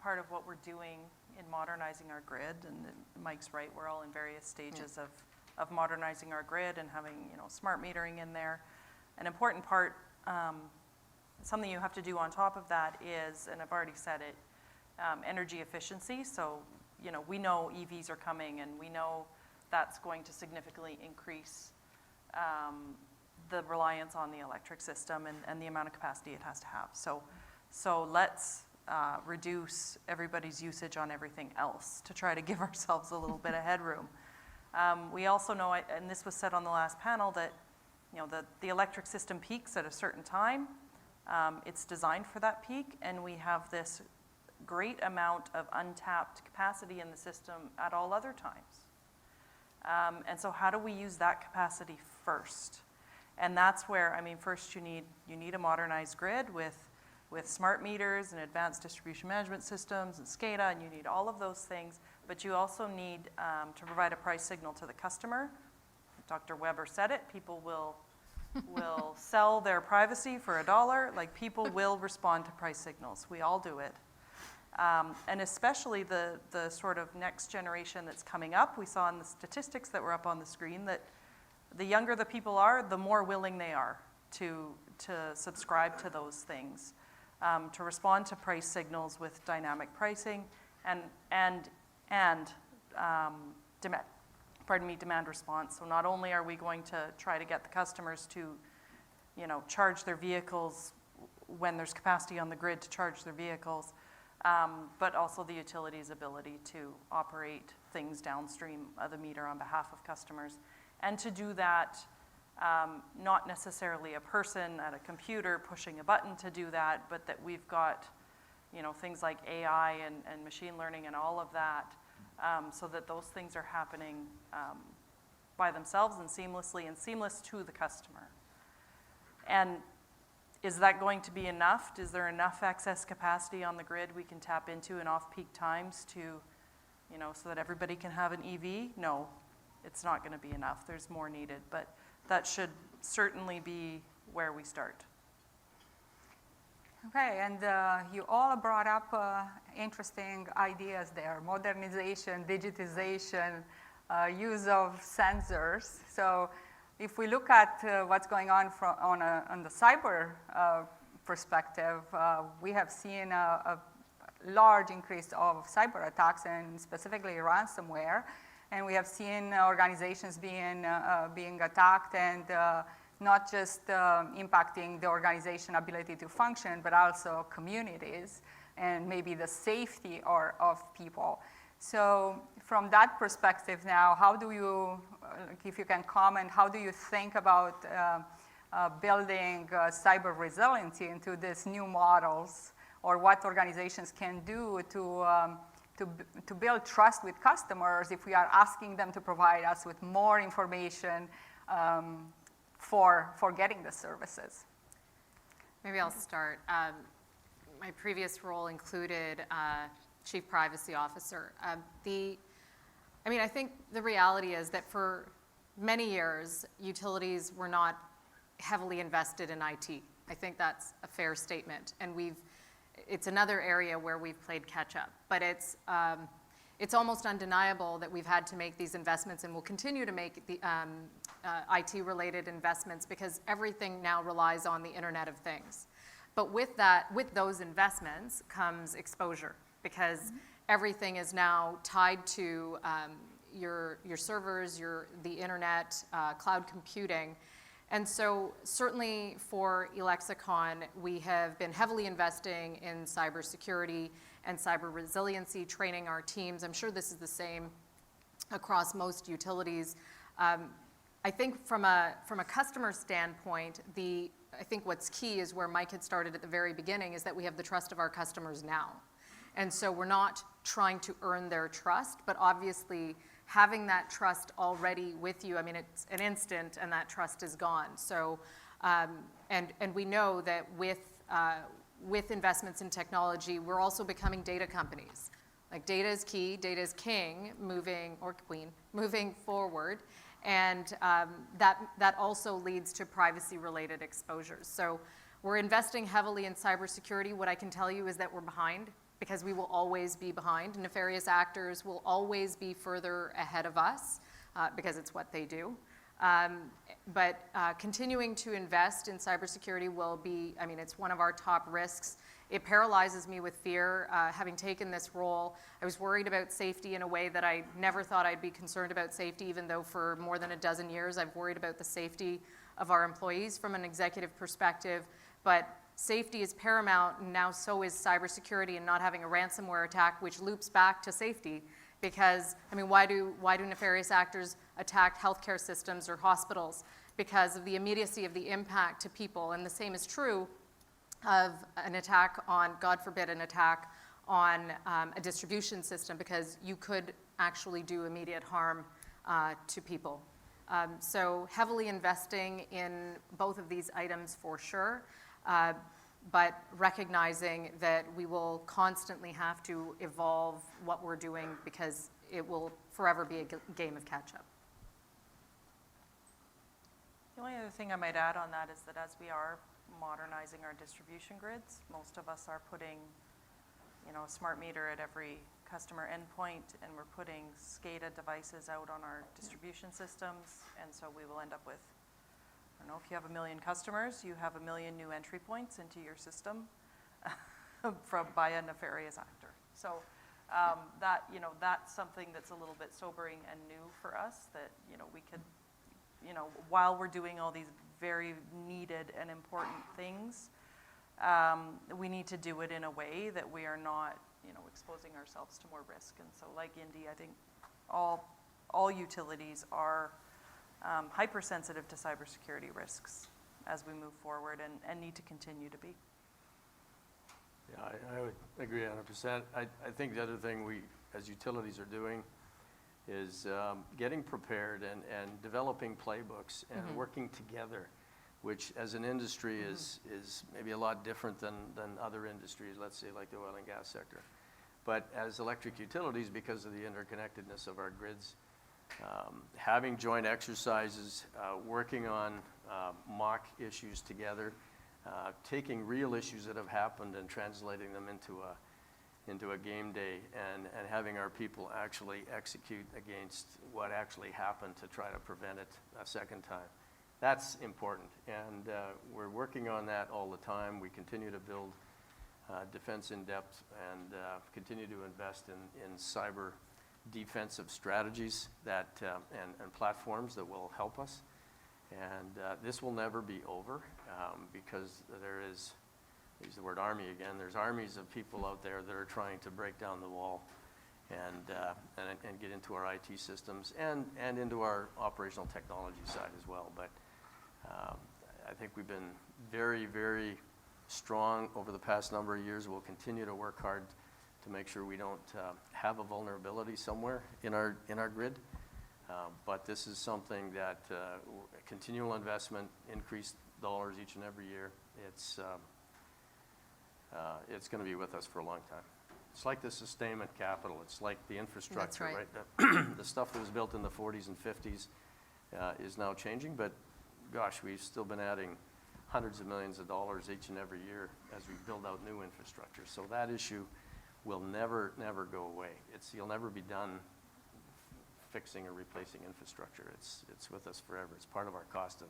part of what we're doing in modernizing our grid, and Mike's right, we're all in various stages of modernizing our grid and having, smart metering in there. An important part, something you have to do on top of that is, and I've already said it, energy efficiency. So, we know EVs are coming, and we know that's going to significantly increase the reliance on the electric system and the amount of capacity it has to have. So let's reduce everybody's usage on everything else to try to give ourselves a little bit of headroom. We also know, and this was said on the last panel, that the electric system peaks at a certain time. It's designed for that peak, and we have this great amount of untapped capacity in the system at all other times. And so how do we use that capacity first? And that's where, first you need a modernized grid with smart meters and advanced distribution management systems and SCADA, and you need all of those things, but you also need to provide a price signal to the customer. Dr. Weber said it, people will will sell their privacy for $1. Like, people will respond to price signals. We all do it. And especially the sort of next generation that's coming up. We saw in the statistics that were up on the screen that the younger the people are, the more willing they are to subscribe to those things, to respond to price signals with dynamic pricing and demand response. So not only are we going to try to get the customers to, charge their vehicles when there's capacity on the grid to charge their vehicles, but also the utility's ability to operate things downstream of the meter on behalf of customers. And to do that, not necessarily a person at a computer pushing a button to do that, but that we've got, things like AI and machine learning and all of that, so that those things are happening by themselves and seamless to the customer. And is that going to be enough? Is there enough excess capacity on the grid we can tap into in off-peak times to, so that everybody can have an EV? No, it's not going to be enough. There's more needed, but that should certainly be where we start. Okay, and you all brought up interesting ideas there: modernization, digitization, use of sensors. So if we look at what's going on on the cyber perspective, we have seen a large increase of cyber attacks, and specifically ransomware. And we have seen organizations being attacked, and not just impacting the organization ability to function, but also communities and maybe the safety of people. So from that perspective now, how do you, if you can comment, how do you think about building cyber resiliency into these new models, or what organizations can do to build trust with customers if we are asking them to provide us with more information for getting the services? Maybe I'll start. My previous role included Chief Privacy Officer. I think the reality is that for many years, utilities were not heavily invested in IT. I think that's a fair statement, and it's another area where we've played catch up. But it's almost undeniable that we've had to make these investments, and will continue to make the IT-related investments, because everything now relies on the Internet of Things. But with those investments comes exposure, because everything is now tied to your servers, the internet, cloud computing. And so certainly for Elexicon, we have been heavily investing in cybersecurity and cyber resiliency, training our teams. I'm sure this is the same across most utilities. I think from a customer standpoint, I think what's key is where Mike had started at the very beginning, is that we have the trust of our customers now. And so we're not trying to earn their trust, but obviously having that trust already with you, it's an instant and that trust is gone. So, and we know that with investments in technology, we're also becoming data companies. Like, data is key, data is king, or queen, moving forward. And that also leads to privacy-related exposures. So we're investing heavily in cybersecurity. What I can tell you is that we're behind, because we will always be behind. Nefarious actors will always be further ahead of us, because it's what they do. But continuing to invest in cybersecurity will be, it's one of our top risks. It paralyzes me with fear. Having taken this role, I was worried about safety in a way that I never thought I'd be concerned about safety, even though for more than a dozen years I've worried about the safety of our employees from an executive perspective. But safety is paramount, and now so is cybersecurity, and not having a ransomware attack, which loops back to safety. Because, why do nefarious actors attack healthcare systems or hospitals? Because of the immediacy of the impact to people. And the same is true of an attack on, God forbid, an attack on a distribution system, because you could actually do immediate harm to people. So heavily investing in both of these items for sure, but recognizing that we will constantly have to evolve what we're doing, because it will forever be a game of catch-up. The only other thing I might add on that is that as we are modernizing our distribution grids, most of us are putting, you know, a smart meter at every customer endpoint, and we're putting SCADA devices out on our distribution systems, and so we will end up with, I don't know, if you have 1 million customers, you have 1 million new entry points into your system by a nefarious actor. So that, you know, that's something that's a little bit sobering and new for us, that, you know, we could, you know, while we're doing all these very needed and important things, we need to do it in a way that we are not, you know, exposing ourselves to more risk. And so, like Indy, I think all utilities are hypersensitive to cybersecurity risks as we move forward, and need to continue to be. Yeah, I would agree 100%. I think the other thing we, as utilities, are doing is getting prepared and developing playbooks and working together, which as an industry is maybe a lot different than other industries, let's say like the oil and gas sector. But as electric utilities, because of the interconnectedness of our grids, having joint exercises, working on mock issues together, taking real issues that have happened and translating them into a game day, and having our people actually execute against what actually happened to try to prevent it a second time. That's important, and we're working on that all the time. We continue to build defense in depth and continue to invest in cyber defensive strategies that and platforms that will help us. And this will never be over because there is, I use the word army again, there's armies of people out there that are trying to break down the wall and get into our IT systems and into our operational technology side as well. But I think we've been very, very strong over the past number of years. We'll continue to work hard to make sure we don't have a vulnerability somewhere in our grid. But this is something that continual investment, increased dollars each and every year. It's going to be with us for a long time. It's like the sustainment capital. It's like the infrastructure, right? The stuff that was built in the 40s and 50s is now changing, but gosh, we've still been adding hundreds of millions of dollars each and every year as we build out new infrastructure. So that issue will never, never go away. You'll never be done fixing or replacing infrastructure. It's with us forever. It's part of our cost of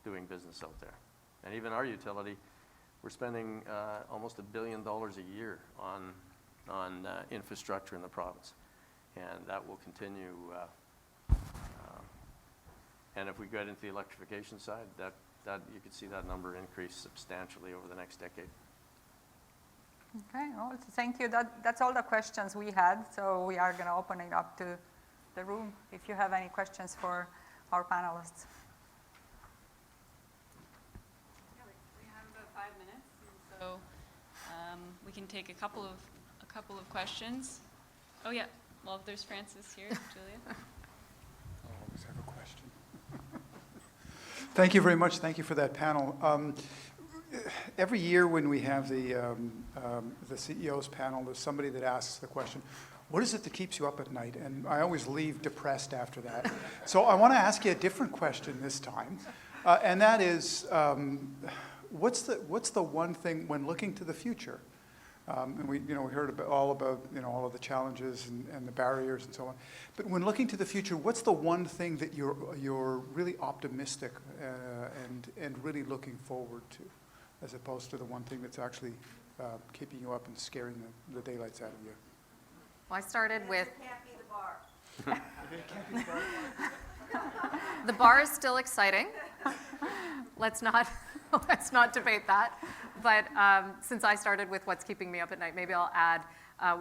doing business out there. And even our utility, we're spending almost $1 billion a year on infrastructure in the province, and that will continue. And if we get into the electrification side, that you could see that number increase substantially over the next decade. Okay, well, thank you. That's all the questions we had, so we are going to open it up to the room if you have any questions for our panelists. Yeah, we have about 5 minutes, so we can take a couple of questions. Oh yeah, well, if there's Francis here, Julia. I always have a question. Thank you very much. Thank you for that panel. Every year when we have the CEO's panel, there's somebody that asks the question, what is it that keeps you up at night? And I always leave depressed after that. So I want to ask you a different question this time, and that is, what's the one thing when looking to the future? And we heard all about all of the challenges and the barriers and so on. But when looking to the future, what's the one thing that you're really optimistic and really looking forward to, as opposed to the one thing that's actually keeping you up and scaring the daylights out of you? Well, I started with. It can't be the bar. It can't be the bar. The bar is still exciting. Let's not debate that. But since I started with what's keeping me up at night, maybe I'll add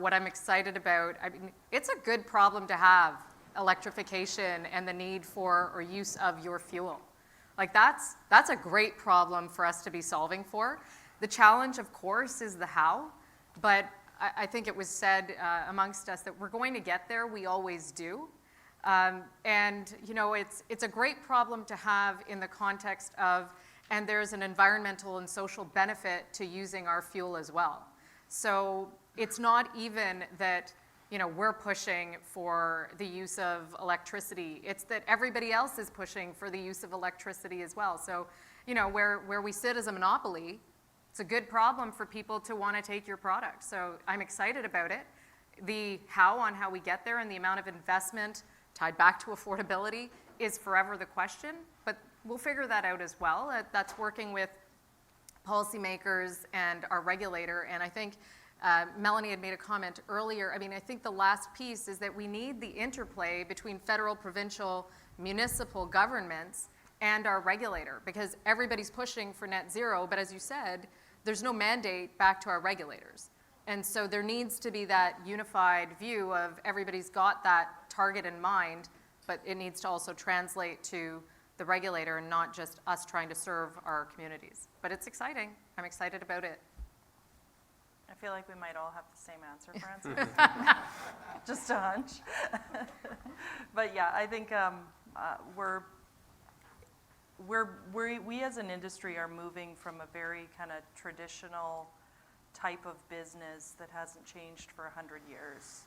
what I'm excited about. I mean, it's a good problem to have, electrification and the need for or use of your fuel. Like that's a great problem for us to be solving for. The challenge, of course, is the how. But I think it was said amongst us that we're going to get there. We always do. And it's a great problem to have in the context of, and there's an environmental and social benefit to using our fuel as well. So it's not even that we're pushing for the use of electricity. It's that everybody else is pushing for the use of electricity as well. So, where we sit as a monopoly, it's a good problem for people to want to take your product. So I'm excited about it. The how we get there and the amount of investment tied back to affordability is forever the question, but we'll figure that out as well. That's working with policymakers and our regulator. And I think Melanie had made a comment earlier. I mean, I think the last piece is that we need the interplay between federal, provincial, municipal governments and our regulator, because everybody's pushing for net zero, but as you said, there's no mandate back to our regulators. And so there needs to be that unified view of everybody's got that target in mind, but it needs to also translate to the regulator and not just us trying to serve our communities. But it's exciting. I'm excited about it. I feel like we might all have the same answer, Francis. Just a hunch. But yeah, I think we as an industry are moving from a very kind of traditional type of business that hasn't changed for 100 years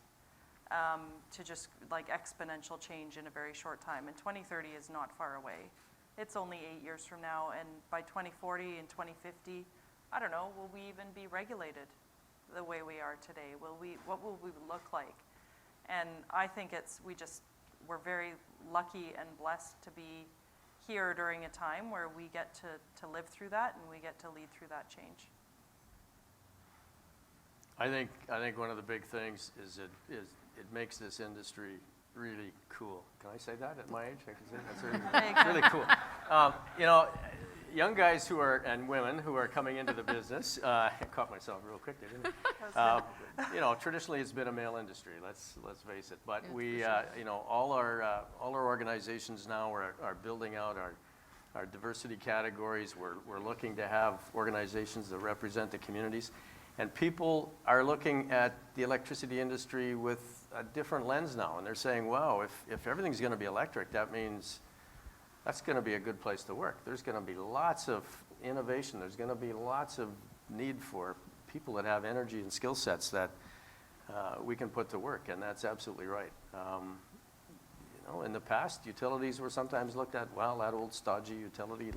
to just like exponential change in a very short time. And 2030 is not far away. It's only 8 years from now, and by 2040 and 2050, I don't know, will we even be regulated the way we are today? What will we look like? And I think we're very lucky and blessed to be here during a time where we get to live through that and we get to lead through that change. I think one of the big things is it makes this industry really cool. Can I say that at my age? I can say that's really cool. Young guys and women who are coming into the business, I caught myself real quick, didn't I? Traditionally it's been a male industry. Let's face it. But we, all our organizations now are building out our diversity categories. We're looking to have organizations that represent the communities, and people are looking at the electricity industry with a different lens now, and they're saying, "Wow, if everything's going to be electric, that means." That's going to be a good place to work. There's going to be lots of innovation. There's going to be lots of need for people that have energy and skill sets that we can put to work, and that's absolutely right. In the past, utilities were sometimes looked at, well, that old stodgy utility,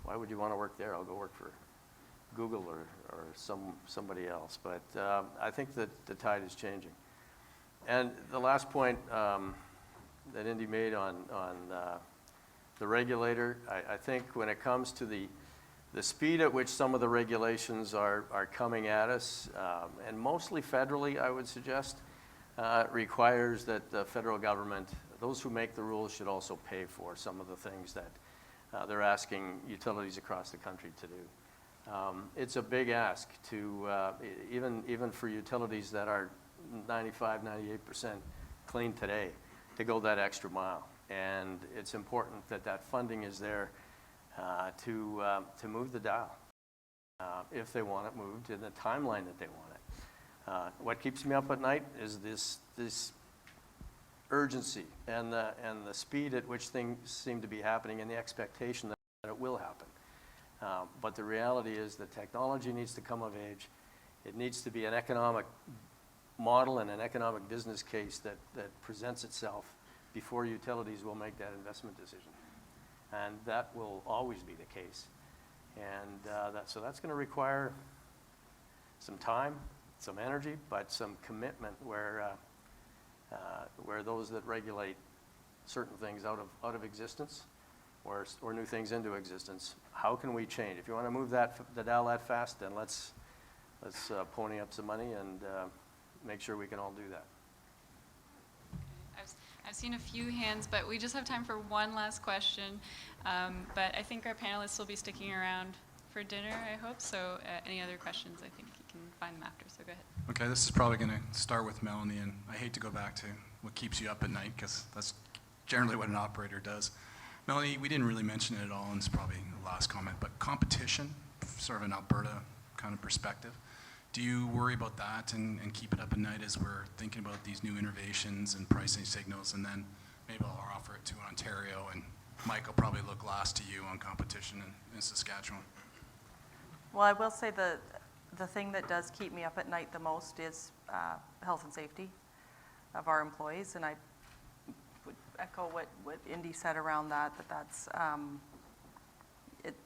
why would you want to work there? I'll go work for Google or somebody else. But I think that the tide is changing. And the last point that Indy made on the regulator, I think when it comes to the speed at which some of the regulations are coming at us, and mostly federally, I would suggest, requires that the federal government, those who make the rules, should also pay for some of the things that they're asking utilities across the country to do. It's a big ask to, even for utilities that are 95, 98% clean today, to go that extra mile. And it's important that funding is there to move the dial if they want it moved in the timeline that they want it. What keeps me up at night is this urgency and the speed at which things seem to be happening and the expectation that it will happen. But the reality is that technology needs to come of age. It needs to be an economic model and an economic business case that presents itself before utilities will make that investment decision. And that will always be the case. And so that's going to require some time, some energy, but some commitment where those that regulate certain things out of existence or new things into existence, how can we change? If you want to move the dial that fast, then let's pony up some money and make sure we can all do that. I've seen a few hands, but we just have time for one last question. But I think our panelists will be sticking around for dinner, I hope. So any other questions, I think you can find them after. So go ahead. Okay, this is probably going to start with Melanie, and I hate to go back to what keeps you up at night, because that's generally what an operator does. Melanie, we didn't really mention it at all, and it's probably the last comment, but competition, sort of an Alberta kind of perspective. Do you worry about that and keep it up at night as we're thinking about these new innovations and pricing signals? And then maybe I'll offer it to Ontario, and Mike will probably look last to you on competition in Saskatchewan. Well, I will say the thing that does keep me up at night the most is health and safety. our employees. And I would echo what Indy said around that's,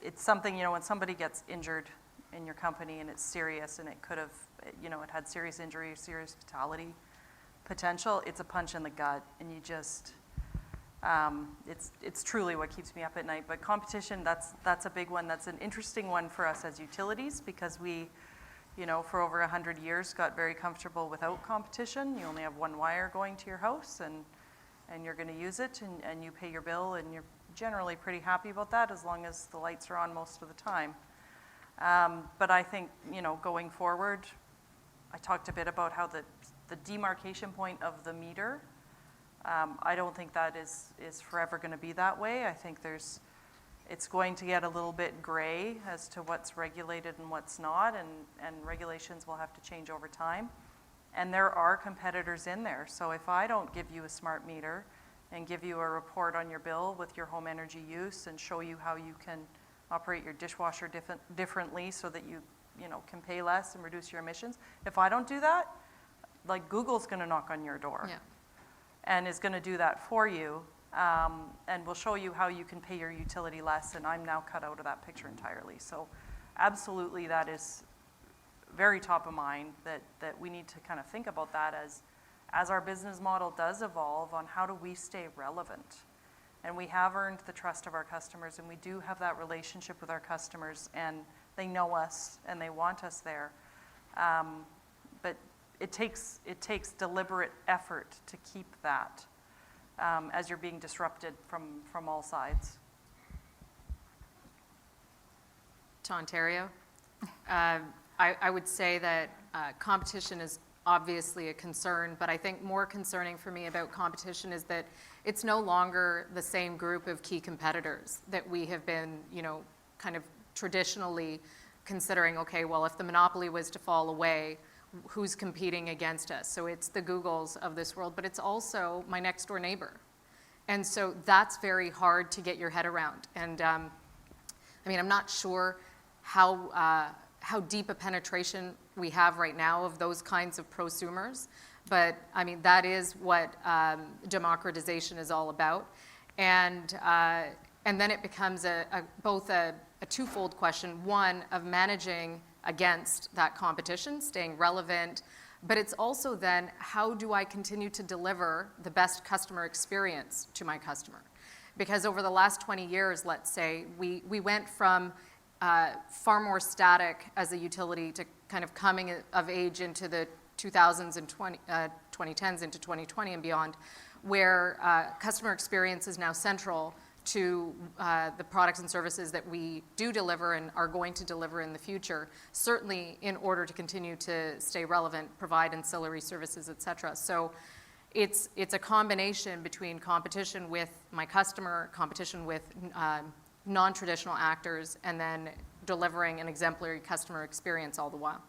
it's something, when somebody gets injured in your company and it's serious and it could have, it had serious injury, serious fatality potential, it's a punch in the gut, and you just, it's truly what keeps me up at night. But competition, that's a big one. That's an interesting one for us as utilities, because we, for over 100 years got very comfortable without competition. You only have one wire going to your house, and you're going to use it, and you pay your bill, and you're generally pretty happy about that as long as the lights are on most of the time. But I think, going forward, I talked a bit about how the demarcation point of the meter, I don't think that is forever going to be that way. I think it's going to get a little bit gray as to what's regulated and what's not, and regulations will have to change over time. And there are competitors in there. So if I don't give you a smart meter and give you a report on your bill with your home energy use and show you how you can operate your dishwasher differently so that you can pay less and reduce your emissions, if I don't do that, like Google's going to knock on your door. Yeah. And is going to do that for you, and will show you how you can pay your utility less, and I'm now cut out of that picture entirely. So absolutely, that is very top of mind, that we need to kind of think about that as our business model does evolve on how do we stay relevant. And we have earned the trust of our customers, and we do have that relationship with our customers, and they know us, and they want us there. But it takes deliberate effort to keep that as you're being disrupted from all sides. To Ontario, I would say that competition is obviously a concern, but I think more concerning for me about competition is that it's no longer the same group of key competitors that we have been, kind of traditionally considering, okay, well, if the monopoly was to fall away, who's competing against us? So it's the Googles of this world, but it's also my next door neighbor. And so that's very hard to get your head around. And I'm not sure how deep a penetration we have right now of those kinds of prosumers, but that is what democratization is all about. And then it becomes both a twofold question, one of managing against that competition, staying relevant, but it's also then how do I continue to deliver the best customer experience to my customer? Because over the last 20 years, let's say, we went from far more static as a utility to kind of coming of age into the 2000s and 2010s into 2020 and beyond, where customer experience is now central to the products and services that we do deliver and are going to deliver in the future, certainly in order to continue to stay relevant, provide ancillary services, et cetera. So it's a combination between competition with my customer, competition with non-traditional actors, and then delivering an exemplary customer experience all the while.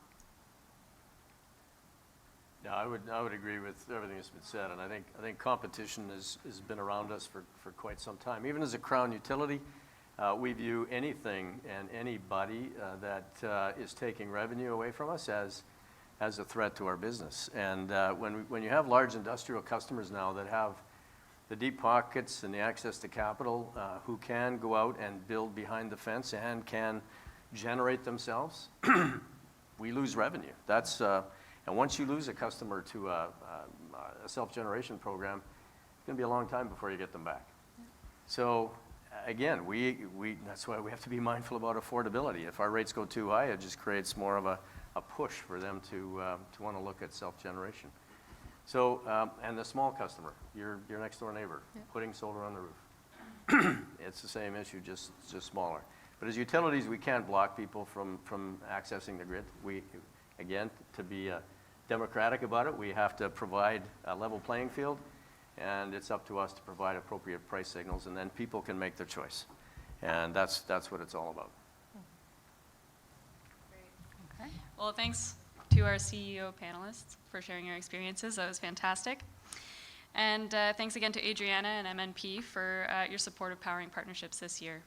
Yeah, I would agree with everything that's been said, and I think competition has been around us for quite some time. Even as a Crown utility, we view anything and anybody that is taking revenue away from us as a threat to our business. And when you have large industrial customers now that have the deep pockets and the access to capital, who can go out and build behind the fence and can generate themselves, we lose revenue. That's and once you lose a customer to a self-generation program, it's going to be a long time before you get them back. So again, that's why we have to be mindful about affordability. If our rates go too high, it just creates more of a push for them to want to look at self-generation. So, and the small customer, your next door neighbor, putting solar on the roof. It's the same issue, just smaller. But as utilities, we can't block people from accessing the grid. Again, to be democratic about it, we have to provide a level playing field, and it's up to us to provide appropriate price signals, and then people can make their choice. And that's what it's all about. Okay. Well, thanks to our CEO panelists for sharing your experiences. That was fantastic. And thanks again to Adriana and MNP for your support of Powering Partnerships this year.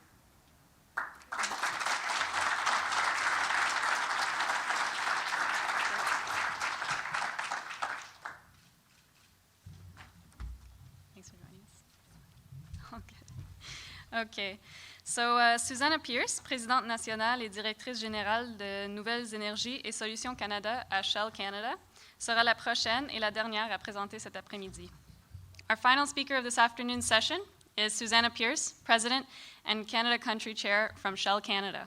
OK. So, Susanna Pierce, présidente nationale et directrice générale de Nouvelles Énergies et Solutions Canada à Shell Canada, sera la prochaine et la dernière à présenter cet après-midi. Our final speaker of this afternoon's session is Susanna Pierce, President and Canada Country Chair from Shell Canada.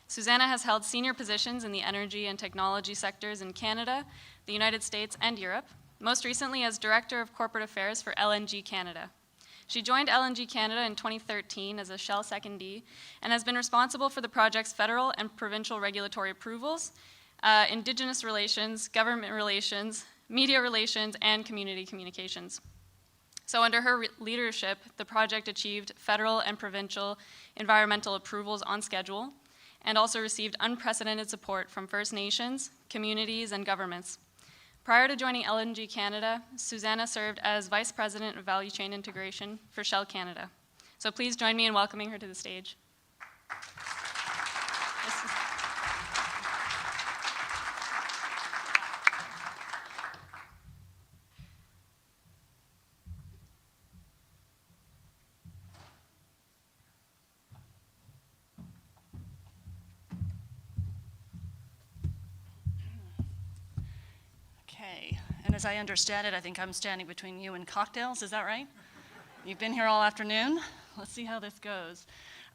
Susanna has held senior positions in the energy and technology sectors in Canada, the United States, and Europe, most recently as Director of Corporate Affairs for LNG Canada. She joined LNG Canada in 2013 as a Shell secondee and has been responsible for the project's federal and provincial regulatory approvals, Indigenous relations, government relations, media relations, and community communications. So under her leadership, the project achieved federal and provincial environmental approvals on schedule and also received unprecedented support from First Nations, communities, and governments. Prior to joining LNG Canada, Susanna served as Vice President of Value Chain Integration for Shell Canada. So please join me in welcoming her to the stage. Okay, and as I understand it, I think I'm standing between you and cocktails, is that right? You've been here all afternoon? Let's see how this goes.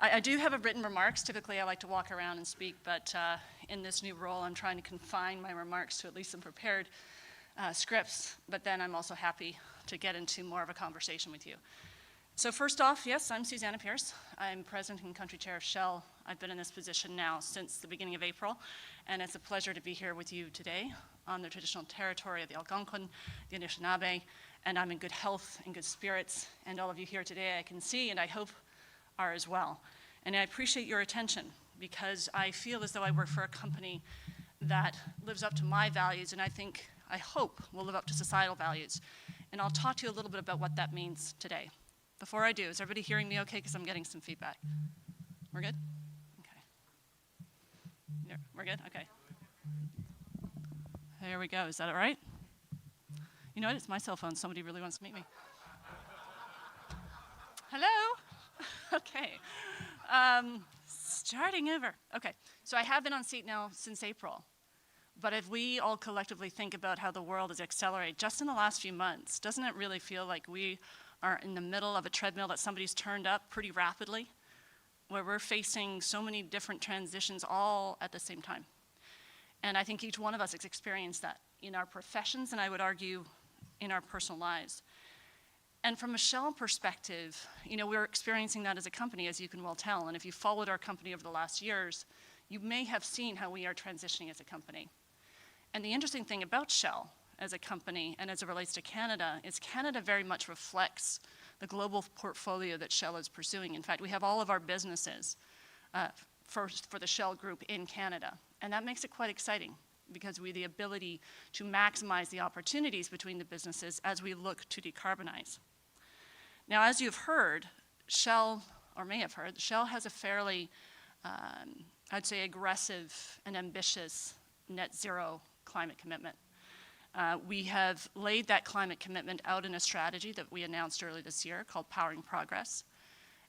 I do have written remarks. Typically, I like to walk around and speak, but in this new role, I'm trying to confine my remarks to at least some prepared scripts, but then I'm also happy to get into more of a conversation with you. So first off, yes, I'm Susanna Pierce. I'm President and Country Chair of Shell. I've been in this position now since the beginning of April, and it's a pleasure to be here with you today on the traditional territory of the Algonquin, the Anishinaabe, and I'm in good health and good spirits, and all of you here today I can see, and I hope are as well. And I appreciate your attention, because I feel as though I work for a company that lives up to my values, and I hope will live up to societal values. And I'll talk to you a little bit about what that means today. Before I do, is everybody hearing me okay? Because I'm getting some feedback. We're good? Okay. Yeah, we're good? Okay. There we go. Is that all right? You know what? It's my cell phone. Somebody really wants to meet me. Hello? Okay. Starting over. Okay. So I have been on seat now since April. But if we all collectively think about how the world has accelerated just in the last few months, doesn't it really feel like we are in the middle of a treadmill that somebody's turned up pretty rapidly, where we're facing so many different transitions all at the same time? And I think each one of us has experienced that in our professions, and I would argue in our personal lives. And from a Shell perspective, we're experiencing that as a company, as you can well tell. And if you followed our company over the last years, you may have seen how we are transitioning as a company. And the interesting thing about Shell as a company and as it relates to Canada is Canada very much reflects the global portfolio that Shell is pursuing. In fact, we have all of our businesses for the Shell Group in Canada. And that makes it quite exciting because we have the ability to maximize the opportunities between the businesses as we look to decarbonize. Now, as you've heard, Shell, or may have heard, Shell has a fairly, I'd say, aggressive and ambitious net zero climate commitment. We have laid that climate commitment out in a strategy that we announced earlier this year called Powering Progress.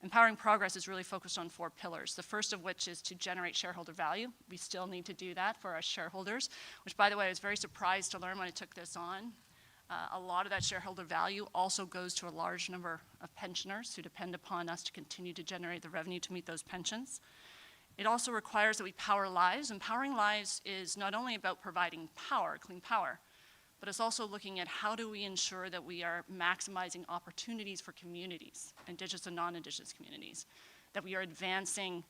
And Powering Progress is really focused on 4 pillars, the first of which is to generate shareholder value. We still need to do that for our shareholders, which, by the way, I was very surprised to learn when I took this on. A lot of that shareholder value also goes to a large number of pensioners who depend upon us to continue to generate the revenue to meet those pensions. It also requires that we power lives, and powering lives is not only about providing power, clean power, but it's also looking at how do we ensure that we are maximizing opportunities for communities, Indigenous and non-Indigenous communities, that we are advancing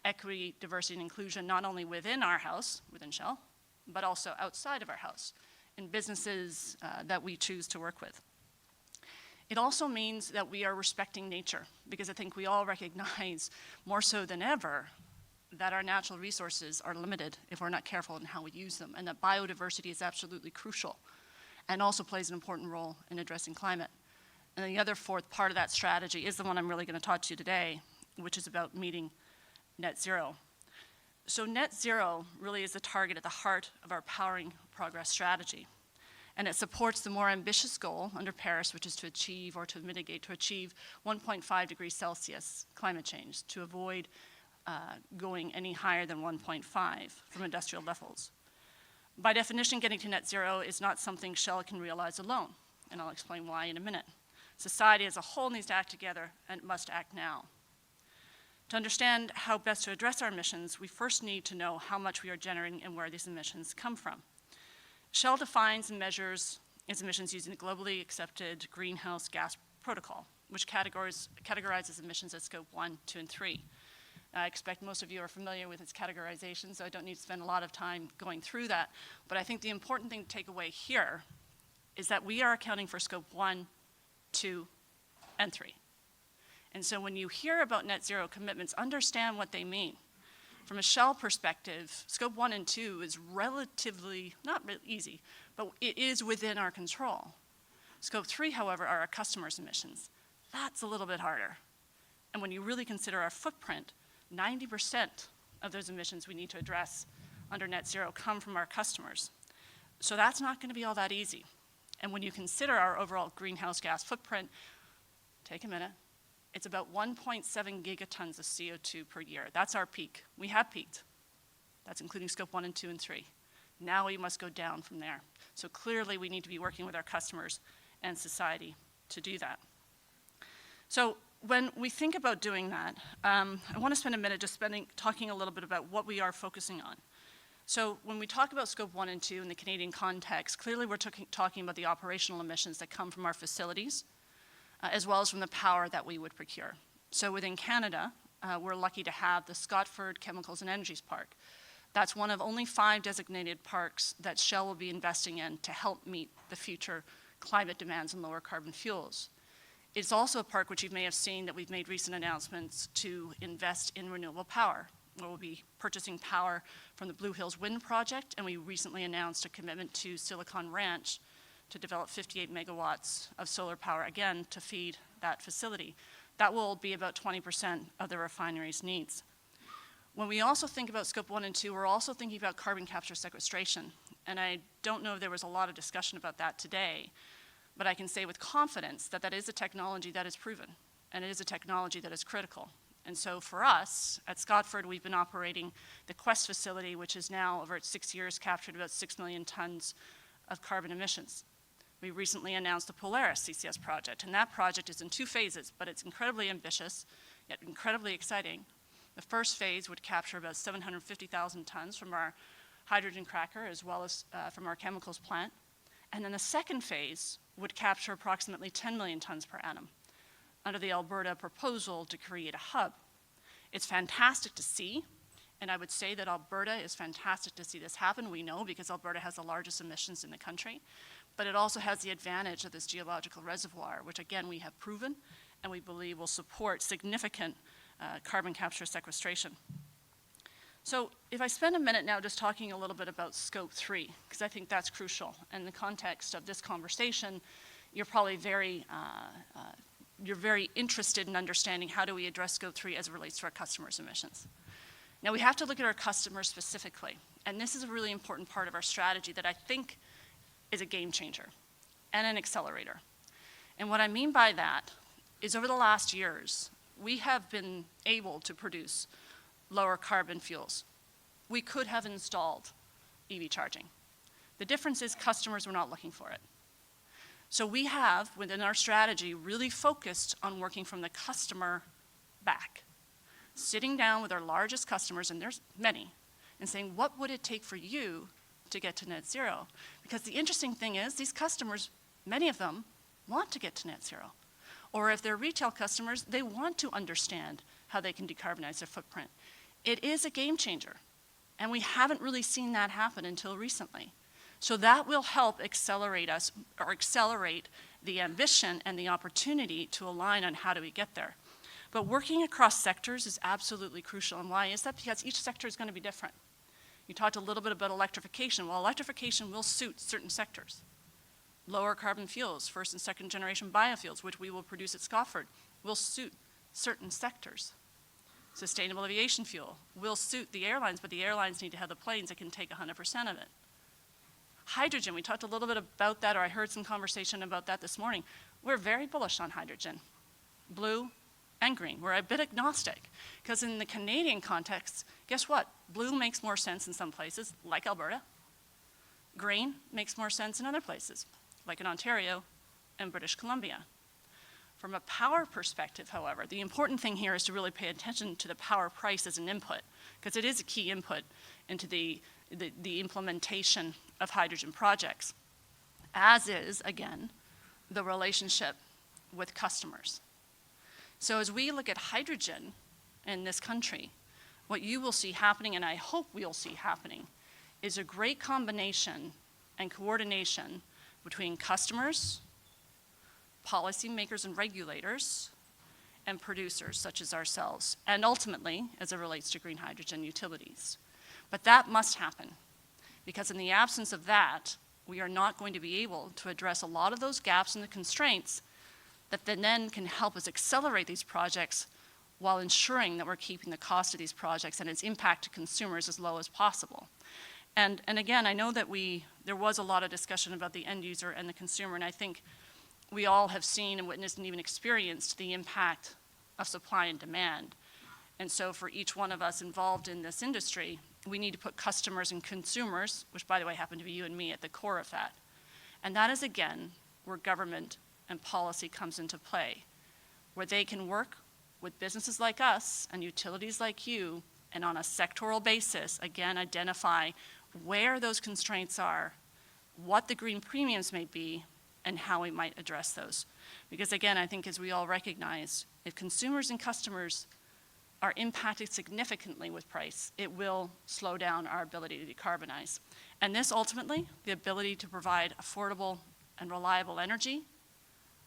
equity, diversity, and inclusion not only within our house, within Shell, but also outside of our house, in businesses that we choose to work with. It also means that we are respecting nature, because I think we all recognize more so than ever that our natural resources are limited if we're not careful in how we use them, and that biodiversity is absolutely crucial and also plays an important role in addressing climate. And the other 4th part of that strategy is the one I'm really going to talk to you today, which is about meeting net zero. So net zero really is the target at the heart of our Powering Progress strategy. And it supports the more ambitious goal under Paris, which is to achieve or to mitigate, to achieve 1.5 degrees Celsius climate change, to avoid going any higher than 1.5 from industrial levels. By definition, getting to net zero is not something Shell can realize alone, and I'll explain why in a minute. Society as a whole needs to act together and must act now. To understand how best to address our emissions, we first need to know how much we are generating and where these emissions come from. Shell defines and measures its emissions using the globally accepted greenhouse gas protocol, which categorizes emissions as scope 1, 2, and 3. I expect most of you are familiar with its categorization, so I don't need to spend a lot of time going through that. But I think the important thing to take away here is that we are accounting for scope 1, 2, and 3. And so when you hear about net zero commitments, understand what they mean. From a Shell perspective, scope 1 and 2 is relatively, not really easy, but it is within our control. Scope 3, however, are our customers' emissions. That's a little bit harder. And when you really consider our footprint, 90% of those emissions we need to address under net zero come from our customers. So that's not going to be all that easy. And when you consider our overall greenhouse gas footprint, take a minute, it's about 1.7 gigatons of CO2 per year. That's our peak. We have peaked. That's including scope 1 and 2 and 3. Now we must go down from there. So clearly we need to be working with our customers and society to do that. So when we think about doing that, I want to spend a minute just talking a little bit about what we are focusing on. So when we talk about scope 1 and 2 in the Canadian context, clearly we're talking about the operational emissions that come from our facilities, as well as from the power that we would procure. So within Canada, we're lucky to have the Scotford Chemicals and Energies Park. That's one of only 5 designated parks that Shell will be investing in to help meet the future climate demands and lower carbon fuels. It's also a park which you may have seen that we've made recent announcements to invest in renewable power, where we'll be purchasing power from the Blue Hills Wind Project, and we recently announced a commitment to Silicon Ranch to develop 58 megawatts of solar power, again, to feed that facility. That will be about 20% of the refinery's needs. When we also think about scope 1 and 2, we're also thinking about carbon capture sequestration. And I don't know if there was a lot of discussion about that today, but I can say with confidence that that is a technology that is proven, and it is a technology that is critical. And so for us, at Scotford, we've been operating the Quest facility, which is now, over its 6 years, captured about 6 million tons of carbon emissions. We recently announced the Polaris CCS project, and that project is in 2 phases, but it's incredibly ambitious, yet incredibly exciting. The first phase would capture about 750,000 tons from our hydrogen cracker, as well as from our chemicals plant. And then the second phase would capture approximately 10 million tons per annum under the Alberta proposal to create a hub. It's fantastic to see, and I would say that Alberta is fantastic to see this happen. We know because Alberta has the largest emissions in the country, but it also has the advantage of this geological reservoir, which again we have proven and we believe will support significant carbon capture sequestration. So if I spend a minute now just talking a little bit about scope 3, because I think that's crucial. In the context of this conversation, you're probably very interested in understanding how do we address scope 3 as it relates to our customers' emissions. Now we have to look at our customers specifically, and this is a really important part of our strategy that I think is a game changer and an accelerator. And what I mean by that is over the last years, we have been able to produce lower carbon fuels. We could have installed EV charging. The difference is customers were not looking for it. So we have, within our strategy, really focused on working from the customer back, sitting down with our largest customers, and there's many, and saying, what would it take for you to get to net zero? Because the interesting thing is these customers, many of them, want to get to net zero. Or if they're retail customers, they want to understand how they can decarbonize their footprint. It is a game changer, and we haven't really seen that happen until recently. So that will help accelerate us, or accelerate the ambition and the opportunity to align on how do we get there. But working across sectors is absolutely crucial, and why is that? Because each sector is going to be different. You talked a little bit about electrification. Well, electrification will suit certain sectors. Lower carbon fuels, first and second generation biofuels, which we will produce at Scotford, will suit certain sectors. Sustainable aviation fuel will suit the airlines, but the airlines need to have the planes that can take 100% of it. Hydrogen, we talked a little bit about that, or I heard some conversation about that this morning. We're very bullish on hydrogen, blue and green. We're a bit agnostic, because in the Canadian context, guess what? Blue makes more sense in some places, like Alberta. Green makes more sense in other places, like in Ontario and British Columbia. From a power perspective, however, the important thing here is to really pay attention to the power price as an input, because it is a key input into the implementation of hydrogen projects, as is, again, the relationship with customers. So as we look at hydrogen in this country, what you will see happening, and I hope we'll see happening, is a great combination and coordination between customers, policymakers and regulators, and producers such as ourselves, and ultimately, as it relates to green hydrogen utilities. But that must happen, because in the absence of that, we are not going to be able to address a lot of those gaps and the constraints that then can help us accelerate these projects while ensuring that we're keeping the cost of these projects and its impact to consumers as low as possible. And again, I know that there was a lot of discussion about the end user and the consumer, and I think we all have seen and witnessed and even experienced the impact of supply and demand. And so for each one of us involved in this industry, we need to put customers and consumers, which by the way happen to be you and me, at the core of that. And that is, again, where government and policy comes into play, where they can work with businesses like us and utilities like you, and on a sectoral basis, again, identify where those constraints are, what the green premiums may be, and how we might address those. Because again, I think as we all recognize, if consumers and customers are impacted significantly with price, it will slow down our ability to decarbonize. And this ultimately, the ability to provide affordable and reliable energy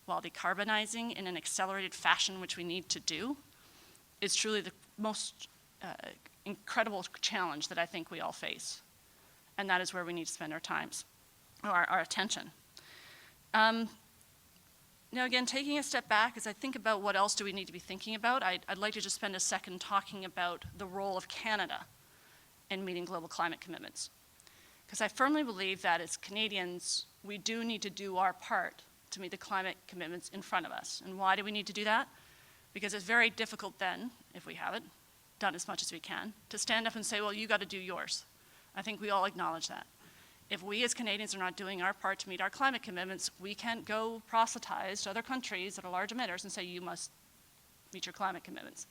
while decarbonizing in an accelerated fashion, which we need to do, is truly the most incredible challenge that I think we all face. And that is where we need to spend our attention. Now again, taking a step back, as I think about what else do we need to be thinking about, I'd like to just spend a second talking about the role of Canada in meeting global climate commitments. Because I firmly believe that as Canadians, we do need to do our part to meet the climate commitments in front of us. And why do we need to do that? Because it's very difficult then, if we haven't done as much as we can, to stand up and say, well, you got to do yours. I think we all acknowledge that. If we as Canadians are not doing our part to meet our climate commitments, we can't go proselytize to other countries that are large emitters and say, you must meet your climate commitments.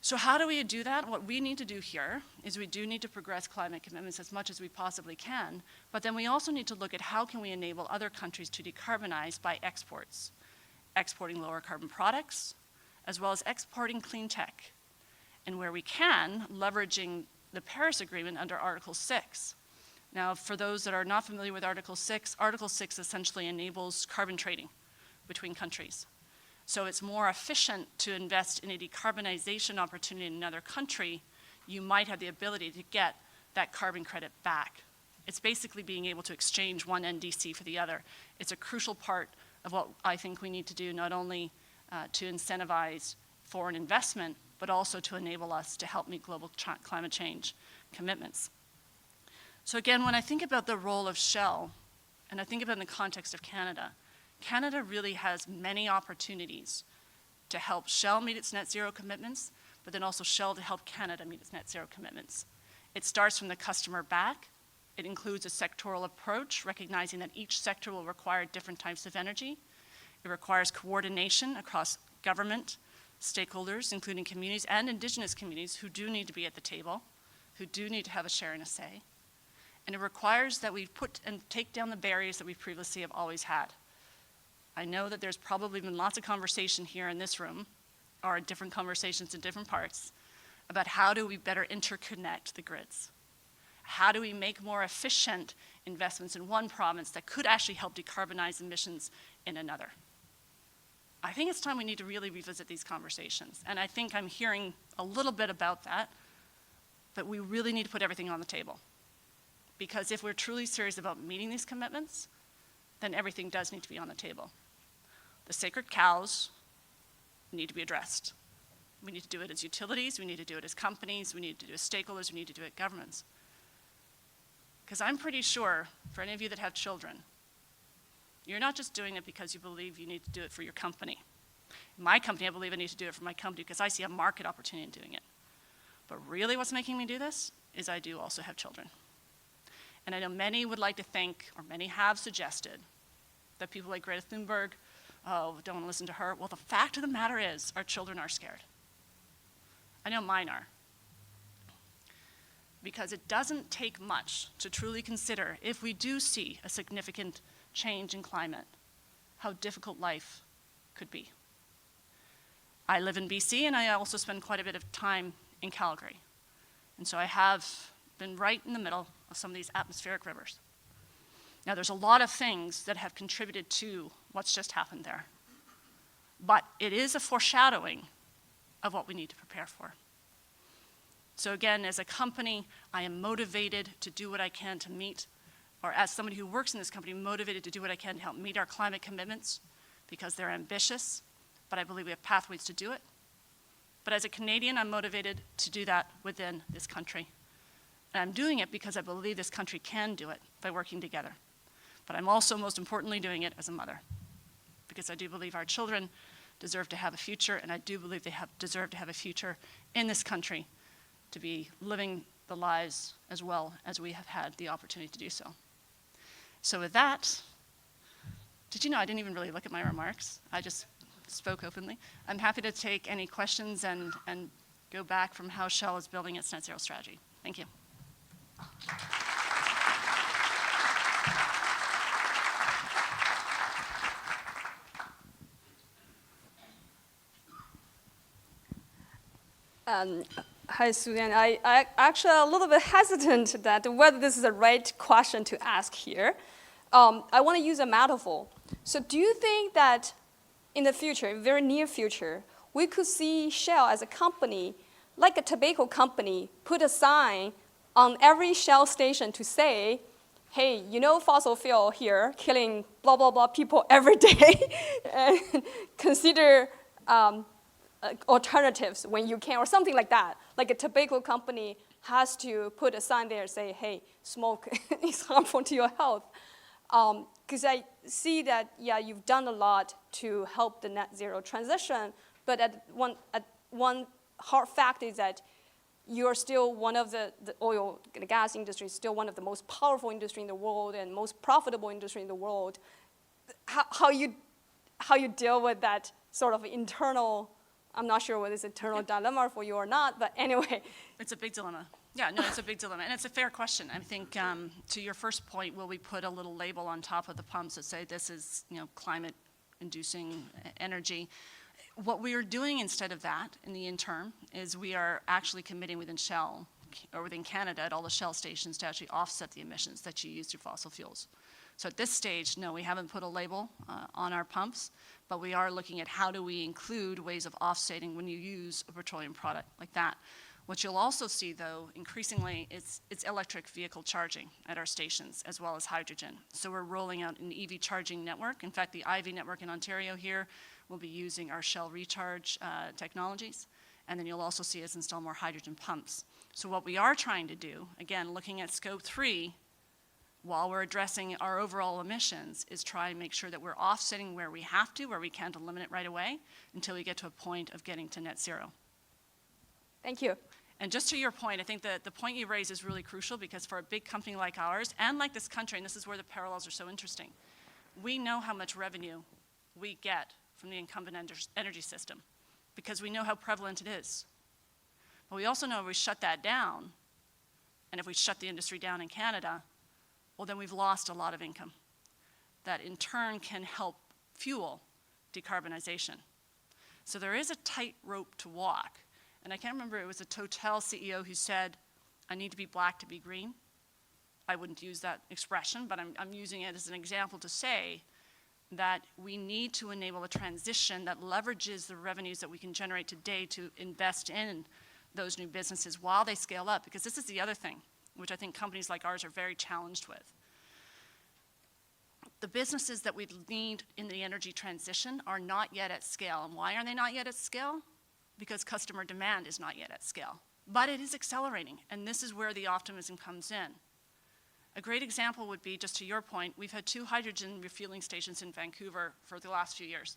So how do we do that? What we need to do here is we do need to progress climate commitments as much as we possibly can, but then we also need to look at how can we enable other countries to decarbonize by exports, exporting lower carbon products, as well as exporting clean tech, and where we can, leveraging the Paris Agreement under Article 6. Now, for those that are not familiar with Article 6 essentially enables carbon trading between countries. So it's more efficient to invest in a decarbonization opportunity in another country. You might have the ability to get that carbon credit back. It's basically being able to exchange one NDC for the other. It's a crucial part of what I think we need to do, not only to incentivize foreign investment, but also to enable us to help meet global climate change commitments. So again, when I think about the role of Shell, and I think about it in the context of Canada, Canada really has many opportunities to help Shell meet its net zero commitments, but then also Shell to help Canada meet its net zero commitments. It starts from the customer back. It includes a sectoral approach, recognizing that each sector will require different types of energy. It requires coordination across government, stakeholders, including communities and Indigenous communities who do need to be at the table, who do need to have a share and a say. And it requires that we put and take down the barriers that we previously have always had. I know that there's probably been lots of conversation here in this room, or different conversations in different parts, about how do we better interconnect the grids? How do we make more efficient investments in one province that could actually help decarbonize emissions in another? I think it's time we need to really revisit these conversations. And I think I'm hearing a little bit about that, but we really need to put everything on the table. Because if we're truly serious about meeting these commitments, then everything does need to be on the table. The sacred cows need to be addressed. We need to do it as utilities, we need to do it as companies, we need to do it as stakeholders, we need to do it as governments. Because I'm pretty sure, for any of you that have children, you're not just doing it because you believe you need to do it for your company. In my company, I believe I need to do it for my company because I see a market opportunity in doing it. But really what's making me do this is I do also have children. And I know many would like to think, or many have suggested, that people like Greta Thunberg, oh, don't want to listen to her. Well, the fact of the matter is, our children are scared. I know mine are. Because it doesn't take much to truly consider, if we do see a significant change in climate, how difficult life could be. I live in BC, and I also spend quite a bit of time in Calgary. And so I have been right in the middle of some of these atmospheric rivers. Now, there's a lot of things that have contributed to what's just happened there. But it is a foreshadowing of what we need to prepare for. So again, as a company, I am motivated to do what I can to meet, or as somebody who works in this company, motivated to do what I can to help meet our climate commitments because they're ambitious, but I believe we have pathways to do it. But as a Canadian, I'm motivated to do that within this country. And I'm doing it because I believe this country can do it by working together. But I'm also, most importantly, doing it as a mother because I do believe our children deserve to have a future, and I do believe they deserve to have a future in this country to be living the lives as well as we have had the opportunity to do so. So with that, did you know I didn't even really look at my remarks? I just spoke openly. I'm happy to take any questions and go back from how Shell is building its net zero strategy. Thank you. Hi, Susan. I actually a little bit hesitant that whether this is the right question to ask here. I want to use a metaphor. So do you think that in the future, very near future, we could see Shell as a company, like a tobacco company, put a sign on every Shell station to say, hey, you know fossil fuel here killing blah, blah, blah people every day, and consider alternatives when you can, or something like that. Like a tobacco company has to put a sign there and say, hey, smoke is harmful to your health. Because I see that, yeah, you've done a lot to help the net zero transition, but at one hard fact is that you're still one of the oil and gas industry is still one of the most powerful industry in the world and most profitable industry in the world. How you deal with that sort of internal, I'm not sure whether it's an internal dilemma for you or not, but anyway. It's a big dilemma. Yeah, no, it's a big dilemma, and it's a fair question. I think to your first point, will we put a little label on top of the pumps that say this is, climate-inducing energy? What we are doing instead of that in the interim is we are actually committing within Shell, or within Canada at all the Shell stations to actually offset the emissions that you use through fossil fuels. So at this stage, no, we haven't put a label on our pumps, but we are looking at how do we include ways of offsetting when you use a petroleum product like that. What you'll also see, though, increasingly, it's electric vehicle charging at our stations, as well as hydrogen. So we're rolling out an EV charging network. In fact, the IV network in Ontario here will be using our Shell Recharge technologies. And then you'll also see us install more hydrogen pumps. So what we are trying to do, again, looking at Scope 3, while we're addressing our overall emissions, is try and make sure that we're offsetting where we have to, where we can't eliminate right away, until we get to a point of getting to net zero. Thank you. And just to your point, I think that the point you raise is really crucial because for a big company like ours, and like this country, and this is where the parallels are so interesting, we know how much revenue we get from the incumbent energy system because we know how prevalent it is. But we also know if we shut that down, and if we shut the industry down in Canada, well, then we've lost a lot of income that in turn can help fuel decarbonization. So there is a tightrope to walk. And I can't remember, it was a Total CEO who said, I need to be black to be green. I wouldn't use that expression, but I'm using it as an example to say that we need to enable a transition that leverages the revenues that we can generate today to invest in those new businesses while they scale up. Because this is the other thing, which I think companies like ours are very challenged with. The businesses that we need in the energy transition are not yet at scale. And why are they not yet at scale? Because customer demand is not yet at scale. But it is accelerating, and this is where the optimism comes in. A great example would be, just to your point, we've had 2 hydrogen refueling stations in Vancouver for the last few years.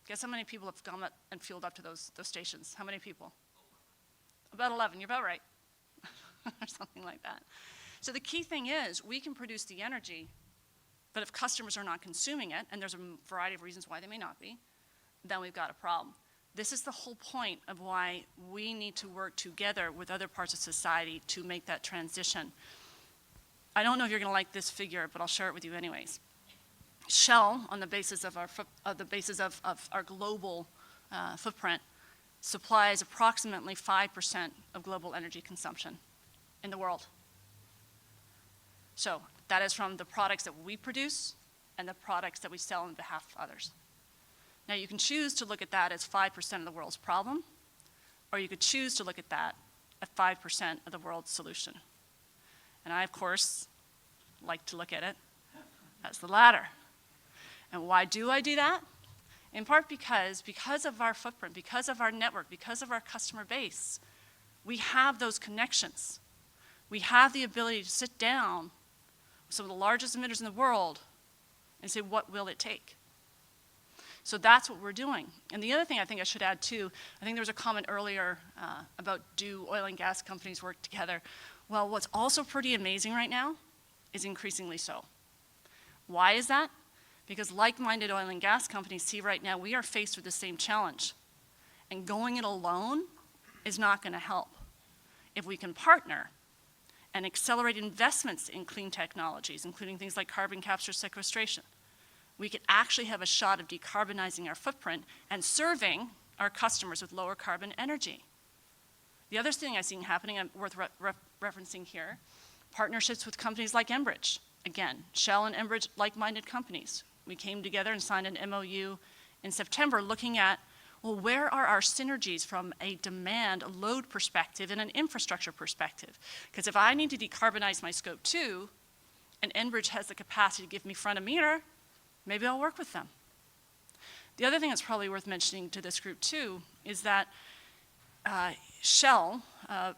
Guess how many people have gone up and fueled up to those stations? How many people? About 11, you're about right. Or something like that. So the key thing is, we can produce the energy, but if customers are not consuming it, and there's a variety of reasons why they may not be, then we've got a problem. This is the whole point of why we need to work together with other parts of society to make that transition. I don't know if you're going to like this figure, but I'll share it with you anyways. Shell, on the basis of our global footprint, supplies approximately 5% of global energy consumption in the world. So that is from the products that we produce and the products that we sell on behalf of others. Now, you can choose to look at that as 5% of the world's problem, or you could choose to look at that at 5% of the world's solution. And I, of course, like to look at it as the latter. And why do I do that? In part because of our footprint, because of our network, because of our customer base, we have those connections. We have the ability to sit down with some of the largest emitters in the world and say, what will it take? So that's what we're doing. And the other thing I think I should add too, I think there was a comment earlier about do oil and gas companies work together? Well, what's also pretty amazing right now is increasingly so. Why is that? Because like-minded oil and gas companies see right now we are faced with the same challenge. And going it alone is not going to help. If we can partner and accelerate investments in clean technologies, including things like carbon capture sequestration, we could actually have a shot of decarbonizing our footprint and serving our customers with lower carbon energy. The other thing I've seen happening, and worth referencing here, partnerships with companies like Enbridge. Again, Shell and Enbridge, like-minded companies. We came together and signed an MOU in September looking at, well, where are our synergies from a demand, a load perspective, and an infrastructure perspective? Because if I need to decarbonize my scope 2, and Enbridge has the capacity to give me front of meter, maybe I'll work with them. The other thing that's probably worth mentioning to this group too is that Shell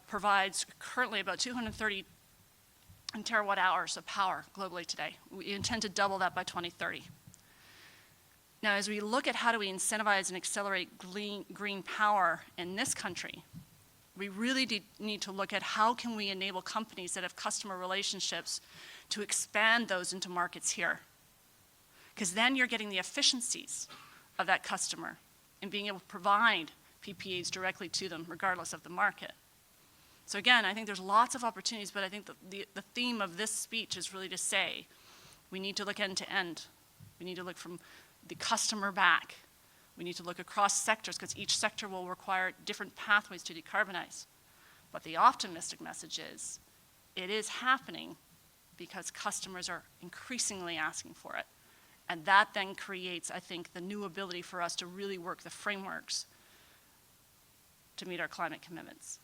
provides currently about 230 terawatt hours of power globally today. We intend to double that by 2030. Now, as we look at how do we incentivize and accelerate green power in this country, we really need to look at how can we enable companies that have customer relationships to expand those into markets here. Because then you're getting the efficiencies of that customer and being able to provide PPAs directly to them regardless of the market. So again, I think there's lots of opportunities, but I think the theme of this speech is really to say we need to look end to end. We need to look from the customer back. We need to look across sectors because each sector will require different pathways to decarbonize. But the optimistic message is it is happening because customers are increasingly asking for it. And that then creates, I think, the new ability for us to really work the frameworks to meet our climate commitments.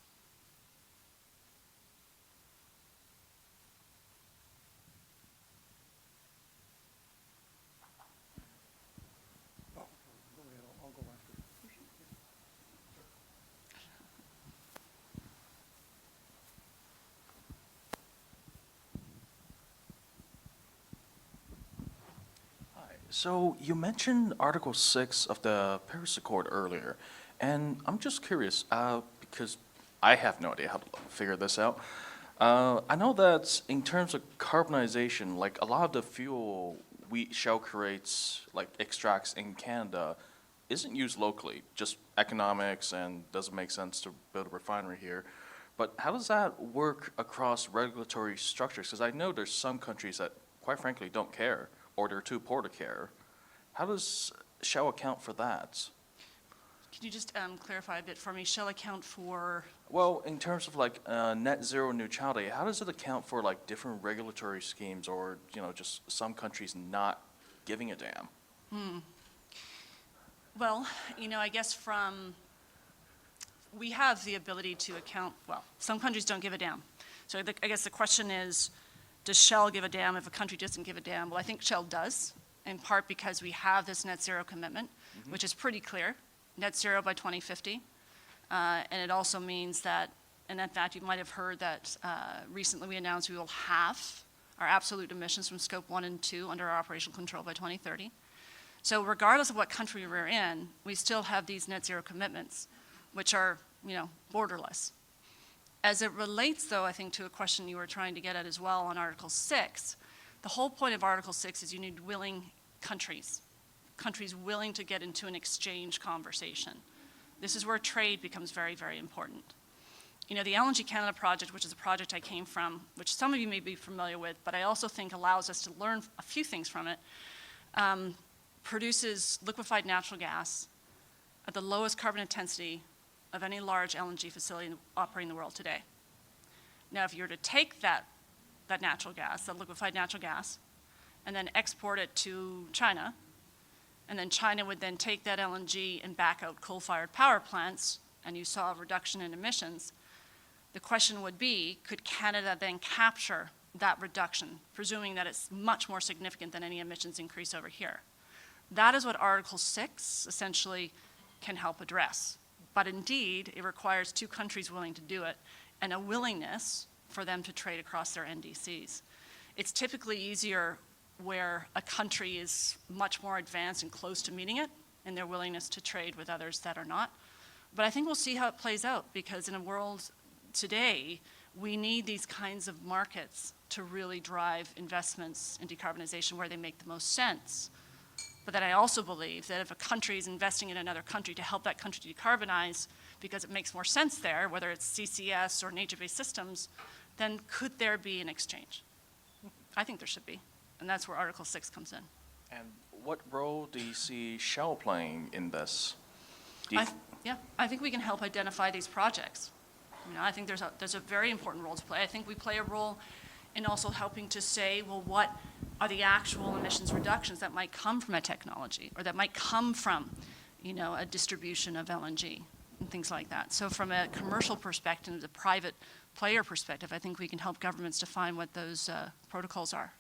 So you mentioned Article 6 of the Paris Accord earlier, and I'm just curious, because I have no idea how to figure this out. I know that in terms of carbonization, like a lot of the fuel Shell creates, like extracts in Canada, isn't used locally, just economics and doesn't make sense to build a refinery here. But how does that work across regulatory structures? Because I know there's some countries that, quite frankly, don't care, or they're too poor to care. How does Shell account for that? Can you just clarify a bit for me? Shell account for? Well, in terms of like net zero neutrality, how does it account for like different regulatory schemes or, just some countries not giving a damn? Well, I guess we have the ability to account, well, some countries don't give a damn. So I guess the question is, does Shell give a damn if a country doesn't give a damn? Well, I think Shell does, in part because we have this net zero commitment, which is pretty clear, net zero by 2050. And it also means that, and in fact, you might have heard that recently we announced we will halve our absolute emissions from Scope 1 and 2 under our operational control by 2030. So regardless of what country we're in, we still have these net zero commitments, which are, borderless. As it relates, though, I think to a question you were trying to get at as well on Article 6, the whole point of Article 6 is you need willing countries willing to get into an exchange conversation. This is where trade becomes very, very important. The LNG Canada project, which is a project I came from, which some of you may be familiar with, but I also think allows us to learn a few things from it, produces liquefied natural gas at the lowest carbon intensity of any large LNG facility operating in the world today. Now, if you were to take that natural gas, that liquefied natural gas, and then export it to China, and then China would then take that LNG and back out coal-fired power plants, and you saw a reduction in emissions, the question would be, could Canada then capture that reduction, presuming that it's much more significant than any emissions increase over here? That is what Article 6 essentially can help address. But indeed, it requires two countries willing to do it and a willingness for them to trade across their NDCs. It's typically easier where a country is much more advanced and close to meeting it in their willingness to trade with others that are not. But I think we'll see how it plays out, because in a world today, we need these kinds of markets to really drive investments in decarbonization where they make the most sense. But then I also believe that if a country is investing in another country to help that country decarbonize because it makes more sense there, whether it's CCS or nature-based systems, then could there be an exchange? I think there should be, and that's where Article 6 comes in. And what role do you see Shell playing in this? I think we can help identify these projects. I think there's a very important role to play. I think we play a role in also helping to say, well, what are the actual emissions reductions that might come from a technology, or that might come from, a distribution of LNG and things like that. So from a commercial perspective, the private player perspective, I think we can help governments define what those protocols are.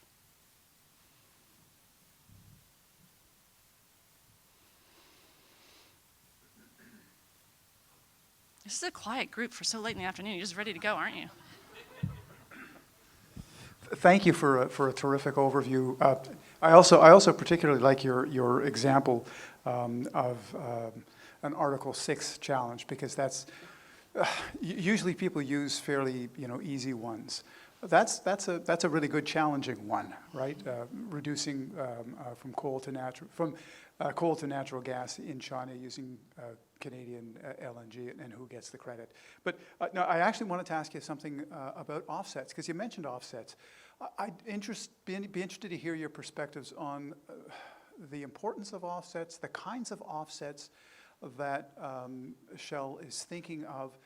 This is a quiet group for so late in the afternoon. You're just ready to go, aren't you? Thank you for a terrific overview. I also particularly like your example of an Article 6 challenge, because that's usually people use fairly easy ones. That's a really good challenging one, right? Reducing from coal to natural gas in China using Canadian LNG, and who gets the credit. But no, I actually wanted to ask you something about offsets, because you mentioned offsets. I'd be interested to hear your perspectives on the importance of offsets, the kinds of offsets that Shell is thinking of,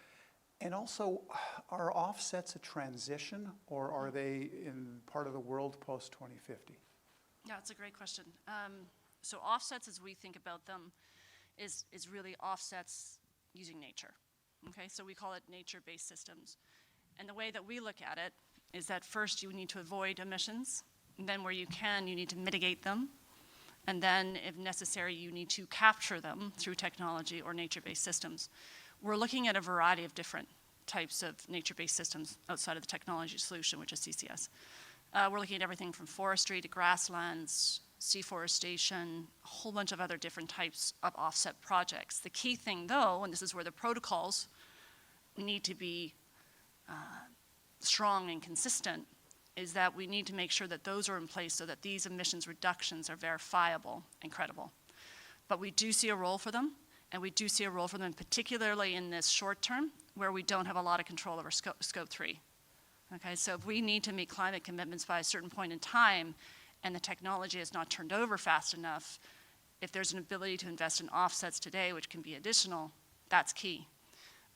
and also, are offsets a transition, or are they in part of the world post-2050? Yeah, it's a great question. So offsets, as we think about them, is really offsets using nature. Okay, so we call it nature-based systems. And the way that we look at it is that first you need to avoid emissions, and then where you can, you need to mitigate them, and then if necessary, you need to capture them through technology or nature-based systems. We're looking at a variety of different types of nature-based systems outside of the technology solution, which is CCS. We're looking at everything from forestry to grasslands, seaforestation, a whole bunch of other different types of offset projects. The key thing, though, and this is where the protocols need to be strong and consistent, is that we need to make sure that those are in place so that these emissions reductions are verifiable and credible. But we do see a role for them, and we do see a role for them particularly in this short term where we don't have a lot of control over scope 3. Okay, so if we need to meet climate commitments by a certain point in time and the technology is not turned over fast enough, if there's an ability to invest in offsets today, which can be additional, that's key.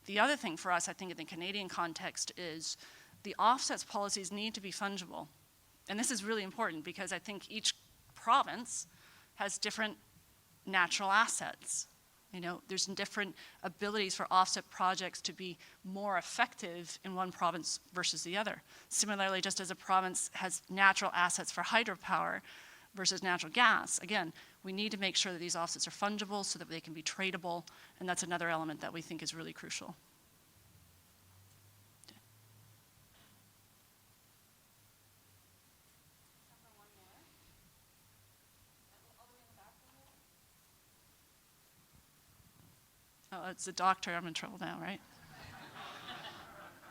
The other thing for us, I think in the Canadian context, is the offsets policies need to be fungible. And this is really important because I think each province has different natural assets. There's different abilities for offset projects to be more effective in one province versus the other. Similarly, just as a province has natural assets for hydropower versus natural gas, again, we need to make sure that these offsets are fungible so that they can be tradable, and that's another element that we think is really crucial. it's a doctor, I'm in trouble now, right?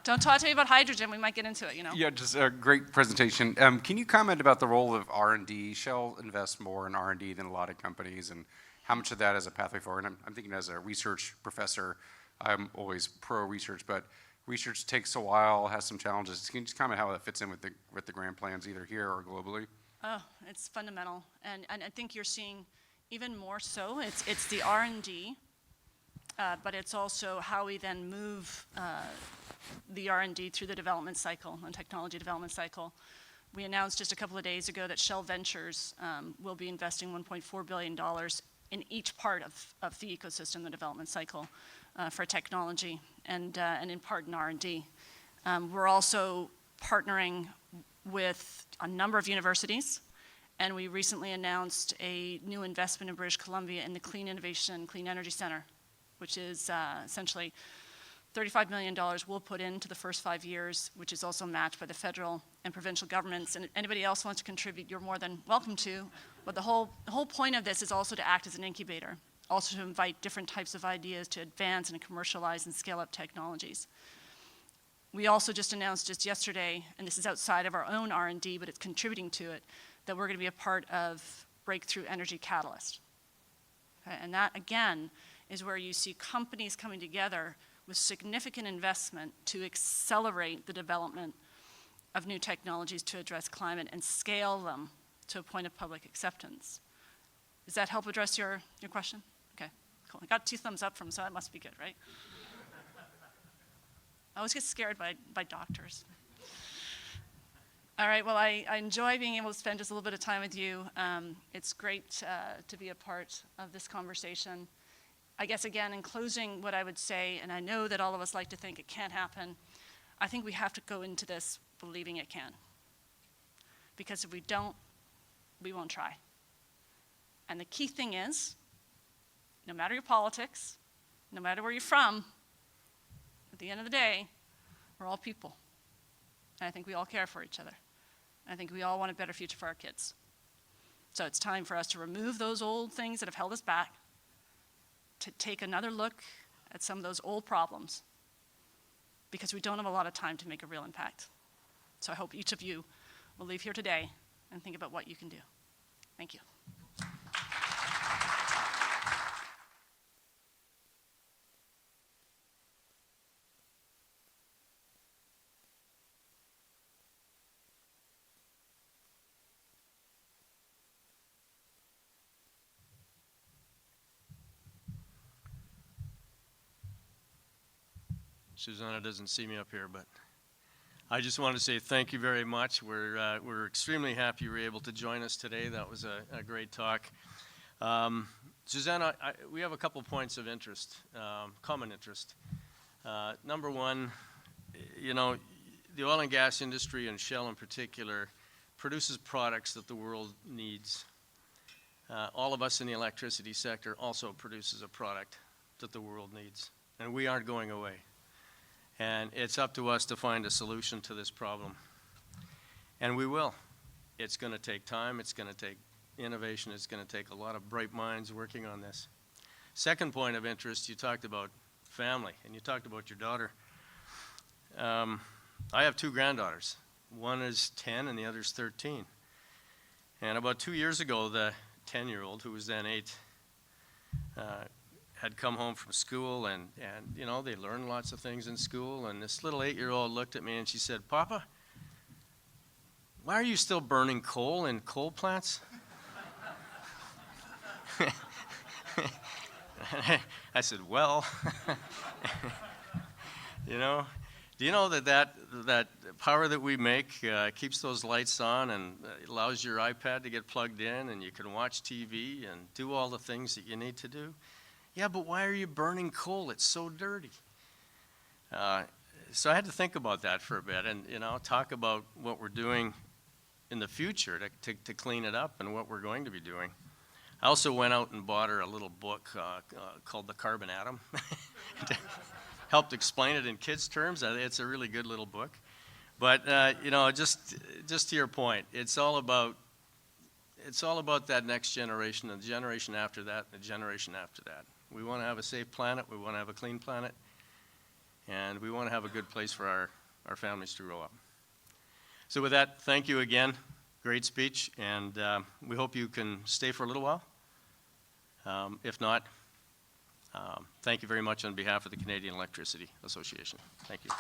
Don't talk to me about hydrogen, we might get into it, you know? Yeah, just a great presentation. Can you comment about the role of R&D? Shell invests more in R&D than a lot of companies, and how much of that is a pathway forward? And I'm thinking as a research professor, I'm always pro-research, but research takes a while, has some challenges. Can you just comment how that fits in with the grand plans, either here or globally? Oh, it's fundamental, and I think you're seeing even more so. It's the R&D, but it's also how we then move the R&D through the development cycle and technology development cycle. We announced just a couple of days ago that Shell Ventures will be investing $1.4 billion in each part of the ecosystem, the development cycle, for technology and in part in R&D. We're also partnering with a number of universities, and we recently announced a new investment in British Columbia in the Clean Innovation, Clean Energy Center, which is essentially $35 million we'll put into the first 5 years, which is also matched by the federal and provincial governments. And if anybody else wants to contribute, you're more than welcome to. But the whole point of this is also to act as an incubator, also to invite different types of ideas to advance and commercialize and scale up technologies. We also just announced just yesterday, and this is outside of our own R&D, but it's contributing to it, that we're going to be a part of Breakthrough Energy Catalyst. Okay? And that, again, is where you see companies coming together with significant investment to accelerate the development of new technologies to address climate and scale them to a point of public acceptance. Does that help address your question? Okay, cool. I got 2 thumbs up from, so that must be good, right? I always get scared by doctors. All right, well, I enjoy being able to spend just a little bit of time with you. It's great to be a part of this conversation. I guess, again, in closing, what I would say, and I know that all of us like to think it can't happen, I think we have to go into this believing it can. Because if we don't, we won't try. And the key thing is, no matter your politics, no matter where you're from, at the end of the day, we're all people. And I think we all care for each other. I think we all want a better future for our kids. So it's time for us to remove those old things that have held us back, to take another look at some of those old problems, because we don't have a lot of time to make a real impact. So I hope each of you will leave here today and think about what you can do. Thank you. Susanna doesn't see me up here, but I just want to say thank you very much. We're extremely happy you were able to join us today. That was a great talk. Susanna, we have a couple points of interest, common interest. Number one, you know, the oil and gas industry, and Shell in particular, produces products that the world needs. All of us in the electricity sector also produces a product that the world needs, and we aren't going away. And it's up to us to find a solution to this problem. And we will. It's going to take time. It's going to take innovation. It's going to take a lot of bright minds working on this. Second point of interest, you talked about family, and you talked about your daughter. I have 2 granddaughters. One is 10 and the other is 13. And about 2 years ago, the 10-year-old, who was then 8, had come home from school, and you know, they learn lots of things in school, and this little 8-year-old looked at me and she said, "Papa, why are you still burning coal in coal plants?" I said, "Well, you know, do you know that power that we make keeps those lights on and allows your iPad to get plugged in, and you can watch TV and do all the things that you need to do?" "Yeah, but why are you burning coal? It's so dirty." So I had to think about that for a bit, and you know, talk about what we're doing in the future to clean it up and what we're going to be doing. I also went out and bought her a little book called The Carbon Atom. Helped explain it in kids' terms. It's a really good little book. But you know, just to your point, it's all about that next generation, and the generation after that, and the generation after that. We want to have a safe planet, we want to have a clean planet, and we want to have a good place for our families to grow up. So with that, thank you again. Great speech, and we hope you can stay for a little while. If not, thank you very much on behalf of the Canadian Electricity Association. Thank you.